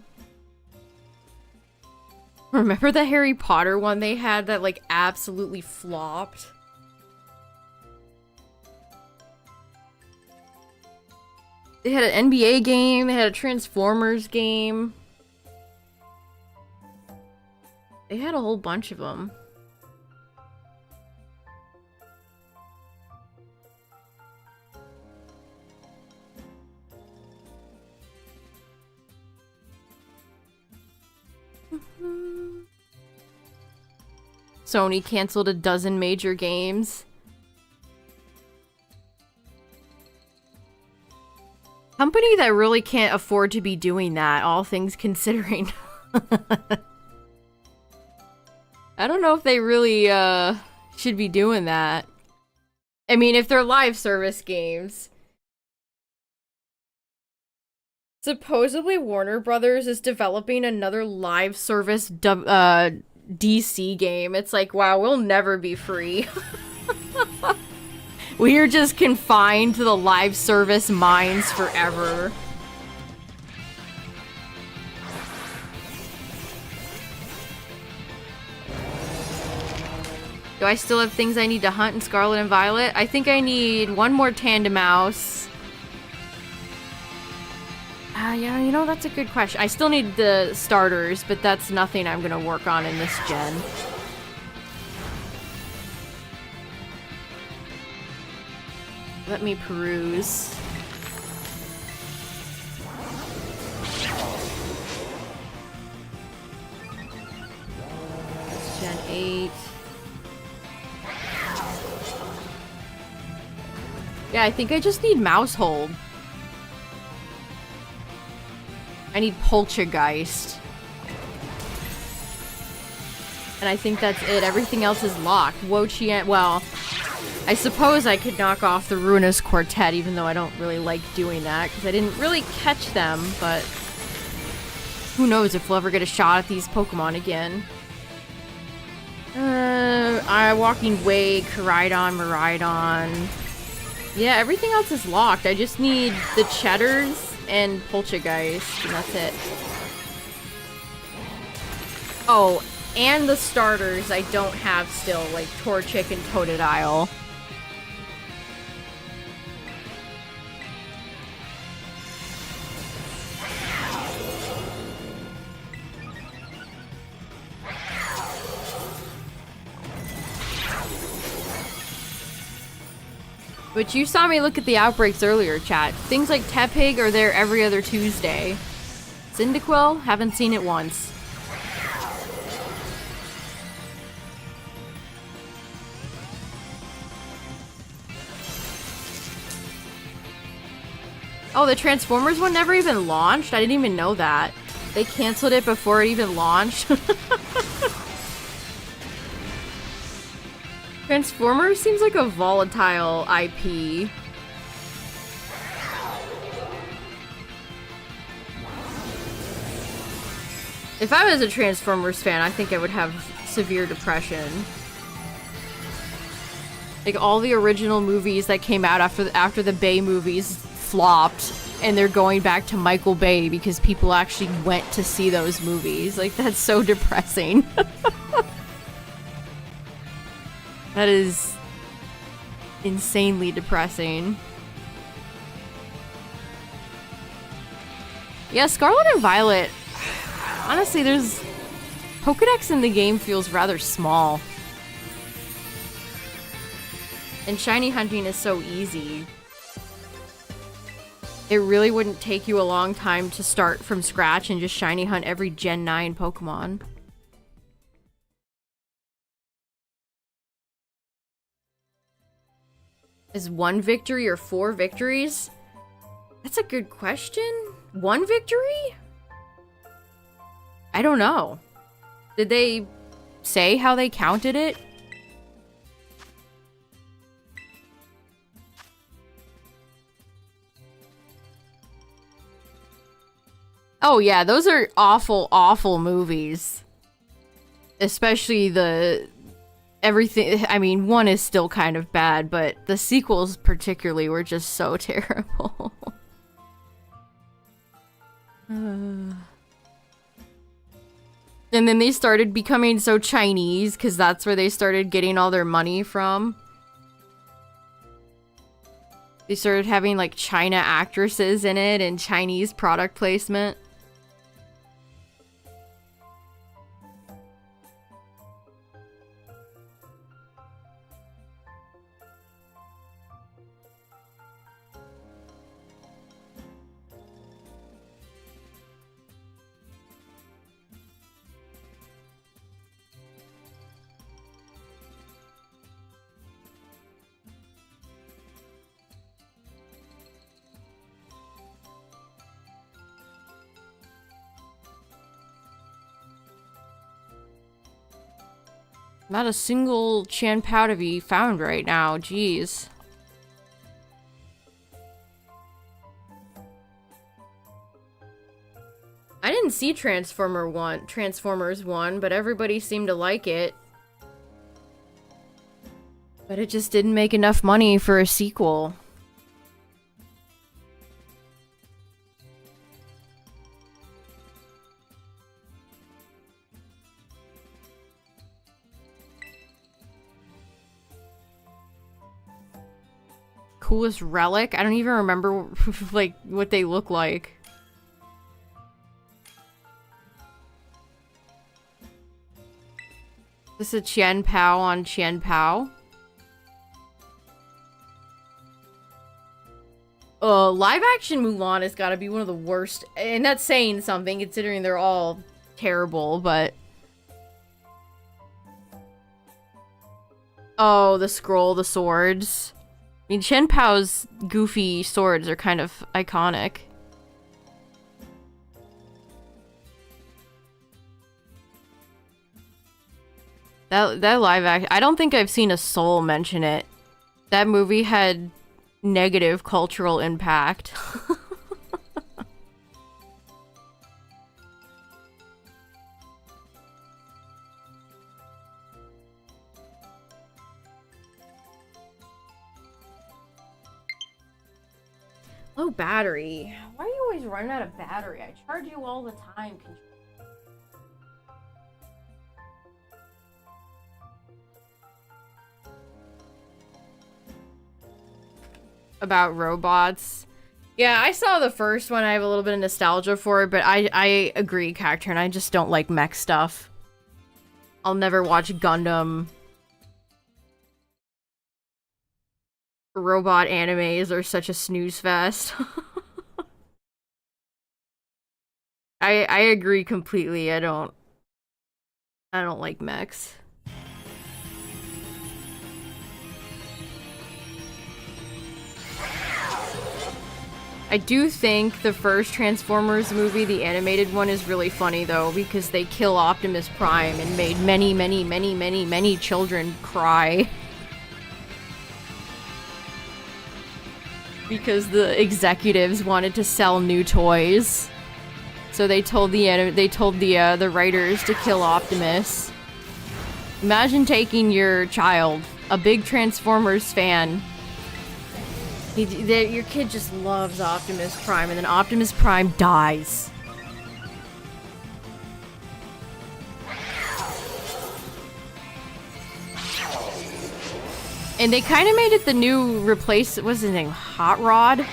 Remember the Harry Potter one they had that like absolutely flopped? They had an NBA game, they had a Transformers game. They had a whole bunch of them. Sony canceled a dozen major games. Company that really can't afford to be doing that, all things considering. I don't know if they really should be doing that. I mean, if they're live service games. Supposedly Warner Brothers is developing another live service DC game. It's like, wow, we'll never be free. We are just confined to the live service mines forever. Do I still have things I need to hunt in Scarlet and Violet? I think I need one more Tandemaus. Yeah, you know, that's a good question. I still need the starters, but that's nothing I'm gonna work on in this gen. Let me peruse. Gen 8. Yeah, I think I just need mouse hold. I need Poltergeist. And I think that's it. Everything else is locked. Wo-chien, well, I suppose I could knock off the Ruinous Quartet, even though I don't really like doing that, because I didn't really catch them, but who knows if we'll ever get a shot at these Pokemon again. Walking Way, Koraidon, Miraidon. Yeah, everything else is locked. I just need the Cheddars and Poltergeist, and that's it. Oh, and the starters I don't have still, like Torchic and Totodile. But you saw me look at the outbreaks earlier, chat. Things like Tepig are there every other Tuesday. Cyndaquil? Haven't seen it once. Oh, the Transformers one never even launched? I didn't even know that. They canceled it before it even launched. Transformers seems like a volatile IP. If I was a Transformers fan, I think I would have severe depression. Like, all the original movies that came out after the Bay movies flopped, and they're going back to Michael Bay because people actually went to see those movies. Like, that's so depressing. That is insanely depressing. Yeah, Scarlet and Violet. Honestly, there's... Pokedex in the game feels rather small. And shiny hunting is so easy. It really wouldn't take you a long time to start from scratch and just shiny hunt every Gen 9 Pokemon. Is 1 victory or 4 victories? That's a good question. 1 victory? I don't know. Did they say how they counted it? Oh yeah, those are awful, awful movies. Especially the... everything, I mean, 1 is still kind of bad, but the sequels particularly were just so terrible. And then they started becoming so Chinese, because that's where they started getting all their money from. They started having, like, China actresses in it and Chinese product placement. Not a single Chien-Pao to be found right now, jeez. I didn't see Transformers 1, but everybody seemed to like it. But it just didn't make enough money for a sequel. Coolest relic? I don't even remember like what they look like. This is a Chien-Pao on Chien-Pao. Live action Mulan has got to be one of the worst, and that's saying something considering they're all terrible, but... Oh, the scroll, the swords. mean, Chien-Pao's goofy swords are kind of iconic. That live act, I don't think I've seen a soul mention it. That movie had negative cultural impact. Low battery. Why are you always running out of battery? I charge you all the time. About robots. Yeah, I saw the first one. I have a little bit of nostalgia for it, but I agree, Cacturn. I just don't like mech stuff. I'll never watch Gundam. Robot animes are such a snooze fest. I agree completely. I don't like mechs. I do think the first Transformers movie, the animated one, is really funny though, because they kill Optimus Prime and made many children cry. Because the executives wanted to sell new toys. So they told the writers to kill Optimus. Imagine taking your child, a big Transformers fan. Your kid just loves Optimus Prime, and then Optimus Prime dies. And they kind of made it the new what's his name? Hot Rod?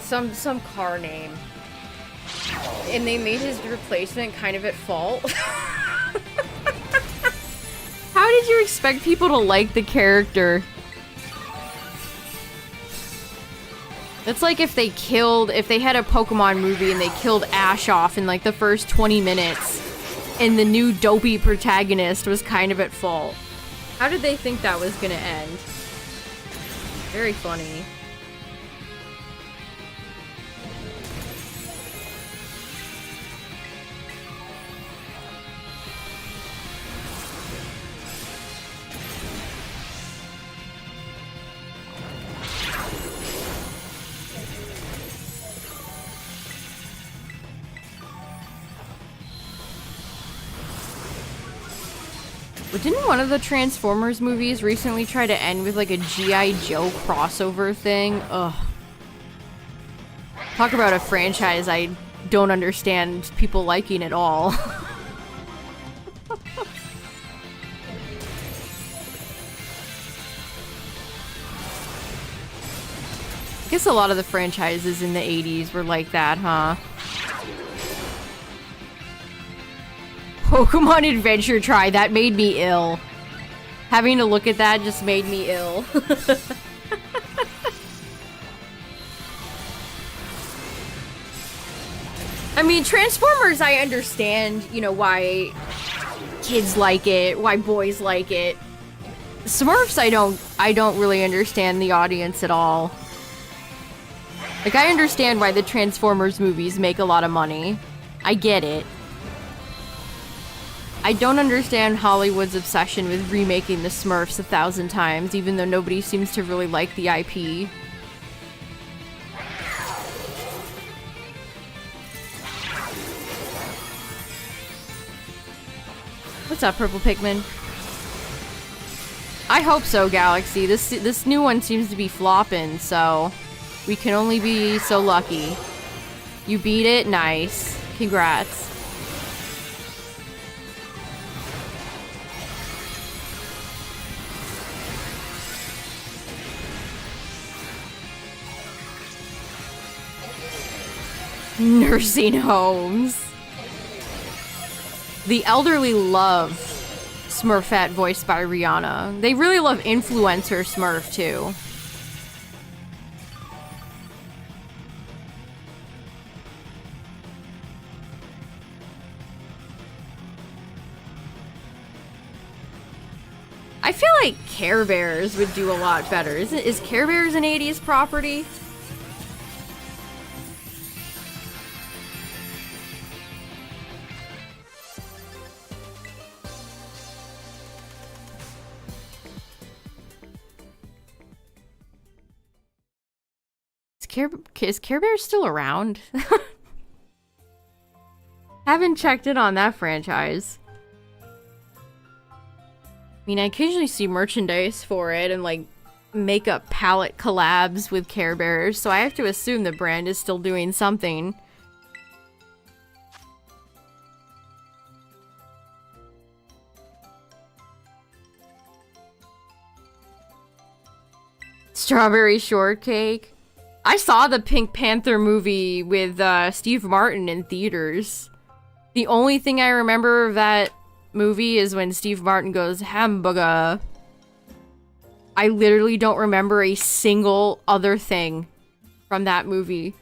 Some car name. And they made his replacement kind of at fault. How did you expect people to like the character? It's like if they had a Pokemon movie and they killed Ash off in like the first 20 minutes. And the new dopey protagonist was kind of at fault. How did they think that was gonna end? Very funny. But didn't one of the Transformers movies recently try to end with like a G.I. Joe crossover thing? Ugh. Talk about a franchise I don't understand people liking at all. I guess a lot of the franchises in the 80s were like that, huh? Pokemon Adventure Try, that made me ill. Having to look at that just made me ill. I mean, Transformers, I understand, you know, why kids like it, why boys like it. Smurfs, I don't really understand the audience at all. Like, I understand why the Transformers movies make a lot of money. I get it. I don't understand Hollywood's obsession with remaking the Smurfs 1,000 times, even though nobody seems to really like the IP. What's up, Purple Pikmin? I hope so, Galaxy. This new one seems to be flopping, so we can only be so lucky. You beat it? Nice. Congrats. Nursing homes. The elderly love Smurfette voiced by Rihanna. They really love influencer Smurf too. I feel like Care Bears would do a lot better. Is Care Bears an 80s property? Is Care Bears still around? Haven't checked in on that franchise. I mean, I occasionally see merchandise for it and like makeup palette collabs with Care Bears, so I have to assume the brand is still doing something. Strawberry shortcake. I saw the Pink Panther movie with Steve Martin in theaters. The only thing I remember of that movie is when Steve Martin goes, hamburger. I literally don't remember a single other thing from that movie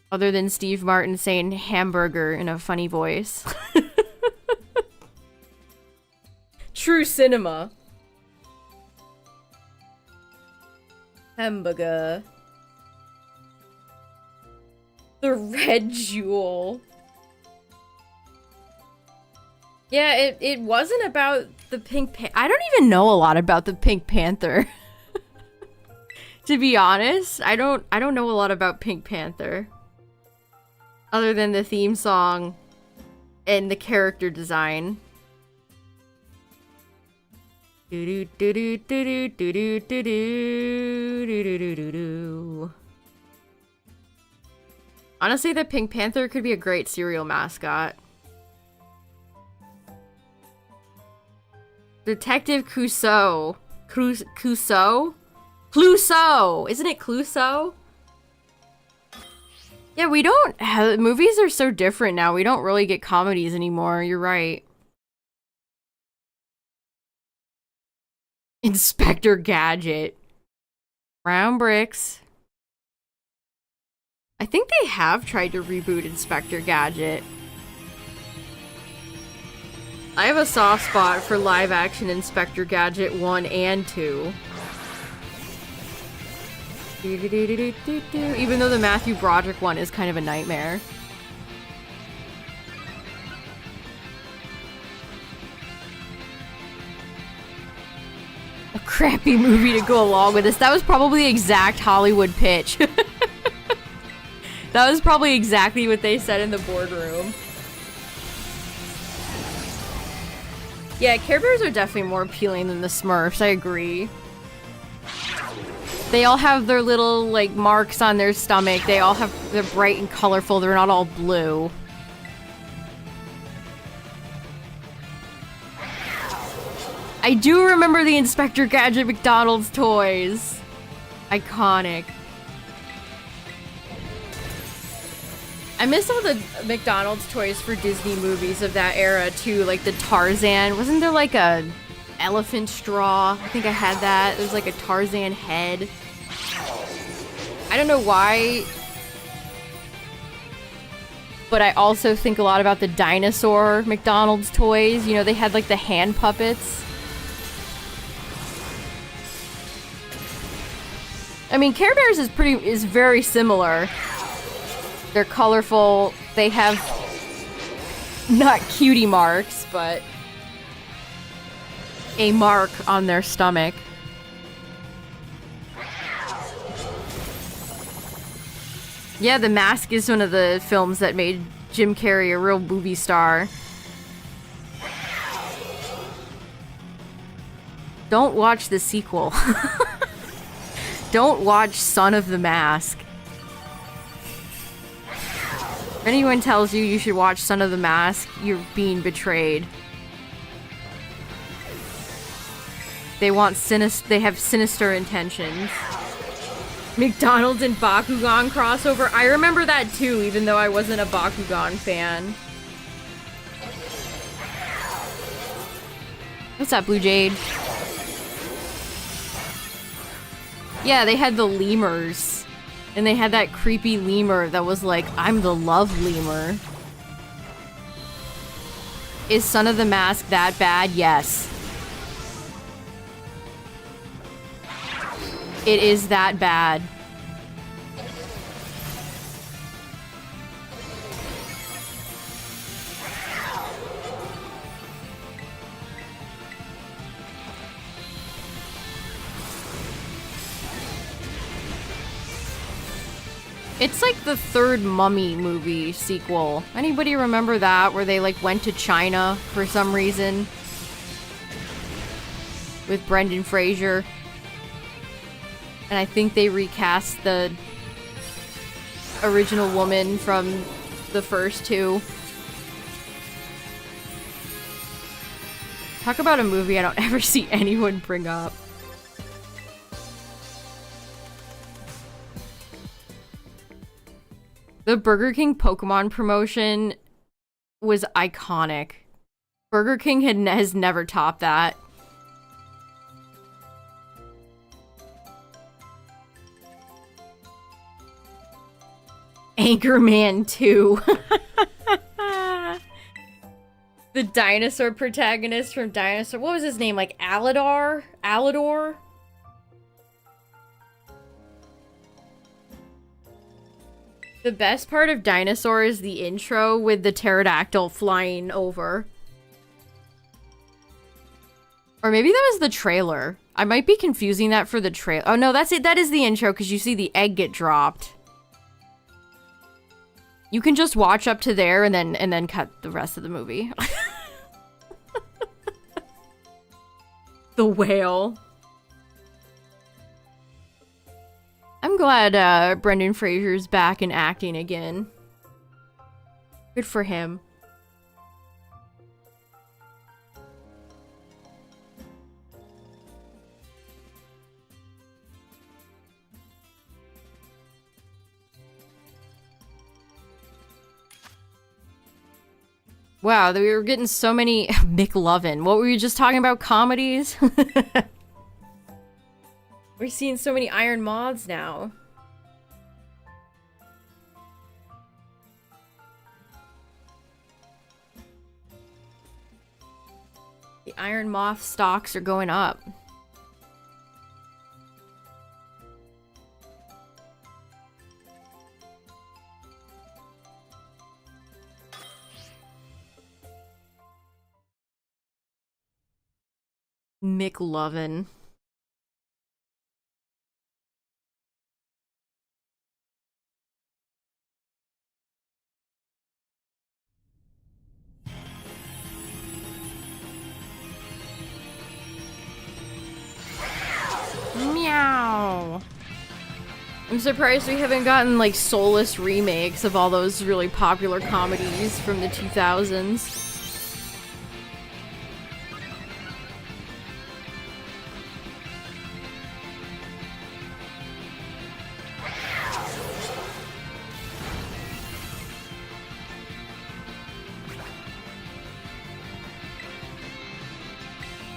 other than Steve Martin saying hamburger in a funny voice. True cinema. Hamburger. The Red Jewel. Yeah, it wasn't about the Pink Panther. I don't even know a lot about the Pink Panther. To be honest, I don't know a lot about Pink Panther. Other than the theme song and the character design. Do do do do do do do do do do do do. Honestly, the Pink Panther could be a great cereal mascot. Detective Clouseau. Clouseau? Clouseau! Isn't it Clouseau? Yeah, we don't have... Movies are so different now. We don't really get comedies anymore. You're right. Inspector Gadget. Brown bricks. I think they have tried to reboot Inspector Gadget. I have a soft spot for live-action Inspector Gadget 1 and 2. Even though the Matthew Broderick one is kind of a nightmare. A crappy movie to go along with this. That was probably the exact Hollywood pitch. That was probably exactly what they said in the boardroom. Yeah, Care Bears are definitely more appealing than the Smurfs, I agree. They all have their little, like, marks on their stomach. They all have, they're bright and colorful. They're not all blue. I do remember the Inspector Gadget McDonald's toys. Iconic. I miss all the McDonald's toys for Disney movies of that era too, like the Tarzan. Wasn't there like a elephant straw? I think I had that. There's like a Tarzan head. I don't know why, but I also think a lot about the dinosaur McDonald's toys. You know, they had like the hand puppets. I mean, Care Bears is very similar. They're colorful. They have not cutie marks, but a mark on their stomach. Yeah, The Mask is one of the films that made Jim Carrey a real movie star. Don't watch the sequel. Don't watch Son of the Mask. If anyone tells you you should watch Son of the Mask, you're being betrayed. They have sinister intentions. McDonald's and Bakugan crossover. I remember that too, even though I wasn't a Bakugan fan. What's up, Blue Jade? Yeah, they had the lemurs. And they had that creepy lemur that was like, I'm the love lemur. Is Son of the Mask that bad? Yes. It is that bad. It's like the third Mummy movie sequel. Anybody remember that, where they like went to China for some reason? With Brendan Fraser. And I think they recast the original woman from the first two. Talk about a movie I don't ever see anyone bring up. The Burger King Pokémon promotion was iconic. Burger King has never topped that. Anchorman 2. The dinosaur protagonist from Dinosaur... What was his name? Like Aladar? Alador? The best part of Dinosaur is the intro with the pterodactyl flying over. Or maybe that was the trailer. I might be confusing that for the trailer. Oh no, that's it. That is the intro because you see the egg get dropped. You can just watch up to there and then cut the rest of the movie. The whale. I'm glad Brendan Fraser's back in acting again. Good for him. Wow, we were getting so many McLovin. What were you just talking about? Comedies? We're seeing so many Iron Moths now. The Iron Moth stocks are going up. McLovin. Meow. I'm surprised we haven't gotten like soulless remakes of all those really popular comedies from the 2000s.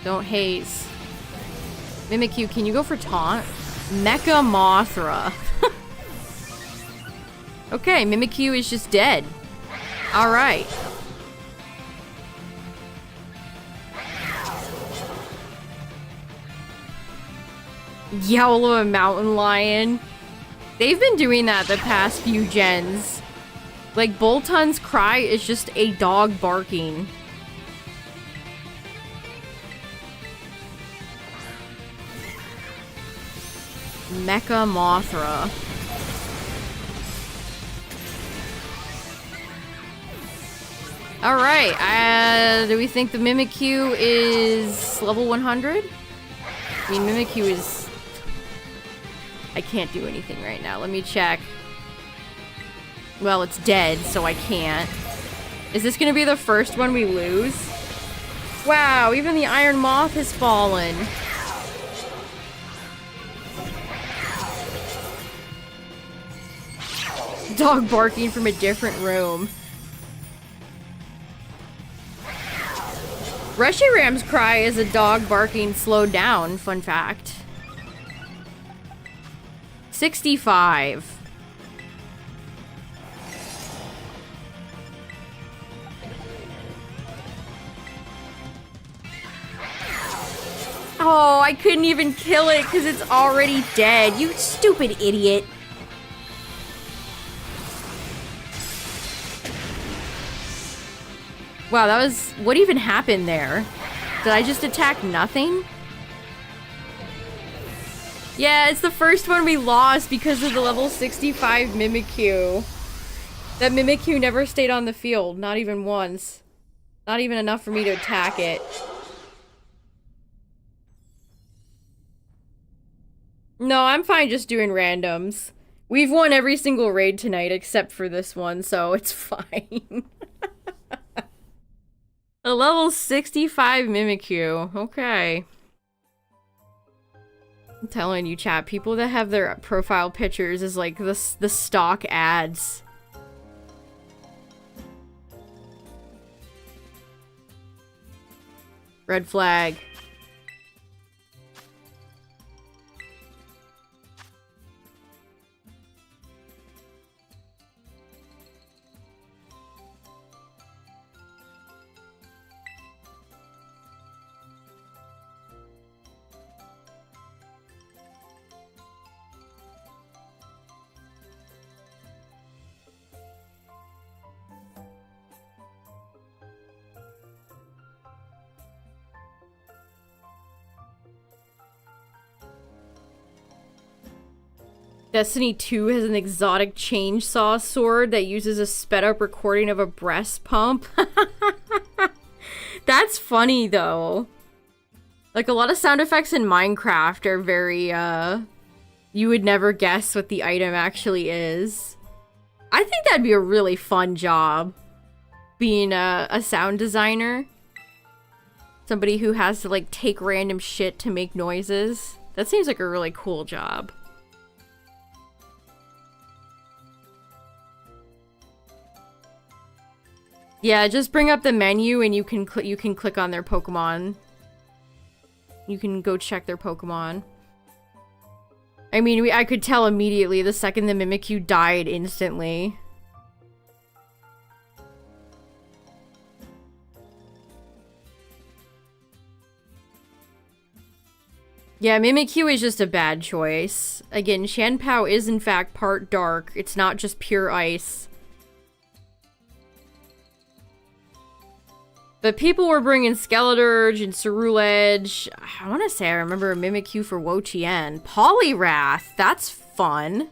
Don't haze. Mimikyu, can you go for taunt? Mecha Mothra. Okay, Mimikyu is just dead. Alright. Yowl of a Mountain Lion. They've been doing that the past few gens. Like, Boltun's cry is just a dog barking. Mecha Mothra. Alright, do we think the Mimikyu is level 100? I mean, Mimikyu is... I can't do anything right now. Let me check. Well, it's dead, so I can't. Is this gonna be the first one we lose? Wow, even the Iron Moth has fallen. Dog barking from a different room. Reshiram's cry is a dog barking slowed down, fun fact. 65. Oh, I couldn't even kill it because it's already dead. You stupid idiot. Wow, that was... What even happened there? Did I just attack nothing? Yeah, it's the first one we lost because of the level 65 Mimikyu. That Mimikyu never stayed on the field, not even once. Not even enough for me to attack it. No, I'm fine just doing randoms. We've won every single raid tonight except for this one, so it's fine. A level 65 Mimikyu. Okay. I'm telling you, chat, people that have their profile pictures is like the stock ads. Red flag. Destiny 2 has an exotic chainsaw sword that uses a sped up recording of a breast pump. That's funny though. Like a lot of sound effects in Minecraft are very, you would never guess what the item actually is. I think that'd be a really fun job. Being a sound designer. Somebody who has to like take random shit to make noises. That seems like a really cool job. Yeah, just bring up the menu and you can click on their Pokemon. You can go check their Pokemon. I mean, I could tell immediately the second the Mimikyu died instantly. Yeah, Mimikyu is just a bad choice. Again, Chien-Pao is in fact part dark. It's not just pure ice. But people were bringing Skeleturge and Ceruledge. I want to say I remember a Mimikyu for wo-chien. Poliwrath, that's fun.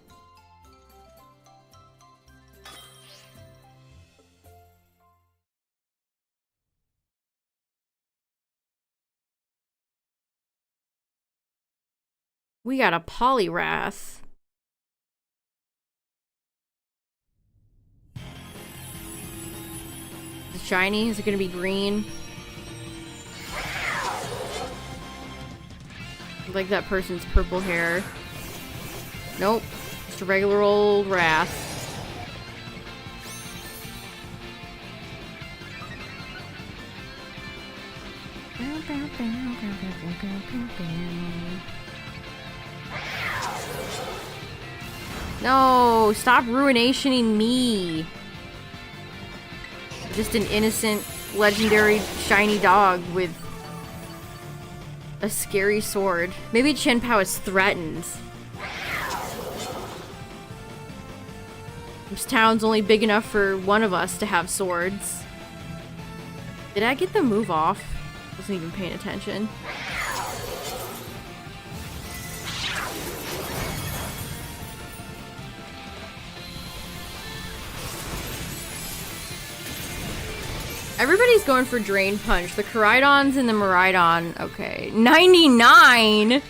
We got a Poliwrath. Shiny? Is it gonna be green? Like that person's purple hair. Nope. Just a regular old Wrath. No! Stop ruinationing me! Just an innocent, legendary, shiny dog with a scary sword. Maybe Chien-Pao is threatened. This town's only big enough for one of us to have swords. Did I get the move off? Wasn't even paying attention. Everybody's going for Drain Punch. The Koraidons and the Miraidon. Okay. 99? The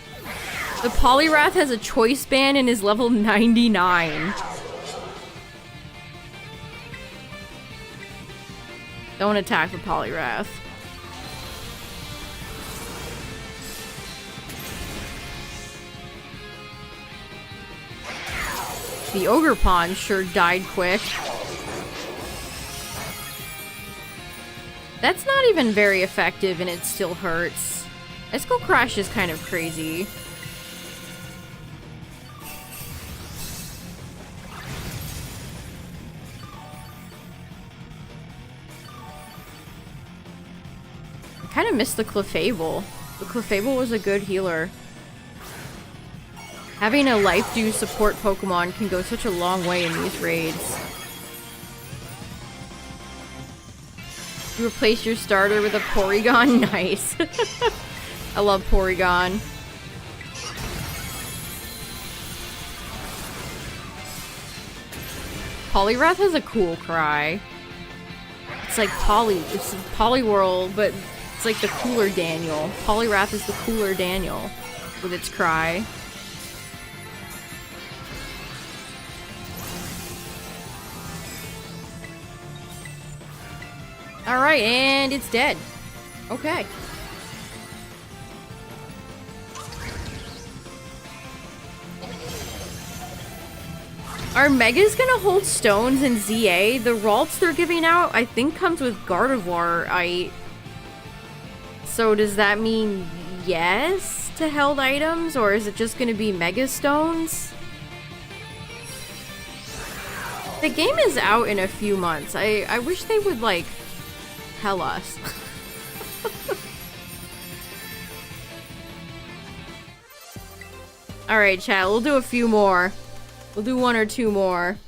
Poliwrath has a choice band and is level 99. Don't attack the Poliwrath. The Ogerpon sure died quick. That's not even very effective and it still hurts. Ice-Cold Crash is kind of crazy. I kind of missed the Clefable. But Clefable was a good healer. Having a life dew support Pokemon can go such a long way in these raids. You replace your starter with a Porygon? Nice. I love Porygon. Poliwrath has a cool cry. It's like it's Poliwhirl, but it's like the cooler Daniel. Poliwrath is the cooler Daniel with its cry. Alright, and it's dead. Okay. Are Megas gonna hold stones in ZA? The Ralts they're giving out, I think, comes with Gardevoir. So does that mean yes to held items, or is it just gonna be Mega Stones? The game is out in a few months. I wish they would, like, tell us. Alright, chat, we'll do a few more. We'll do one or two more.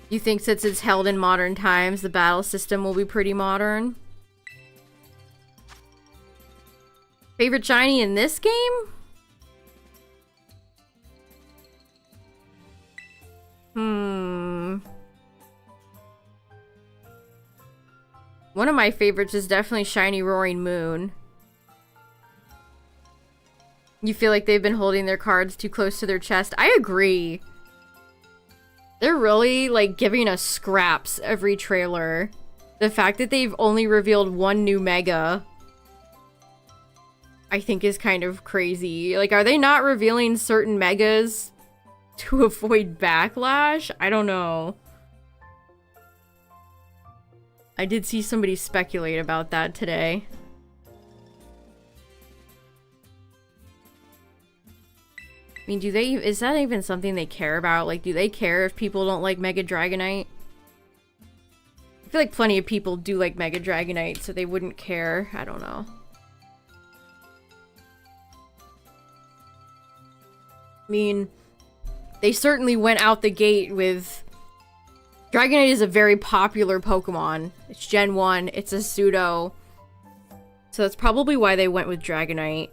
You think since it's held in modern times, the battle system will be pretty modern? Favorite shiny in this game? One of my favorites is definitely Shiny Roaring Moon. You feel like they've been holding their cards too close to their chest? I agree. They're really, like, giving us scraps every trailer. The fact that they've only revealed one new Mega, I think, is kind of crazy. Like, are they not revealing certain Megas to avoid backlash? I don't know. I did see somebody speculate about that today. I mean, is that even something they care about? Like, do they care if people don't like Mega Dragonite? I feel like plenty of people do like Mega Dragonite, so they wouldn't care. I don't know. I mean, they certainly went out the gate with... Dragonite is a very popular Pokemon. It's Gen 1, it's a pseudo. So that's probably why they went with Dragonite.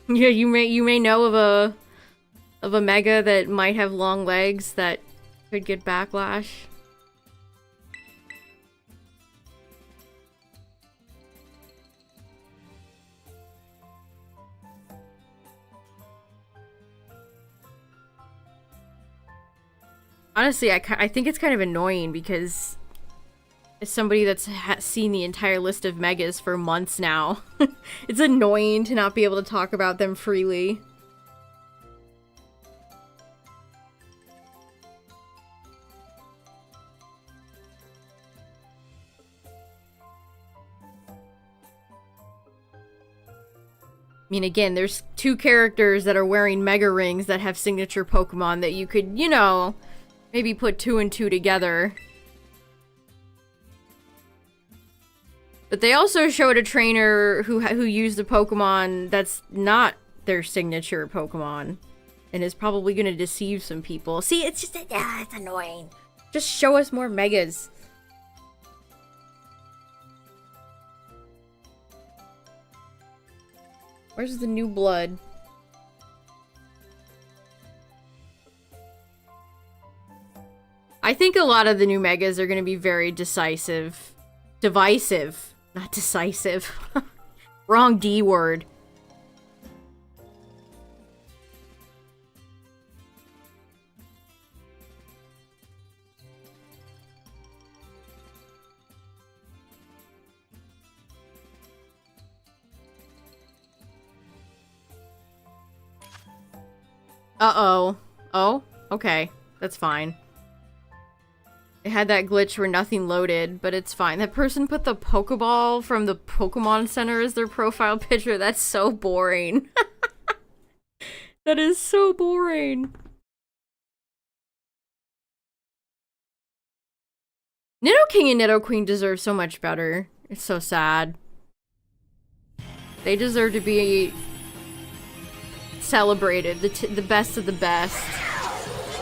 Yeah, you may know of a Mega that might have long legs that could get backlash. Honestly, I think it's kind of annoying because as somebody that's seen the entire list of Megas for months now, it's annoying to not be able to talk about them freely. I mean, again, there's two characters that are wearing Mega Rings that have signature Pokemon that you could, you know, maybe put two and two together. But they also showed a trainer who used a Pokemon that's not their signature Pokemon. And is probably going to deceive some people. See, it's just, it's annoying. Just show us more Megas. Where's the new blood? I think a lot of the new Megas are going to be very divisive. Not decisive. Wrong D word. Uh-oh. Oh? Okay, that's fine. It had that glitch where nothing loaded, but it's fine. That person put the Pokeball from the Pokemon Center as their profile picture. That's so boring. That is so boring. Nidoking and Nidoqueen deserve so much better. It's so sad. They deserve to be celebrated. The best of the best.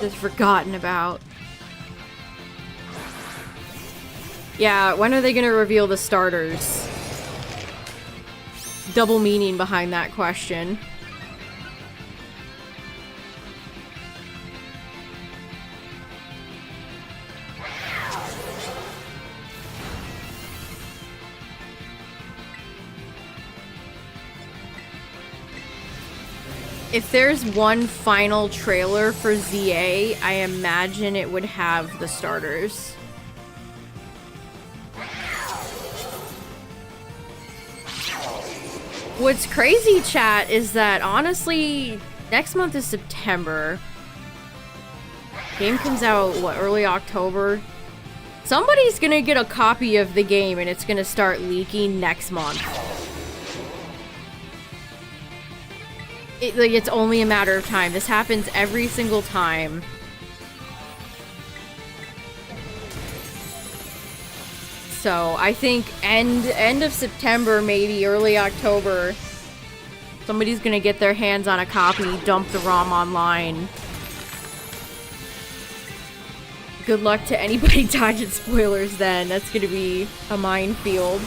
Just forgotten about. Yeah, when are they gonna reveal the starters? Double meaning behind that question. If there's one final trailer for ZA, I imagine it would have the starters. What's crazy, chat, is that honestly, next month is September. Game comes out, what, early October? Somebody's gonna get a copy of the game and it's gonna start leaking next month. It's only a matter of time. This happens every single time. So I think end of September, maybe early October, somebody's gonna get their hands on a copy, dump the ROM online. Good luck to anybody dodging spoilers then. That's gonna be a minefield.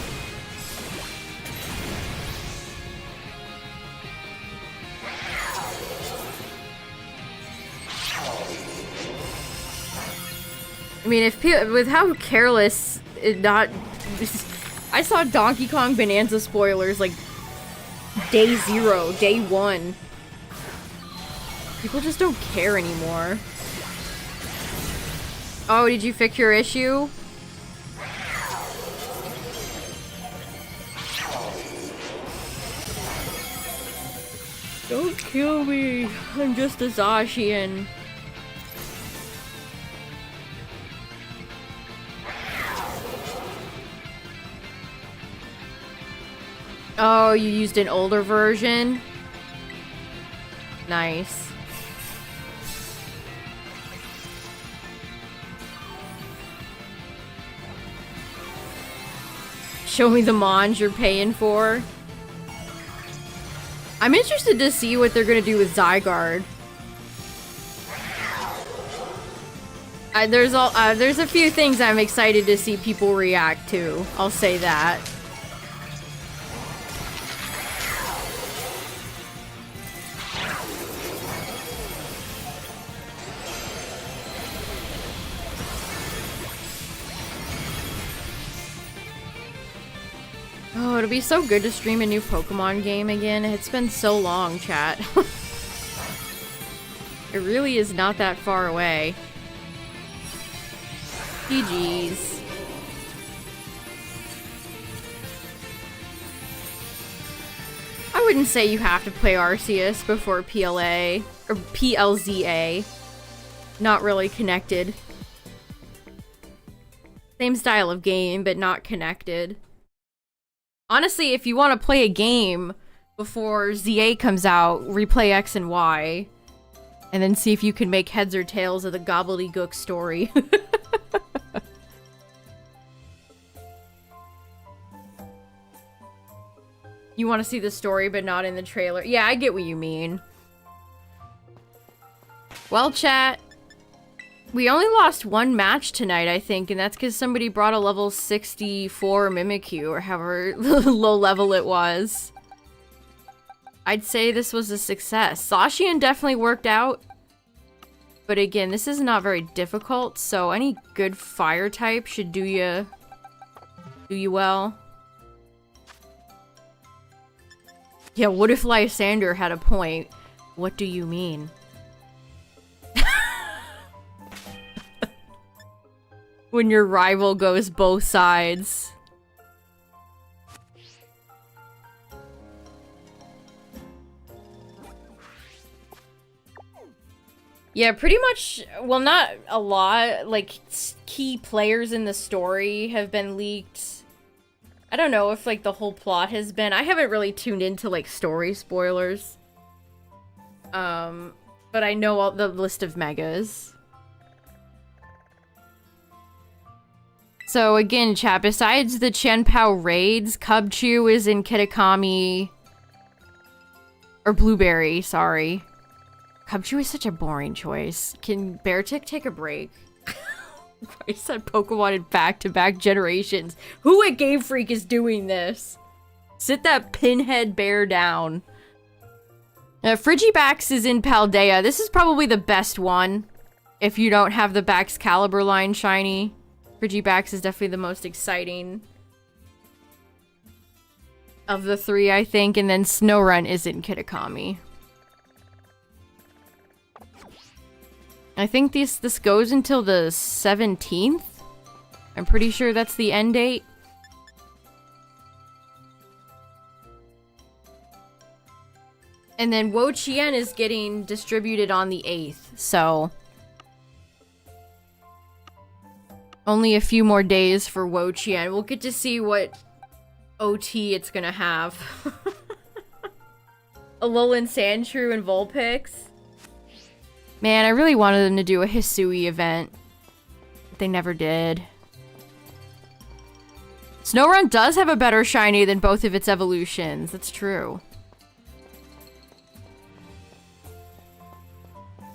I mean, with how careless it not... I saw Donkey Kong Bonanza spoilers, like, day 0, day 1. People just don't care anymore. Oh, did you fix your issue? Don't kill me. I'm just a Zacian. Oh, you used an older version? Nice. Show me the mons you're paying for. I'm interested to see what they're gonna do with Zygarde. There's a few things I'm excited to see people react to. I'll say that. Oh, it'll be so good to stream a new Pokemon game again. It's been so long, chat. It really is not that far away. GG's. I wouldn't say you have to play Arceus before PLA, or PLZA. Not really connected. Same style of game, but not connected. Honestly, if you want to play a game before ZA comes out, replay X and Y. And then see if you can make heads or tails of the gobbledygook story. You want to see the story, but not in the trailer. Yeah, I get what you mean. Well, chat. We only lost one match tonight, I think, and that's because somebody brought a level 64 Mimikyu, or however low level it was. I'd say this was a success. Zacian definitely worked out. But again, this is not very difficult, so any good fire type should do you well. Yeah, what if Lysander had a point? What do you mean? When your rival goes both sides. Yeah, pretty much, well, not a lot, like, key players in the story have been leaked. I don't know if, like, the whole plot has been. I haven't really tuned into, like, story spoilers. But I know all the list of megas. So, again, chat, besides the Chien-Pao raids, Cubchoo is in Kitakami. Or Blueberry, sorry. Cubchoo is such a boring choice. Can Beartick take a break? I said Pokemon in back-to-back generations. Who at Game Freak is doing this? Sit that pinhead bear down. Frigibax is in Paldea. This is probably the best one. If you don't have the Baxcalibur line shiny. Frigibax is definitely the most exciting of the three, I think. And then Snorunt is in Kitakami. I think this goes until the 17th. I'm pretty sure that's the end date. And then wo-chien is getting distributed on the 8th, so only a few more days for wo-chien. We'll get to see what OT it's gonna have. Alolan Sandshrew and Vulpix. Man, I really wanted them to do a Hisui event. But they never did. Snorunt does have a better shiny than both of its evolutions. That's true.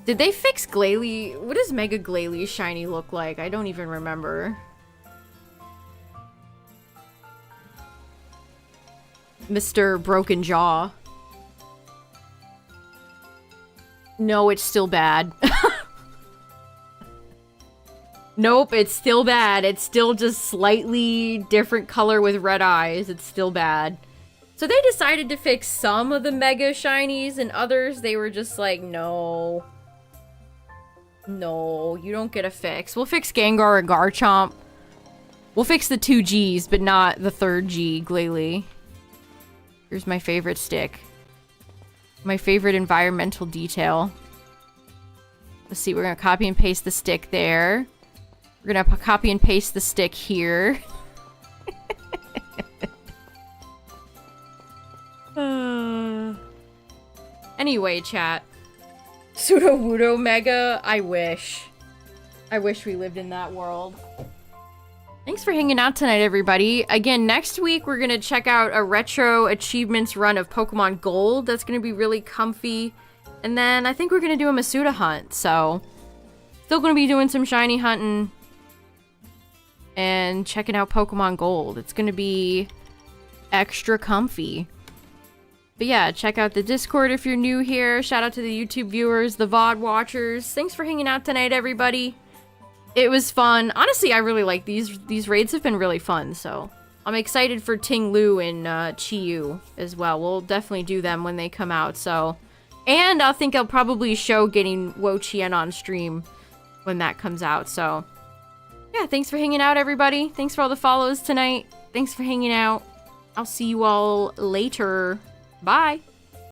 Did they fix Glalie? What does Mega Glalie's shiny look like? I don't even remember. Mr. Broken Jaw. No, it's still bad. Nope, it's still bad. It's still just slightly different color with red eyes. It's still bad. So they decided to fix some of the Mega Shinies, and others they were just like, no. No, you don't get a fix. We'll fix Gengar and Garchomp. We'll fix the 2 Gs, but not the 3rd G, Glalie. Here's my favorite stick. My favorite environmental detail. Let's see, we're gonna copy and paste the stick there. We're gonna copy and paste the stick here. Anyway, chat. Sudowoodo Mega, I wish. I wish we lived in that world. Thanks for hanging out tonight, everybody. Again, next week we're gonna check out a retro achievements run of Pokemon Gold. That's gonna be really comfy. And then I think we're gonna do a Masuda hunt, so still gonna be doing some shiny hunting and checking out Pokemon Gold. It's gonna be extra comfy. But yeah, check out the Discord if you're new here. Shout out to the YouTube viewers, the VOD watchers. Thanks for hanging out tonight, everybody. It was fun. Honestly, I really like these. These raids have been really fun, so I'm excited for Ting Lu and Chi-Yu as well. We'll definitely do them when they come out, so. And I think I'll probably show getting wo-chien on stream when that comes out, so. Yeah, thanks for hanging out, everybody. Thanks for all the follows tonight. Thanks for hanging out. I'll see you all later. Bye.